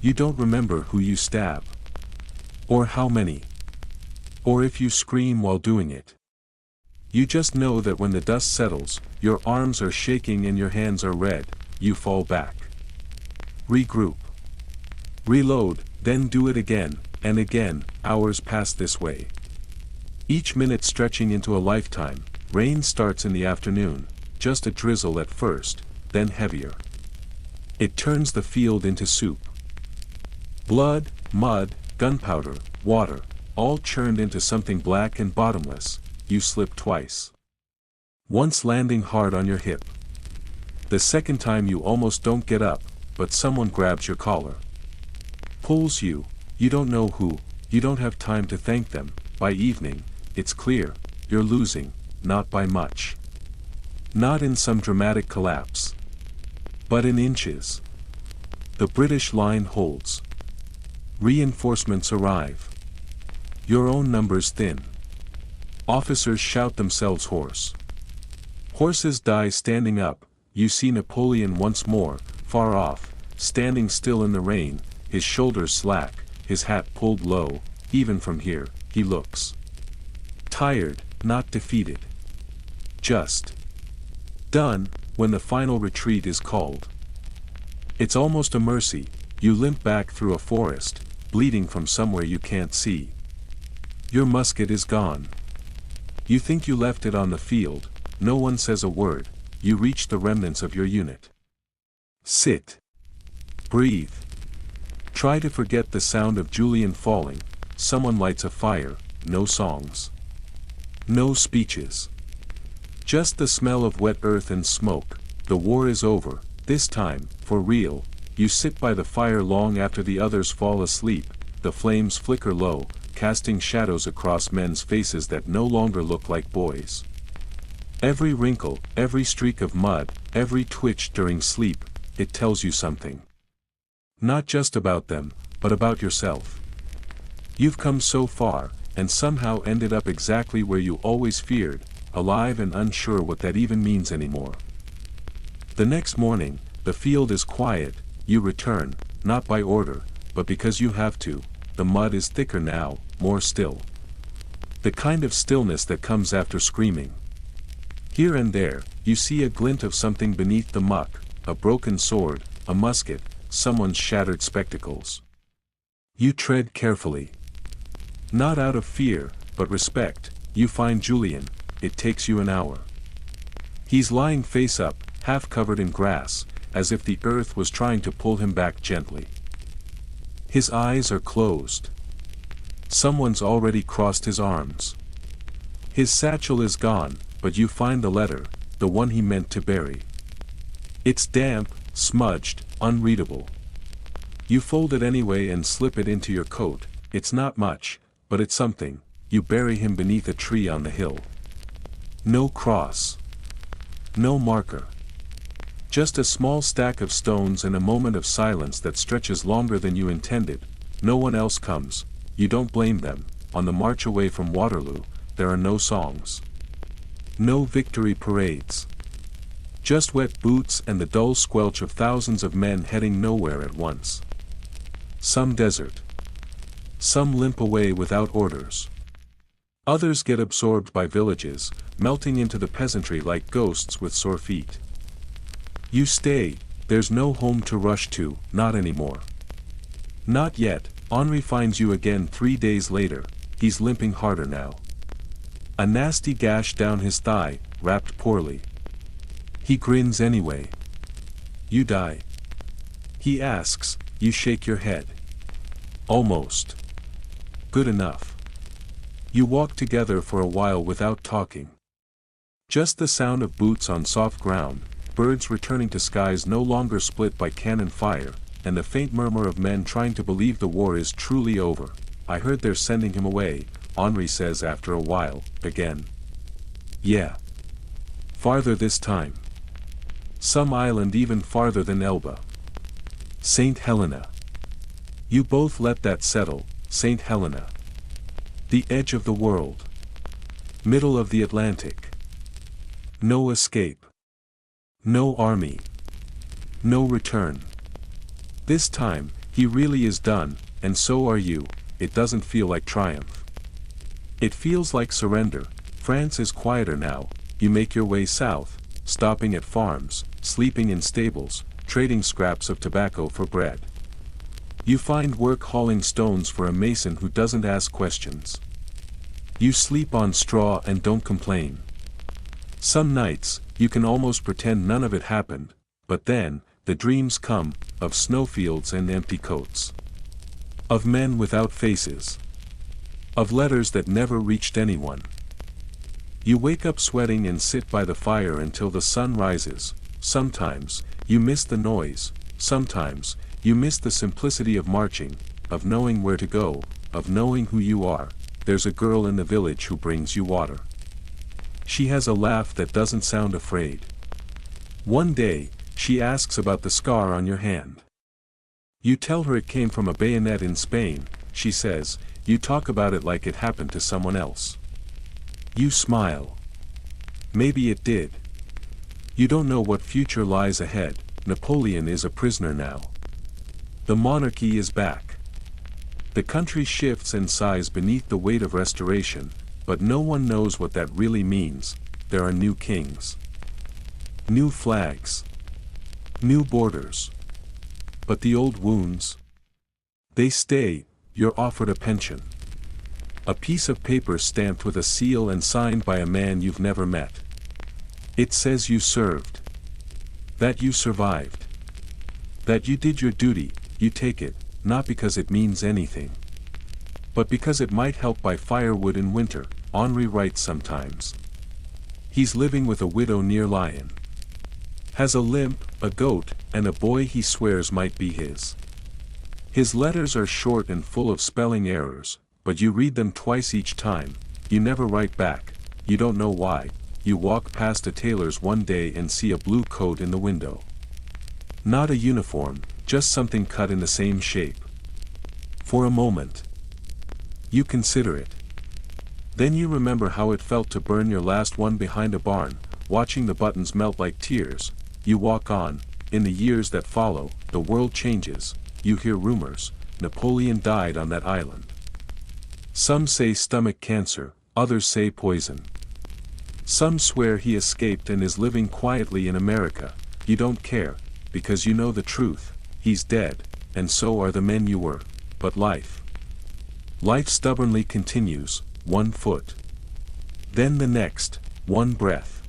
You don't remember who you stab. Or how many. Or if you scream while doing it. You just know that when the dust settles, your arms are shaking and your hands are red, you fall back. Regroup. Reload, then do it again, and again. Hours pass this way. Each minute stretching into a lifetime. Rain starts in the afternoon, just a drizzle at first, then heavier. It turns the field into soup. Blood, mud, gunpowder, water, all churned into something black and bottomless. You slip twice. Once landing hard on your hip. The second time you almost don't get up, but someone grabs your collar. Pulls you, you don't know who, you don't have time to thank them. By evening, it's clear, you're losing, not by much. Not in some dramatic collapse. But in inches. The British line holds. Reinforcements arrive. Your own numbers thin. Officers shout themselves hoarse. Horses die standing up. You see Napoleon once more, far off, standing still in the rain, his shoulders slack, his hat pulled low, even from here, he looks tired, not defeated. Just done, when the final retreat is called. It's almost a mercy, you limp back through a forest, bleeding from somewhere you can't see. Your musket is gone. You think you left it on the field, no one says a word, you reach the remnants of your unit. Sit. Breathe. Try to forget the sound of Julian falling, someone lights a fire, no songs. No speeches. Just the smell of wet earth and smoke. The war is over, this time, for real. You sit by the fire long after the others fall asleep, the flames flicker low, casting shadows across men's faces that no longer look like boys. Every wrinkle, every streak of mud, every twitch during sleep, it tells you something. Not just about them, but about yourself. You've come so far, and somehow ended up exactly where you always feared, alive and unsure what that even means anymore. The next morning, the field is quiet, you return, not by order, but because you have to. The mud is thicker now, more still. The kind of stillness that comes after screaming. Here and there, you see a glint of something beneath the muck, a broken sword, a musket, someone's shattered spectacles. You tread carefully. Not out of fear, but respect. You find Julian, it takes you an hour. He's lying face up, half covered in grass, as if the earth was trying to pull him back gently. His eyes are closed. Someone's already crossed his arms. His satchel is gone, but you find the letter, the one he meant to bury. It's damp, smudged, unreadable. You fold it anyway and slip it into your coat. It's not much, but it's something. You bury him beneath a tree on the hill. No cross. No marker. Just a small stack of stones and a moment of silence that stretches longer than you intended. No one else comes. You don't blame them. On the march away from Waterloo, there are no songs. No victory parades. Just wet boots and the dull squelch of thousands of men heading nowhere at once. Some desert. Some limp away without orders. Others get absorbed by villages, melting into the peasantry like ghosts with sore feet. You stay, there's no home to rush to, not anymore. Not yet. Henri finds you again 3 days later, he's limping harder now. A nasty gash down his thigh, wrapped poorly. He grins anyway. You die. He asks, you shake your head. Almost. Good enough. You walk together for a while without talking. Just the sound of boots on soft ground, birds returning to skies no longer split by cannon fire, and the faint murmur of men trying to believe the war is truly over. I heard they're sending him away, Henri says after a while, again. Yeah. Farther this time. Some island even farther than Elba. St. Helena. You both let that settle, St. Helena. The edge of the world. Middle of the Atlantic. No escape. No army. No return. This time, he really is done, and so are you. It doesn't feel like triumph. It feels like surrender. France is quieter now. You make your way south, stopping at farms, sleeping in stables, trading scraps of tobacco for bread. You find work hauling stones for a mason who doesn't ask questions. You sleep on straw and don't complain. Some nights, you can almost pretend none of it happened, but then, the dreams come, of snowfields and empty coats. Of men without faces. Of letters that never reached anyone. You wake up sweating and sit by the fire until the sun rises. Sometimes, you miss the noise. Sometimes, you miss the simplicity of marching, of knowing where to go, of knowing who you are. There's a girl in the village who brings you water. She has a laugh that doesn't sound afraid. One day, she asks about the scar on your hand. You tell her it came from a bayonet in Spain, she says. You talk about it like it happened to someone else. You smile. Maybe it did. You don't know what future lies ahead. Napoleon is a prisoner now. The monarchy is back. The country shifts and sighs beneath the weight of restoration, but no one knows what that really means. There are new kings, new flags, new borders. But the old wounds? They stay. You're offered a pension. A piece of paper stamped with a seal and signed by a man you've never met. It says you served. That you survived. That you did your duty. You take it, not because it means anything, but because it might help buy firewood in winter. Henri writes sometimes. He's living with a widow near Lyon. Has a limp, a goat, and a boy he swears might be his. His letters are short and full of spelling errors, but you read them twice each time. You never write back. You don't know why. You walk past a tailor's one day and see a blue coat in the window. Not a uniform, just something cut in the same shape. For a moment, you consider it. Then you remember how it felt to burn your last one behind a barn, watching the buttons melt like tears. You walk on. In the years that follow, the world changes. You hear rumors. Napoleon died on that island. Some say stomach cancer, others say poison. Some swear he escaped and is living quietly in America. You don't care, because you know the truth. He's dead, and so are the men you were. But life stubbornly continues, 1 foot. Then the next, 1 breath.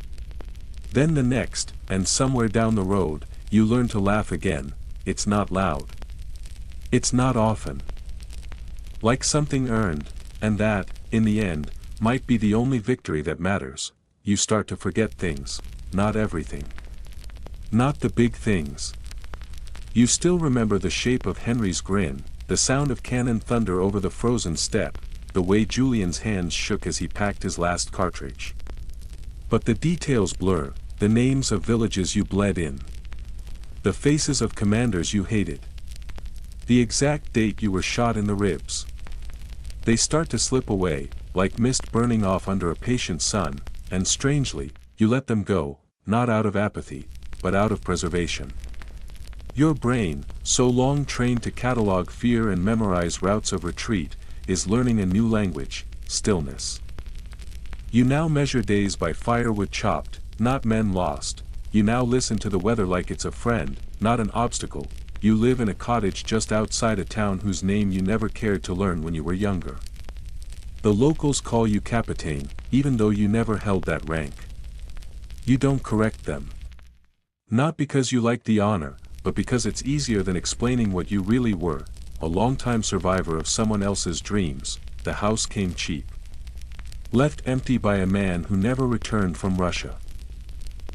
Then the next, and somewhere down the road, you learn to laugh again. It's not loud. It's not often. Like something earned, and that, in the end, might be the only victory that matters. You start to forget things, not everything. Not the big things. You still remember the shape of Henry's grin, the sound of cannon thunder over the frozen steppe, the way Julian's hands shook as he packed his last cartridge. But the details blur, the names of villages you bled in. The faces of commanders you hated. The exact date you were shot in the ribs. They start to slip away, like mist burning off under a patient sun, and strangely, you let them go, not out of apathy, but out of preservation. Your brain, so long trained to catalog fear and memorize routes of retreat, is learning a new language, stillness. You now measure days by firewood chopped, not men lost. You now listen to the weather like it's a friend, not an obstacle. You live in a cottage just outside a town whose name you never cared to learn when you were younger. The locals call you Capitaine, even though you never held that rank. You don't correct them. Not because you like the honor, but because it's easier than explaining what you really were, a longtime survivor of someone else's dreams. The house came cheap. Left empty by a man who never returned from Russia.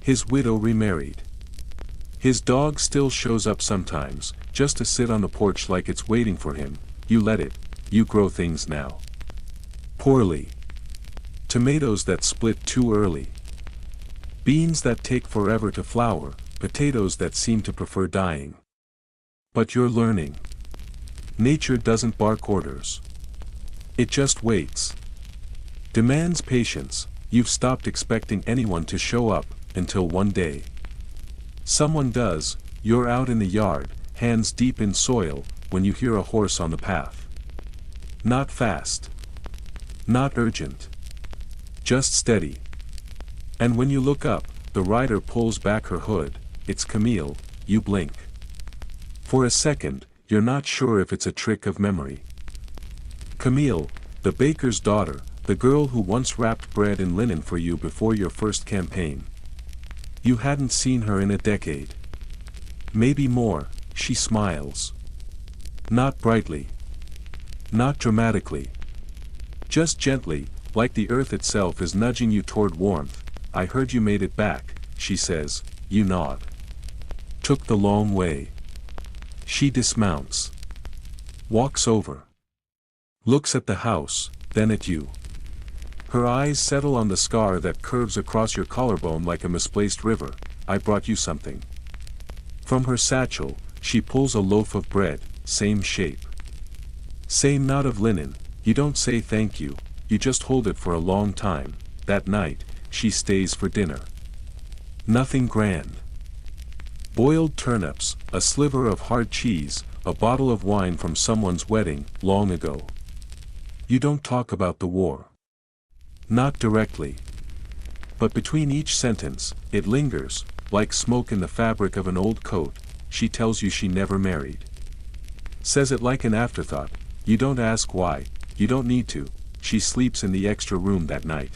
His widow remarried. His dog still shows up sometimes, just to sit on the porch like it's waiting for him. You let it. You grow things now. Poorly. Tomatoes that split too early. Beans that take forever to flower, potatoes that seem to prefer dying. But you're learning. Nature doesn't bark orders. It just waits. Demands patience. You've stopped expecting anyone to show up, until one day. Someone does. You're out in the yard, hands deep in soil, when you hear a horse on the path. Not fast. Not urgent. Just steady. And when you look up, the rider pulls back her hood. It's Camille. You blink. For a second, you're not sure if it's a trick of memory. Camille, the baker's daughter, the girl who once wrapped bread in linen for you before your first campaign. You hadn't seen her in a decade. Maybe more. She smiles. Not brightly. Not dramatically. Just gently, like the earth itself is nudging you toward warmth. I heard you made it back, she says. You nod. Took the long way. She dismounts. Walks over. Looks at the house, then at you. Her eyes settle on the scar that curves across your collarbone like a misplaced river. I brought you something. From her satchel, she pulls a loaf of bread, same shape. Same knot of linen. You don't say thank you, you just hold it for a long time. That night, she stays for dinner. Nothing grand. Boiled turnips, a sliver of hard cheese, a bottle of wine from someone's wedding, long ago. You don't talk about the war. Not directly. But between each sentence, it lingers, like smoke in the fabric of an old coat. She tells you she never married. Says it like an afterthought. You don't ask why, you don't need to. She sleeps in the extra room that night.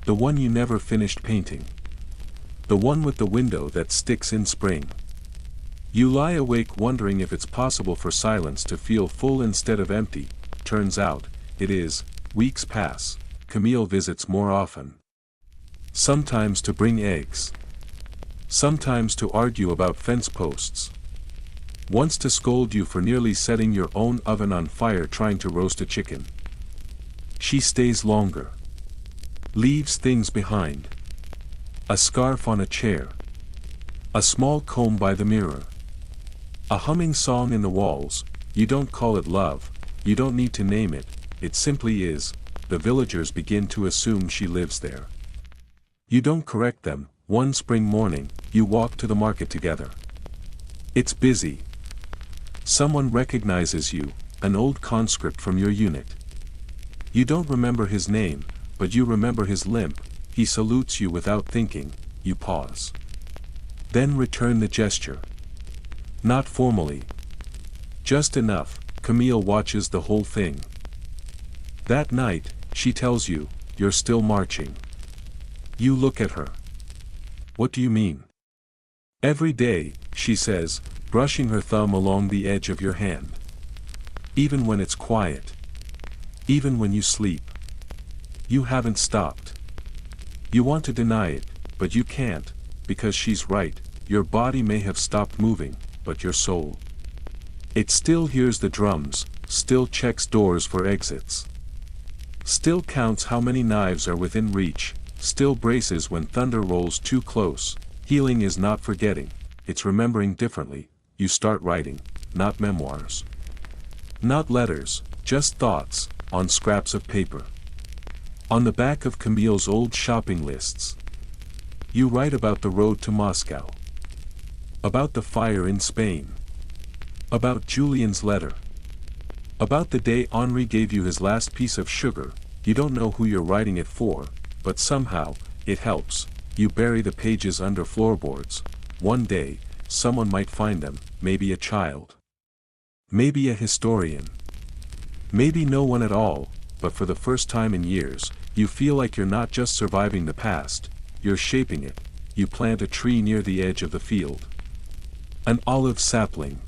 The one you never finished painting. The one with the window that sticks in spring. You lie awake wondering if it's possible for silence to feel full instead of empty. Turns out, it is. Weeks pass. Camille visits more often. Sometimes to bring eggs. Sometimes to argue about fence posts. Once to scold you for nearly setting your own oven on fire trying to roast a chicken. She stays longer. Leaves things behind. A scarf on a chair. A small comb by the mirror. A humming song in the walls. You don't call it love, you don't need to name it, it simply is. The villagers begin to assume she lives there. You don't correct them. One spring morning, you walk to the market together. It's busy. Someone recognizes you, an old conscript from your unit. You don't remember his name, but you remember his limp. He salutes you without thinking. You pause. Then return the gesture. Not formally. Just enough. Camille watches the whole thing. That night, she tells you, you're still marching. You look at her. What do you mean? Every day, she says, brushing her thumb along the edge of your hand. Even when it's quiet. Even when you sleep. You haven't stopped. You want to deny it, but you can't, because she's right. Your body may have stopped moving, but your soul. It still hears the drums, still checks doors for exits. Still counts how many knives are within reach, still braces when thunder rolls too close. Healing is not forgetting, it's remembering differently. You start writing, not memoirs. Not letters, just thoughts, on scraps of paper. On the back of Camille's old shopping lists. You write about the road to Moscow. About the fire in Spain. About Julian's letter. About the day Henri gave you his last piece of sugar. You don't know who you're writing it for, but somehow, it helps. You bury the pages under floorboards. One day, someone might find them, maybe a child. Maybe a historian. Maybe no one at all, but for the first time in years, you feel like you're not just surviving the past, you're shaping it. You plant a tree near the edge of the field. An olive sapling.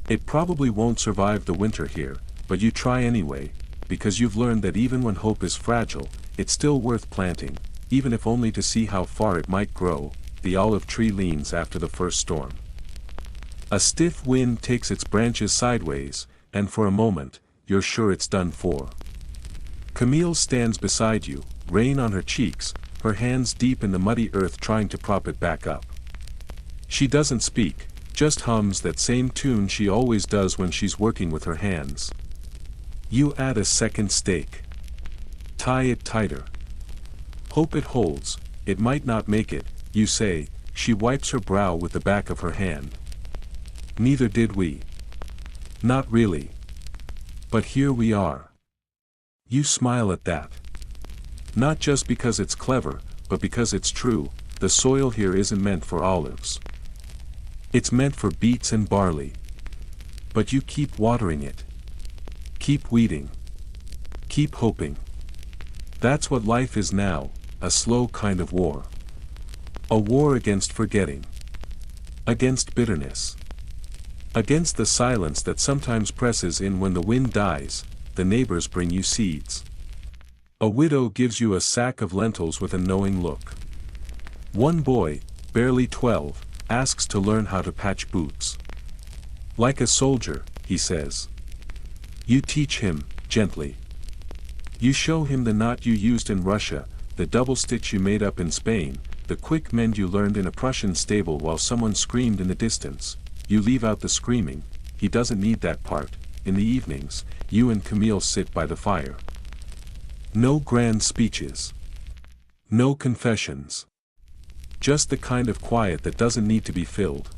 It probably won't survive the winter here, but you try anyway, because you've learned that even when hope is fragile, it's still worth planting, even if only to see how far it might grow. The olive tree leans after the first storm. A stiff wind takes its branches sideways, and for a moment, you're sure it's done for. Camille stands beside you, rain on her cheeks, her hands deep in the muddy earth trying to prop it back up. She doesn't speak, just hums that same tune she always does when she's working with her hands. You add a second stake. Tie it tighter. Hope it holds, it might not make it, you say. She wipes her brow with the back of her hand. Neither did we. Not really. But here we are. You smile at that. Not just because it's clever, but because it's true. The soil here isn't meant for olives. It's meant for beets and barley. But you keep watering it. Keep weeding. Keep hoping. That's what life is now, a slow kind of war. A war against forgetting. Against bitterness. Against the silence that sometimes presses in when the wind dies. The neighbors bring you seeds. A widow gives you a sack of lentils with a knowing look. One boy, barely 12, asks to learn how to patch boots. Like a soldier, he says. You teach him, gently. You show him the knot you used in Russia, the double stitch you made up in Spain, the quick mend you learned in a Prussian stable while someone screamed in the distance. You leave out the screaming, he doesn't need that part. In the evenings, you and Camille sit by the fire. No grand speeches. No confessions. Just the kind of quiet that doesn't need to be filled.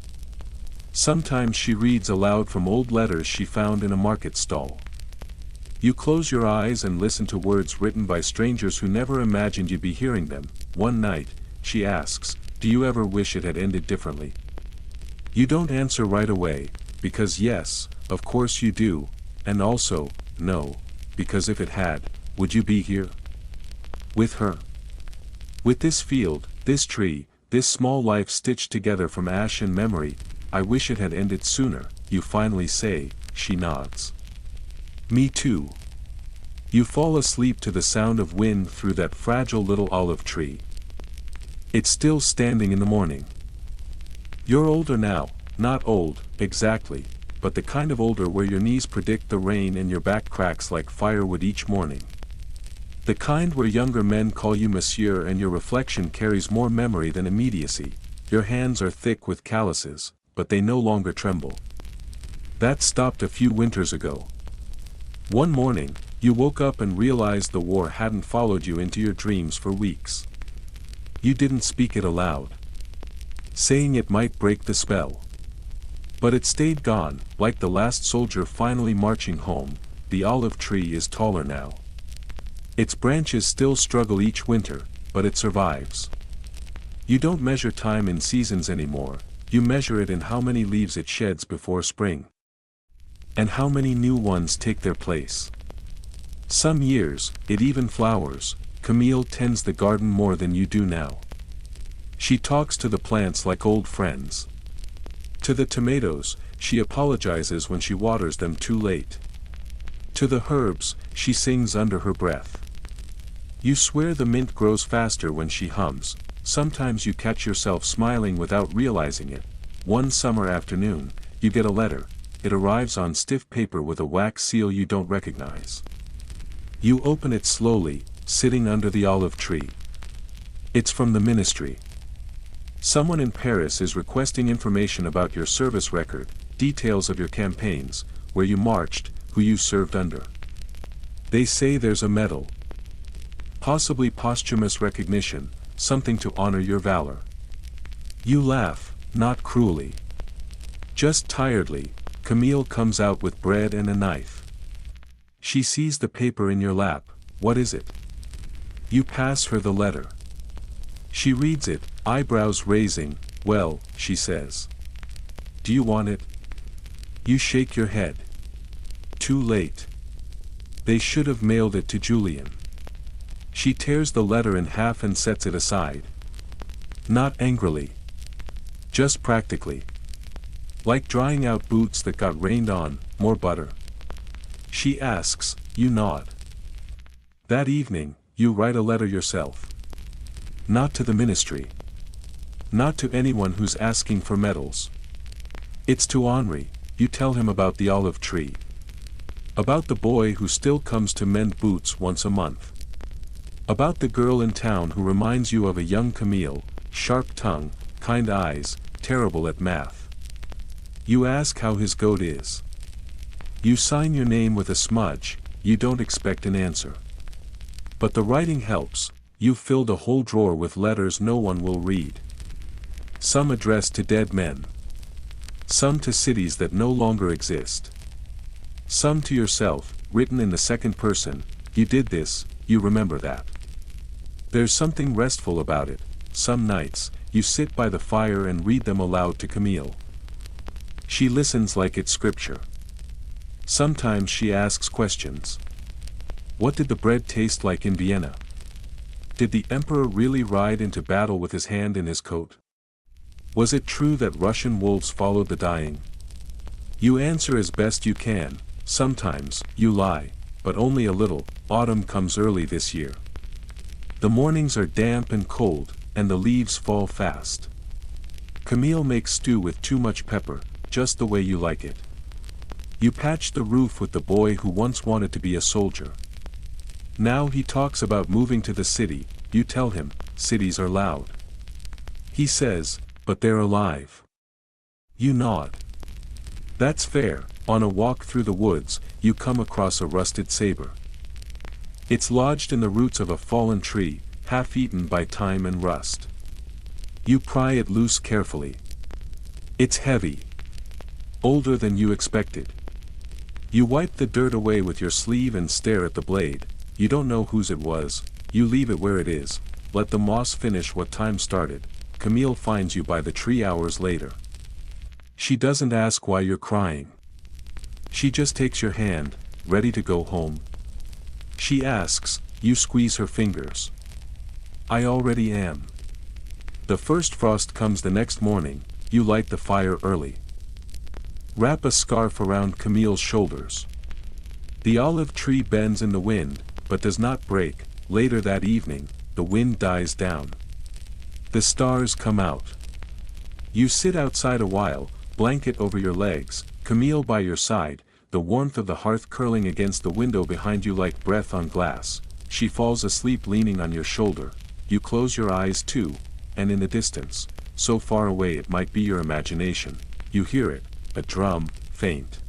Sometimes she reads aloud from old letters she found in a market stall. You close your eyes and listen to words written by strangers who never imagined you'd be hearing them. One night, she asks, "Do you ever wish it had ended differently?" You don't answer right away, because yes, of course you do, and also, no, because if it had, would you be here? With her? With this field, this tree, this small life stitched together from ash and memory. I wish it had ended sooner, you finally say. She nods. Me too. You fall asleep to the sound of wind through that fragile little olive tree. It's still standing in the morning. You're older now, not old, exactly, but the kind of older where your knees predict the rain and your back cracks like firewood each morning. The kind where younger men call you monsieur and your reflection carries more memory than immediacy. Your hands are thick with calluses, but they no longer tremble. That stopped a few winters ago. One morning, you woke up and realized the war hadn't followed you into your dreams for weeks. You didn't speak it aloud, saying it might break the spell. But it stayed gone, like the last soldier finally marching home. The olive tree is taller now. Its branches still struggle each winter, but it survives. You don't measure time in seasons anymore, you measure it in how many leaves it sheds before spring. And how many new ones take their place. Some years, it even flowers. Camille tends the garden more than you do now. She talks to the plants like old friends. To the tomatoes, she apologizes when she waters them too late. To the herbs, she sings under her breath. You swear the mint grows faster when she hums. Sometimes you catch yourself smiling without realizing it. One summer afternoon, you get a letter. It arrives on stiff paper with a wax seal you don't recognize. You open it slowly, sitting under the olive tree. It's from the ministry. Someone in Paris is requesting information about your service record, details of your campaigns, where you marched, who you served under. They say there's a medal. Possibly posthumous recognition, something to honor your valor. You laugh, not cruelly. Just tiredly. Camille comes out with bread and a knife. She sees the paper in your lap. What is it? You pass her the letter. She reads it, eyebrows raising. Well, she says. Do you want it? You shake your head. Too late. They should have mailed it to Julian. She tears the letter in half and sets it aside. Not angrily. Just practically. Like drying out boots that got rained on. More butter? She asks. You nod. That evening, you write a letter yourself. Not to the ministry. Not to anyone who's asking for medals. It's to Henri. You tell him about the olive tree. About the boy who still comes to mend boots once a month. About the girl in town who reminds you of a young Camille, sharp tongue, kind eyes, terrible at math. You ask how his goat is. You sign your name with a smudge. You don't expect an answer. But the writing helps. You've filled a whole drawer with letters no one will read. Some addressed to dead men. Some to cities that no longer exist. Some to yourself, written in the second person. You did this, you remember that. There's something restful about it. Some nights, you sit by the fire and read them aloud to Camille. She listens like it's scripture. Sometimes she asks questions. What did the bread taste like in Vienna? Did the emperor really ride into battle with his hand in his coat? Was it true that Russian wolves followed the dying? You answer as best you can. Sometimes, you lie, but only a little. Autumn comes early this year. The mornings are damp and cold, and the leaves fall fast. Camille makes stew with too much pepper, just the way you like it. You patch the roof with the boy who once wanted to be a soldier. Now he talks about moving to the city. You tell him, cities are loud. He says, but they're alive. You nod. That's fair. On a walk through the woods, you come across a rusted saber. It's lodged in the roots of a fallen tree, half eaten by time and rust. You pry it loose carefully. It's heavy. Older than you expected. You wipe the dirt away with your sleeve and stare at the blade. You don't know whose it was. You leave it where it is. Let the moss finish what time started. Camille finds you by the tree hours later. She doesn't ask why you're crying. She just takes your hand, ready to go home. She asks, you squeeze her fingers. I already am. The first frost comes the next morning. You light the fire early. Wrap a scarf around Camille's shoulders. The olive tree bends in the wind, but does not break. Later that evening, the wind dies down. The stars come out. You sit outside a while, blanket over your legs, Camille by your side, the warmth of the hearth curling against the window behind you like breath on glass. She falls asleep leaning on your shoulder. You close your eyes too, and in the distance, so far away it might be your imagination, you hear it, a drum, faint.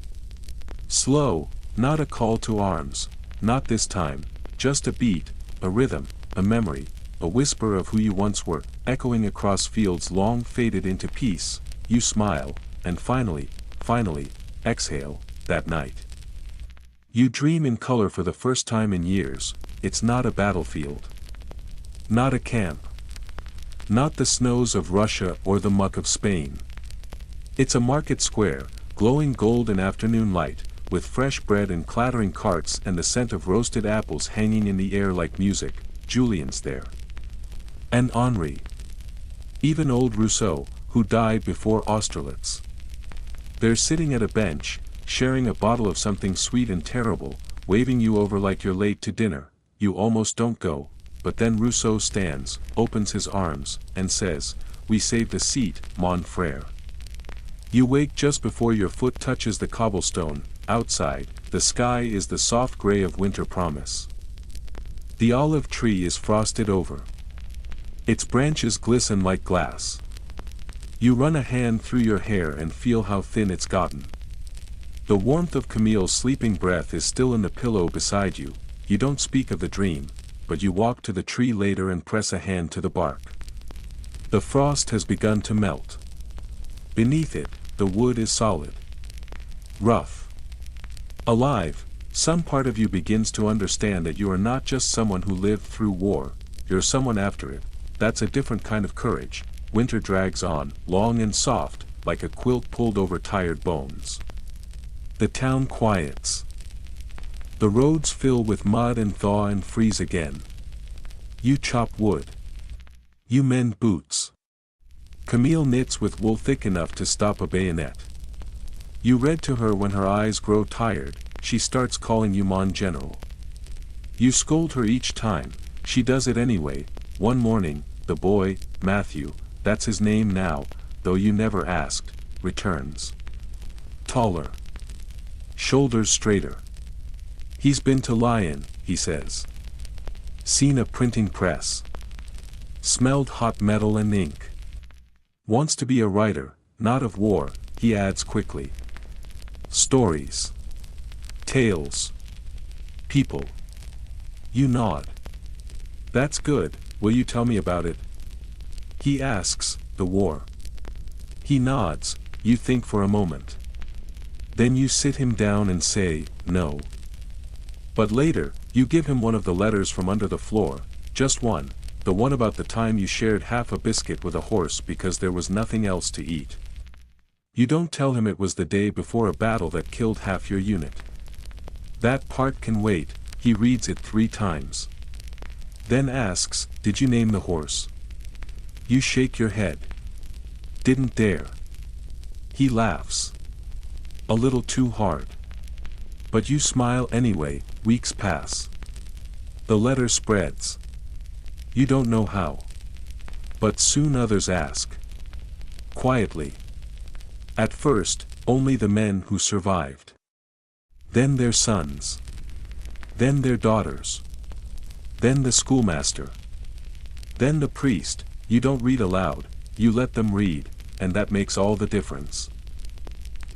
Slow, not a call to arms, not this time, just a beat, a rhythm, a memory, a whisper of who you once were, echoing across fields long faded into peace. You smile, and finally, exhale, that night. You dream in color for the first time in years. It's not a battlefield. Not a camp. Not the snows of Russia or the muck of Spain. It's a market square, glowing gold in afternoon light, with fresh bread and clattering carts and the scent of roasted apples hanging in the air like music. Julien's there. And Henri. Even old Rousseau, who died before Austerlitz. They're sitting at a bench, sharing a bottle of something sweet and terrible, waving you over like you're late to dinner. You almost don't go, but then Rousseau stands, opens his arms, and says, "We saved a seat, mon frère." You wake just before your foot touches the cobblestone. Outside, the sky is the soft gray of winter promise. The olive tree is frosted over. Its branches glisten like glass. You run a hand through your hair and feel how thin it's gotten. The warmth of Camille's sleeping breath is still in the pillow beside you. You don't speak of the dream, but you walk to the tree later and press a hand to the bark. The frost has begun to melt. Beneath it, the wood is solid. Rough. Alive, some part of you begins to understand that you are not just someone who lived through war, you're someone after it. That's a different kind of courage. Winter drags on, long and soft, like a quilt pulled over tired bones. The town quiets. The roads fill with mud and thaw and freeze again. You chop wood. You mend boots. Camille knits with wool thick enough to stop a bayonet. You read to her when her eyes grow tired. She starts calling you mon general. You scold her each time. She does it anyway. One morning, the boy, Matthew, that's his name now, though you never asked, returns. Taller. Shoulders straighter. He's been to Lyon, he says. Seen a printing press. Smelled hot metal and ink. Wants to be a writer, not of war, he adds quickly. Stories. Tales. People. You nod. That's good, will you tell me about it? He asks, the war. He nods, you think for a moment. Then you sit him down and say, no. But later, you give him one of the letters from under the floor, just one, the one about the time you shared half a biscuit with a horse because there was nothing else to eat. You don't tell him it was the day before a battle that killed half your unit. That part can wait. He reads it 3 times. Then asks, did you name the horse? You shake your head. Didn't dare. He laughs. A little too hard. But you smile anyway. Weeks pass. The letter spreads. You don't know how. But soon others ask. Quietly. At first, only the men who survived. Then their sons. Then their daughters. Then the schoolmaster. Then the priest. You don't read aloud, you let them read, and that makes all the difference.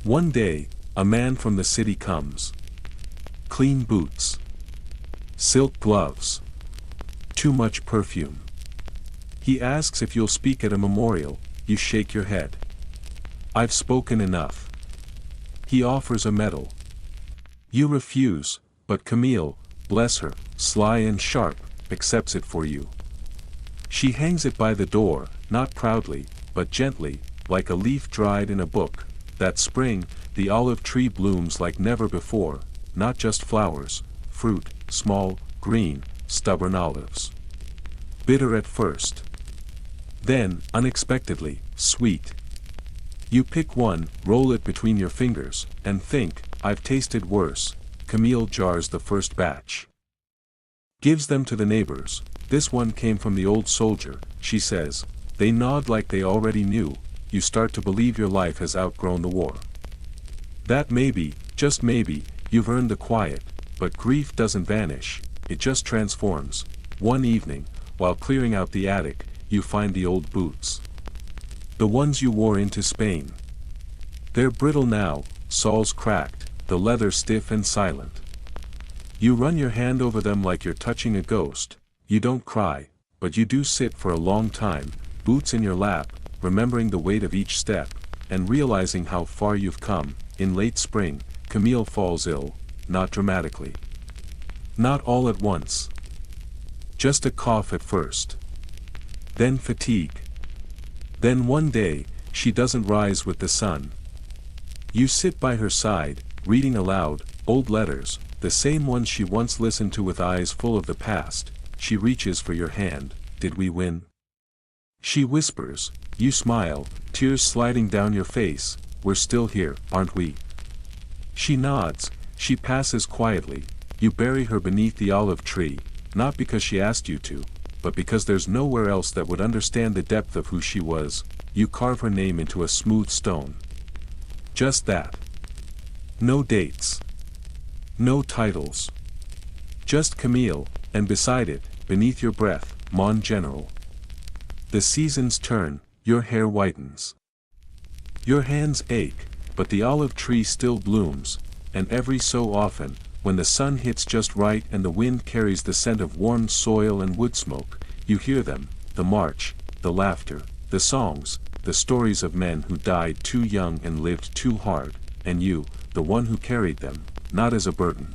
One day, a man from the city comes. Clean boots. Silk gloves. Too much perfume. He asks if you'll speak at a memorial. You shake your head. I've spoken enough. He offers a medal. You refuse, but Camille, bless her, sly and sharp, accepts it for you. She hangs it by the door, not proudly, but gently, like a leaf dried in a book. That spring, the olive tree blooms like never before, not just flowers, fruit, small, green, stubborn olives. Bitter at first. Then, unexpectedly, sweet. You pick one, roll it between your fingers, and think, I've tasted worse. Camille jars the first batch. Gives them to the neighbors. This one came from the old soldier, she says. They nod like they already knew. You start to believe your life has outgrown the war. That maybe, just maybe, you've earned the quiet, but grief doesn't vanish, it just transforms. One evening, while clearing out the attic, you find the old boots. The ones you wore into Spain. They're brittle now, soles cracked, the leather stiff and silent. You run your hand over them like you're touching a ghost. You don't cry, but you do sit for a long time, boots in your lap, remembering the weight of each step, and realizing how far you've come. In late spring, Camille falls ill, not dramatically. Not all at once. Just a cough at first. Then fatigue. Then one day, she doesn't rise with the sun. You sit by her side, reading aloud, old letters, the same ones she once listened to with eyes full of the past. She reaches for your hand. Did we win? She whispers. You smile, tears sliding down your face. We're still here, aren't we? She nods. She passes quietly. You bury her beneath the olive tree, not because she asked you to, but because there's nowhere else that would understand the depth of who she was. You carve her name into a smooth stone. Just that. No dates. No titles. Just Camille, and beside it, beneath your breath, Mon General. The seasons turn, your hair whitens. Your hands ache, but the olive tree still blooms, and every so often, when the sun hits just right and the wind carries the scent of warm soil and wood smoke, you hear them, the march, the laughter, the songs, the stories of men who died too young and lived too hard, and you, the one who carried them, not as a burden,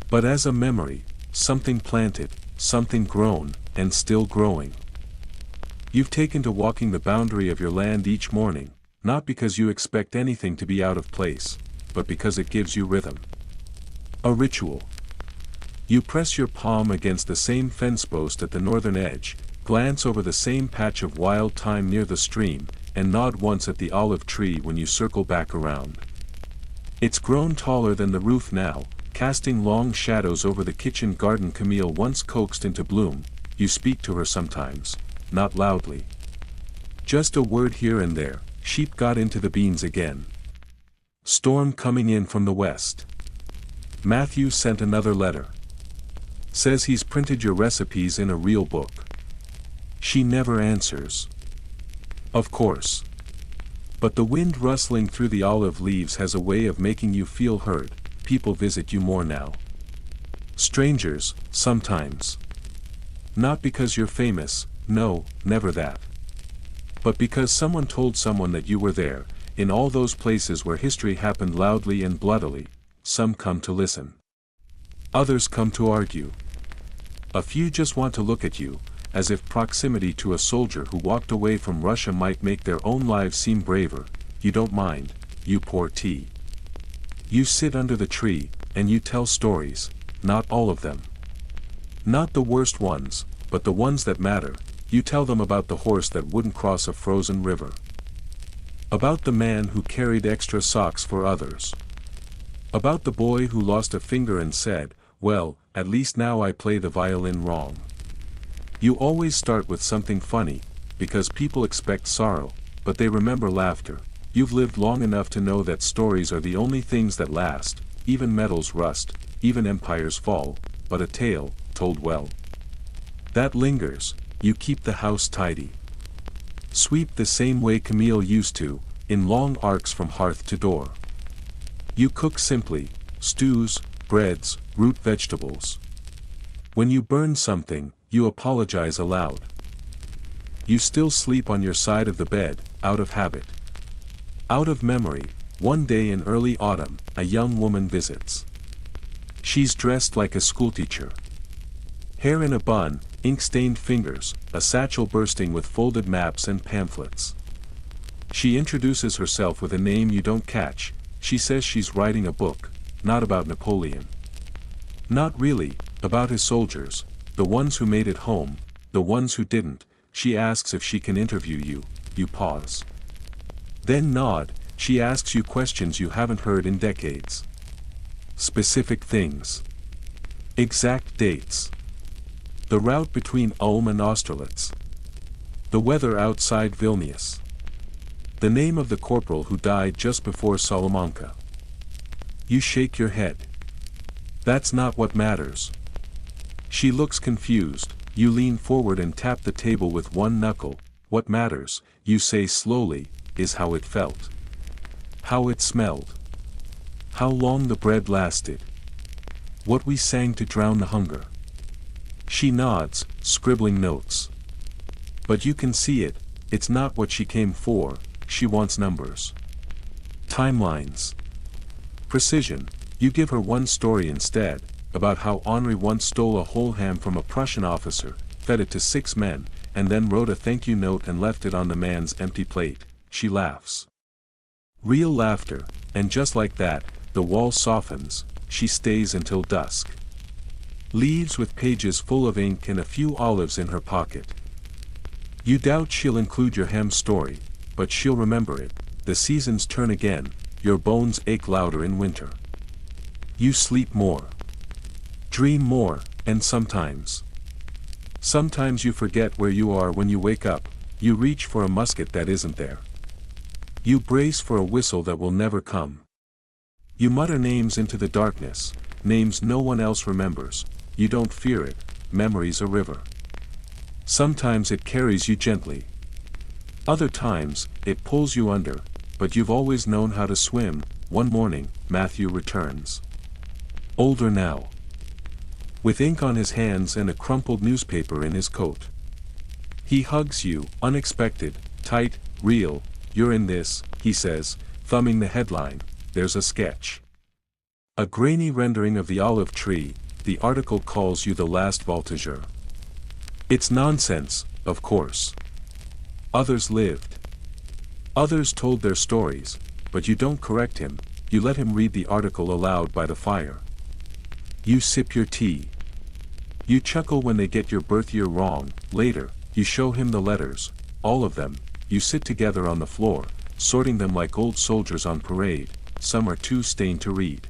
but as a memory, something planted, something grown, and still growing. You've taken to walking the boundary of your land each morning, not because you expect anything to be out of place, but because it gives you rhythm. A ritual. You press your palm against the same fence post at the northern edge, glance over the same patch of wild thyme near the stream, and nod once at the olive tree when you circle back around. It's grown taller than the roof now, casting long shadows over the kitchen garden Camille once coaxed into bloom. You speak to her sometimes, not loudly. Just a word here and there. Sheep got into the beans again. Storm coming in from the west. Matthew sent another letter. Says he's printed your recipes in a real book. She never answers. Of course. But the wind rustling through the olive leaves has a way of making you feel heard. People visit you more now. Strangers, sometimes. Not because you're famous, no, never that. But because someone told someone that you were there, in all those places where history happened loudly and bloodily. Some come to listen. Others come to argue. A few just want to look at you, as if proximity to a soldier who walked away from Russia might make their own lives seem braver. You don't mind, you pour tea. You sit under the tree, and you tell stories, not all of them. Not the worst ones, but the ones that matter. You tell them about the horse that wouldn't cross a frozen river. About the man who carried extra socks for others. About the boy who lost a finger and said, well, at least now I play the violin wrong. You always start with something funny, because people expect sorrow, but they remember laughter. You've lived long enough to know that stories are the only things that last. Even medals rust, even empires fall, but a tale, told well, that lingers. You keep the house tidy. Sweep the same way Camille used to, in long arcs from hearth to door. You cook simply, stews, breads, root vegetables. When you burn something, you apologize aloud. You still sleep on your side of the bed, out of habit. Out of memory, One day in early autumn, a young woman visits. She's dressed like a schoolteacher. Hair in a bun, ink-stained fingers, a satchel bursting with folded maps and pamphlets. She introduces herself with a name you don't catch. She says she's writing a book, not about Napoleon. Not really, about his soldiers, the ones who made it home, the ones who didn't. She asks if she can interview you. You pause. Then nod. She asks you questions you haven't heard in decades. Specific things. Exact dates. The route between Ulm and Austerlitz. The weather outside Vilnius. The name of the corporal who died just before Salamanca. You shake your head. That's not what matters. She looks confused. You lean forward and tap the table with one knuckle. What matters, you say slowly, is how it felt. How it smelled. How long the bread lasted. What we sang to drown the hunger. She nods, scribbling notes. But you can see it, it's not what she came for. She wants numbers. Timelines. Precision. You give her one story instead, about how Henri once stole a whole ham from a Prussian officer, fed it to 6 men, and then wrote a thank you note and left it on the man's empty plate. She laughs. Real laughter, and just like that, the wall softens. She stays until dusk. Leaves with pages full of ink and a few olives in her pocket. You doubt she'll include your ham story, but she'll remember it. The seasons turn again, your bones ache louder in winter. You sleep more. Dream more, and sometimes you forget where you are when you wake up. You reach for a musket that isn't there. You brace for a whistle that will never come. You mutter names into the darkness, names no one else remembers. You don't fear it, memory's a river. Sometimes it carries you gently. Other times, it pulls you under, but you've always known how to swim. One morning, Matthew returns. Older now. With ink on his hands and a crumpled newspaper in his coat. He hugs you, unexpected, tight, real. You're in this, he says, thumbing the headline. There's a sketch. A grainy rendering of the olive tree. The article calls you the last voltigeur. It's nonsense, of course. Others lived. Others told their stories, but you don't correct him. You let him read the article aloud by the fire. You sip your tea. You chuckle when they get your birth year wrong. Later, you show him the letters, all of them. You sit together on the floor, sorting them like old soldiers on parade. Some are too stained to read.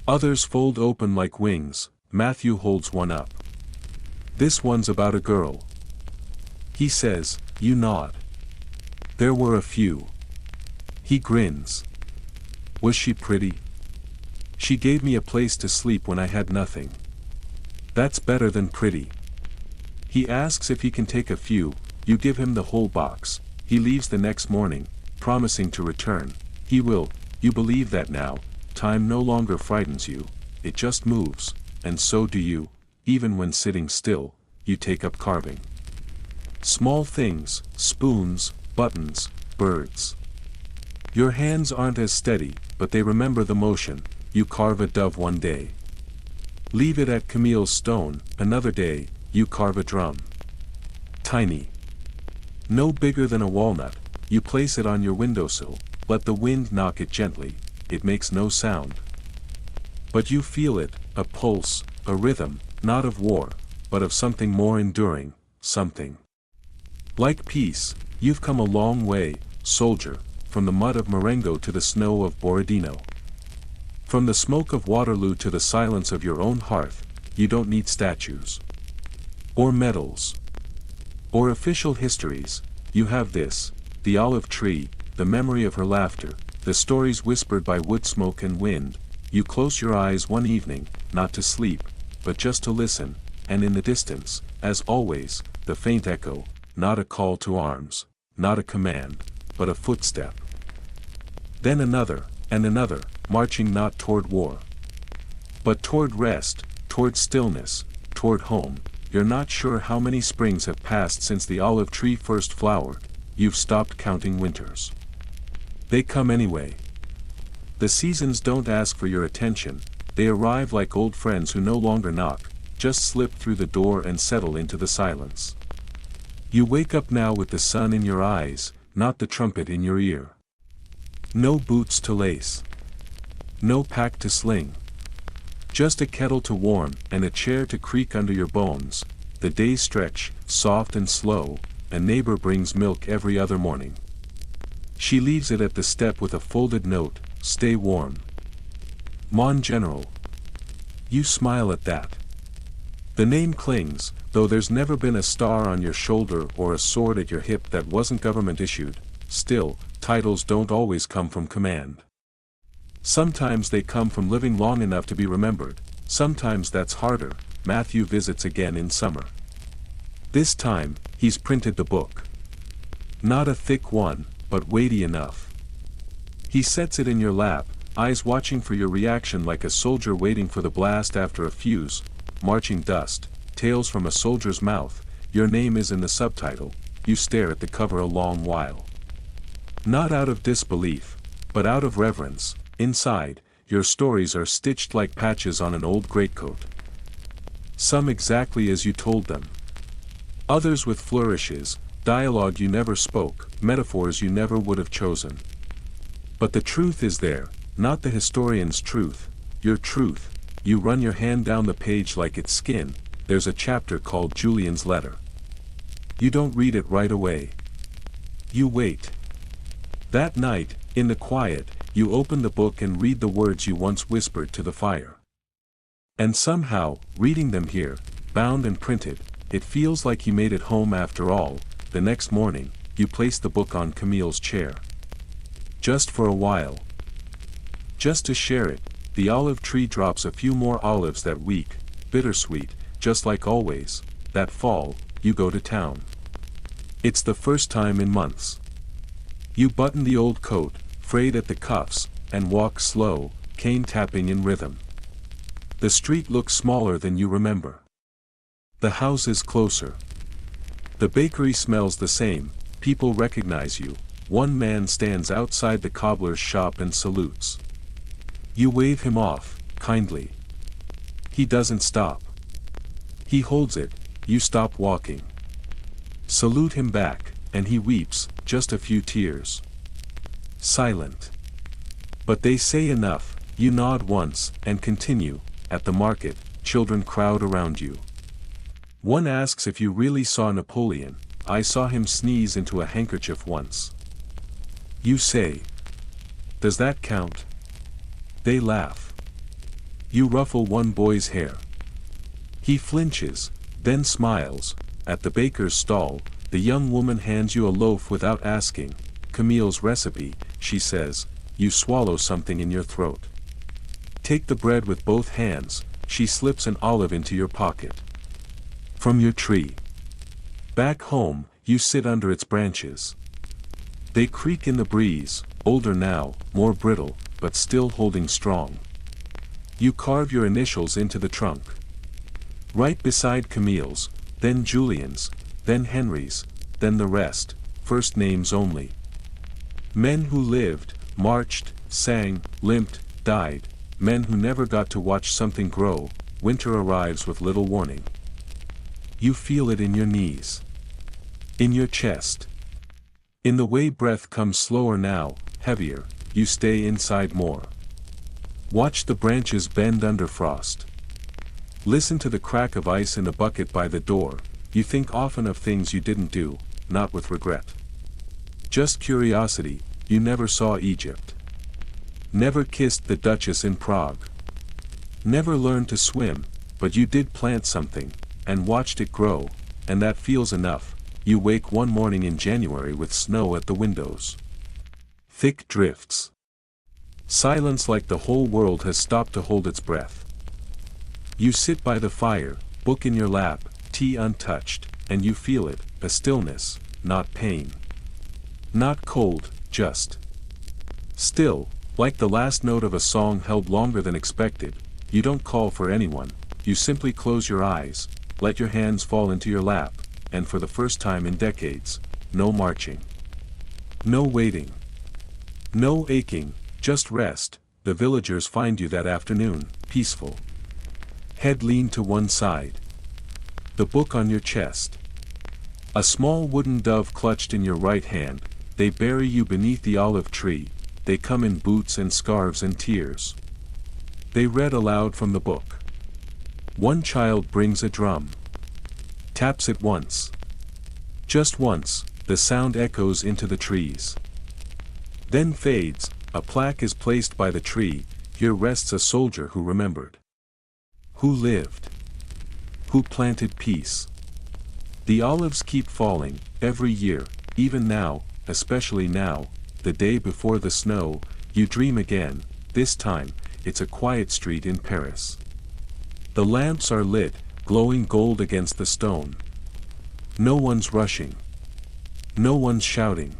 Others fold open like wings. Matthew holds one up. This one's about a girl. He says. You nod. There were a few. He grins. Was she pretty? She gave me a place to sleep when I had nothing. That's better than pretty. He asks if he can take a few. You give him the whole box. He leaves the next morning, promising to return. He will. You believe that now. Time no longer frightens you. It just moves, and so do you. Even when sitting still, you take up carving. Small things, spoons, buttons, birds. Your hands aren't as steady, but they remember the motion. You carve a dove one day. Leave it at Camille's stone. Another day, you carve a drum. Tiny. No bigger than a walnut. You place it on your windowsill. Let the wind knock it gently. It makes no sound. But you feel it, a pulse, a rhythm, not of war, but of something more enduring, something. Like peace, you've come a long way, soldier, from the mud of Marengo to the snow of Borodino. From the smoke of Waterloo to the silence of your own hearth. You don't need statues. Or medals. Or official histories. You have this, the olive tree, the memory of her laughter, the stories whispered by wood smoke and wind. You close your eyes one evening, not to sleep, but just to listen, and in the distance, as always, the faint echo, not a call to arms, not a command, but a footstep. Then another, and another, marching not toward war, but toward rest, toward stillness, toward home. You're not sure how many springs have passed since the olive tree first flowered. You've stopped counting winters. They come anyway. The seasons don't ask for your attention, they arrive like old friends who no longer knock, just slip through the door and settle into the silence. You wake up now with the sun in your eyes, not the trumpet in your ear. No boots to lace. No pack to sling. Just a kettle to warm and a chair to creak under your bones. The days stretch, soft and slow, a neighbor brings milk every other morning. She leaves it at the step with a folded note, "Stay warm. Mon General." You smile at that. The name clings, though there's never been a star on your shoulder or a sword at your hip that wasn't government issued. Still, titles don't always come from command. Sometimes they come from living long enough to be remembered, sometimes that's harder. Matthew visits again in summer. This time, he's printed the book. Not a thick one, but weighty enough. He sets it in your lap, eyes watching for your reaction like a soldier waiting for the blast after a fuse. Marching dust, tales from a soldier's mouth, your name is in the subtitle. You stare at the cover a long while. Not out of disbelief, but out of reverence. Inside, your stories are stitched like patches on an old greatcoat. Some exactly as you told them. Others with flourishes, dialogue you never spoke, metaphors you never would have chosen. But the truth is there, not the historian's truth, your truth. You run your hand down the page like it's skin. There's a chapter called Julian's Letter. You don't read it right away. You wait. That night, in the quiet, you open the book and read the words you once whispered to the fire. And somehow, reading them here, bound and printed, it feels like you made it home after all. The next morning, you place the book on Camille's chair. Just for a while. Just to share it. The olive tree drops a few more olives that week, bittersweet, just like always. That fall, you go to town. It's the first time in months. You button the old coat, frayed at the cuffs, and walk slow, cane tapping in rhythm. The street looks smaller than you remember. The house is closer. The bakery smells the same, people recognize you. One man stands outside the cobbler's shop and salutes. You wave him off, kindly. He doesn't stop. He holds it, you stop walking. Salute him back, and he weeps, just a few tears. Silent. But they say enough, you nod once, and continue. At the market, children crowd around you. One asks if you really saw Napoleon. I saw him sneeze into a handkerchief once. You say. Does that count? They laugh. You ruffle one boy's hair. He flinches, then smiles. At the baker's stall, the young woman hands you a loaf without asking. Camille's recipe, she says. You swallow something in your throat. Take the bread with both hands. She slips an olive into your pocket. From your tree. Back home, you sit under its branches. They creak in the breeze, older now, more brittle, but still holding strong. You carve your initials into the trunk. Right beside Camille's, then Julian's, then Henry's, then the rest, first names only. Men who lived, marched, sang, limped, died, men who never got to watch something grow. Winter arrives with little warning. You feel it in your knees. In your chest. In the way breath comes slower now, heavier. You stay inside more. Watch the branches bend under frost. Listen to the crack of ice in a bucket by the door. You think often of things you didn't do, not with regret. Just curiosity. You never saw Egypt. Never kissed the Duchess in Prague. Never learned to swim, but you did plant something, and watched it grow, and that feels enough. You wake one morning in January with snow at the windows. Thick drifts. Silence like the whole world has stopped to hold its breath. You sit by the fire, book in your lap, tea untouched, and you feel it, a stillness, not pain. Not cold, just still, like the last note of a song held longer than expected. You don't call for anyone, you simply close your eyes, let your hands fall into your lap, and for the first time in decades, no marching. No waiting. No aching, just rest, the villagers find you that afternoon, peaceful. Head leaned to one side. The book on your chest. A small wooden dove clutched in your right hand. They bury you beneath the olive tree. They come in boots and scarves and tears. They read aloud from the book. One child brings a drum. Taps it once. Just once, the sound echoes into the trees. Then fades, a plaque is placed by the tree. Here rests a soldier who remembered. Who lived. Who planted peace. The olives keep falling, every year, even now, especially now, the day before the snow, you dream again. This time, it's a quiet street in Paris. The lamps are lit, glowing gold against the stone. No one's rushing. No one's shouting.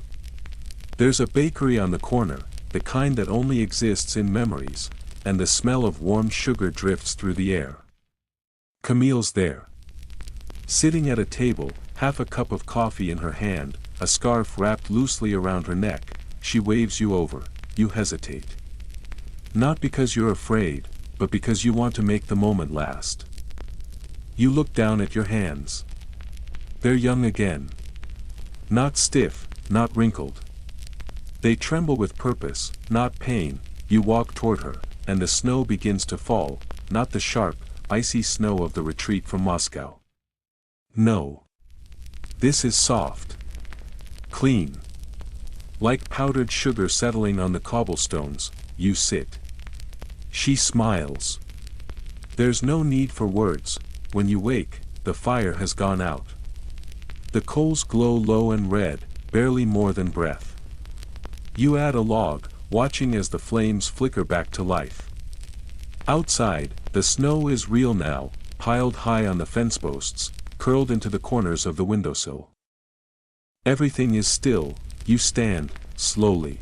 There's a bakery on the corner, the kind that only exists in memories, and the smell of warm sugar drifts through the air. Camille's there. Sitting at a table, half a cup of coffee in her hand, a scarf wrapped loosely around her neck, she waves you over. You hesitate. Not because you're afraid, but because you want to make the moment last. You look down at your hands. They're young again. Not stiff, not wrinkled. They tremble with purpose, not pain. You walk toward her, and the snow begins to fall, not the sharp, icy snow of the retreat from Moscow. No. This is soft. Clean. Like powdered sugar settling on the cobblestones, you sit. She smiles. There's no need for words. When you wake, the fire has gone out. The coals glow low and red, barely more than breath. You add a log, watching as the flames flicker back to life. Outside, the snow is real now, piled high on the fence posts, curled into the corners of the windowsill. Everything is still. You stand, slowly.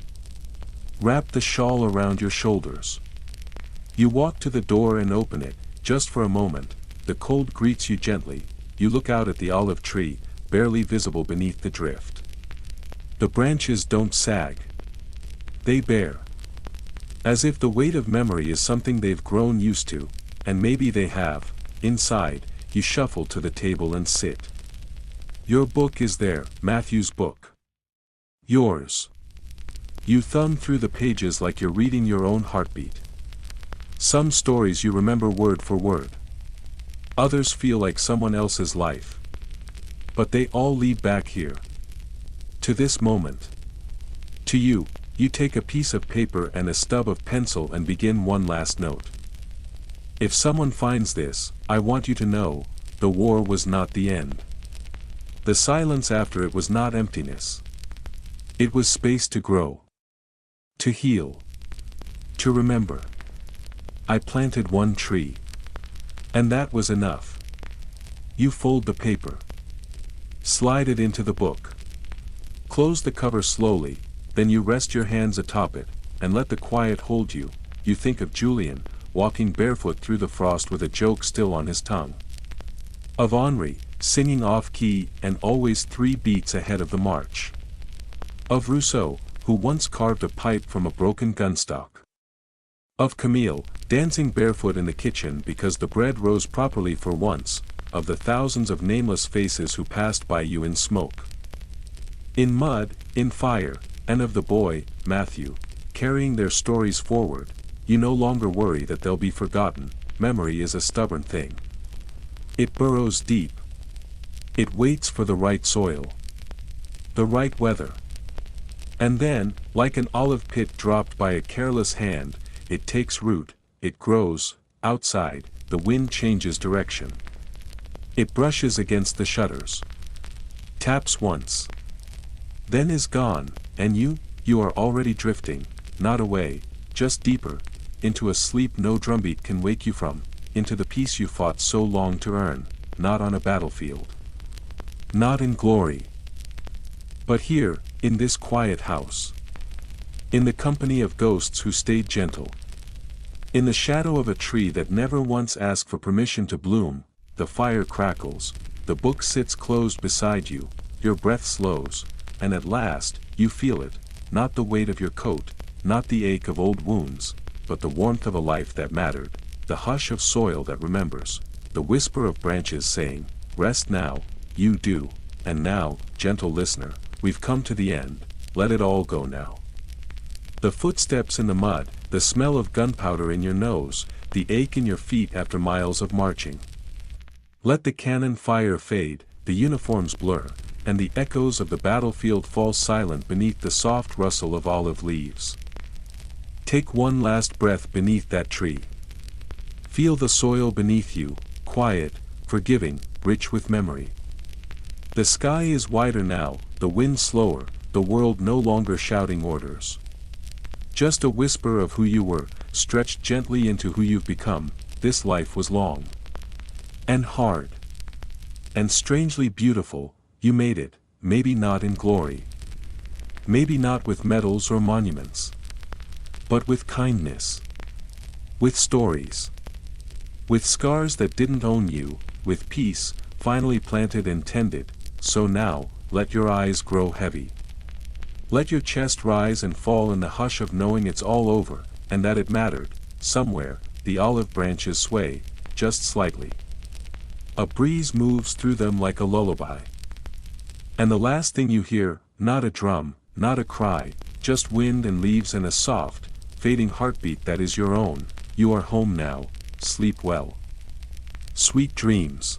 Wrap the shawl around your shoulders. You walk to the door and open it, just for a moment. The cold greets you gently. You look out at the olive tree, barely visible beneath the drift. The branches don't sag. They bear. As if the weight of memory is something they've grown used to, and maybe they have. Inside, you shuffle to the table and sit. Your book is there, Matthew's book. Yours. You thumb through the pages like you're reading your own heartbeat. Some stories you remember word for word. Others feel like someone else's life. But they all lead back here. To this moment. To you, you take a piece of paper and a stub of pencil and begin one last note. If someone finds this, I want you to know, the war was not the end. The silence after it was not emptiness. It was space to grow. To heal. To remember. I planted one tree. And that was enough. You fold the paper. Slide it into the book. Close the cover slowly, then you rest your hands atop it, and let the quiet hold you. You think of Julian, walking barefoot through the frost with a joke still on his tongue. Of Henri, singing off-key and always 3 beats ahead of the march. Of Rousseau, who once carved a pipe from a broken gunstock. Of Camille, dancing barefoot in the kitchen because the bread rose properly for once. Of the thousands of nameless faces who passed by you in smoke. In mud, in fire, and of the boy, Matthew, carrying their stories forward. You no longer worry that they'll be forgotten. Memory is a stubborn thing. It burrows deep. It waits for the right soil. The right weather. And then, like an olive pit dropped by a careless hand, it takes root, it grows. Outside, the wind changes direction. It brushes against the shutters. Taps once. Then is gone, and you are already drifting, not away, just deeper, into a sleep no drumbeat can wake you from, into the peace you fought so long to earn, not on a battlefield. Not in glory. But here, in this quiet house. In the company of ghosts who stayed gentle. In the shadow of a tree that never once asked for permission to bloom, the fire crackles, the book sits closed beside you, your breath slows, and at last, you feel it, not the weight of your coat, not the ache of old wounds, but the warmth of a life that mattered, the hush of soil that remembers, the whisper of branches saying, "Rest now, you do," and now, gentle listener, we've come to the end, let it all go now. The footsteps in the mud, the smell of gunpowder in your nose, the ache in your feet after miles of marching. Let the cannon fire fade, the uniforms blur, and the echoes of the battlefield fall silent beneath the soft rustle of olive leaves. Take one last breath beneath that tree. Feel the soil beneath you, quiet, forgiving, rich with memory. The sky is wider now, the wind slower, the world no longer shouting orders. Just a whisper of who you were, stretched gently into who you've become. This life was long. And hard. And strangely beautiful. You made it, maybe not in glory. Maybe not with medals or monuments. But with kindness. With stories. With scars that didn't own you, with peace, finally planted and tended, so now, let your eyes grow heavy. Let your chest rise and fall in the hush of knowing it's all over, and that it mattered. Somewhere, the olive branches sway, just slightly. A breeze moves through them like a lullaby. And the last thing you hear, not a drum, not a cry, just wind and leaves and a soft, fading heartbeat that is your own. You are home now, sleep well. Sweet dreams.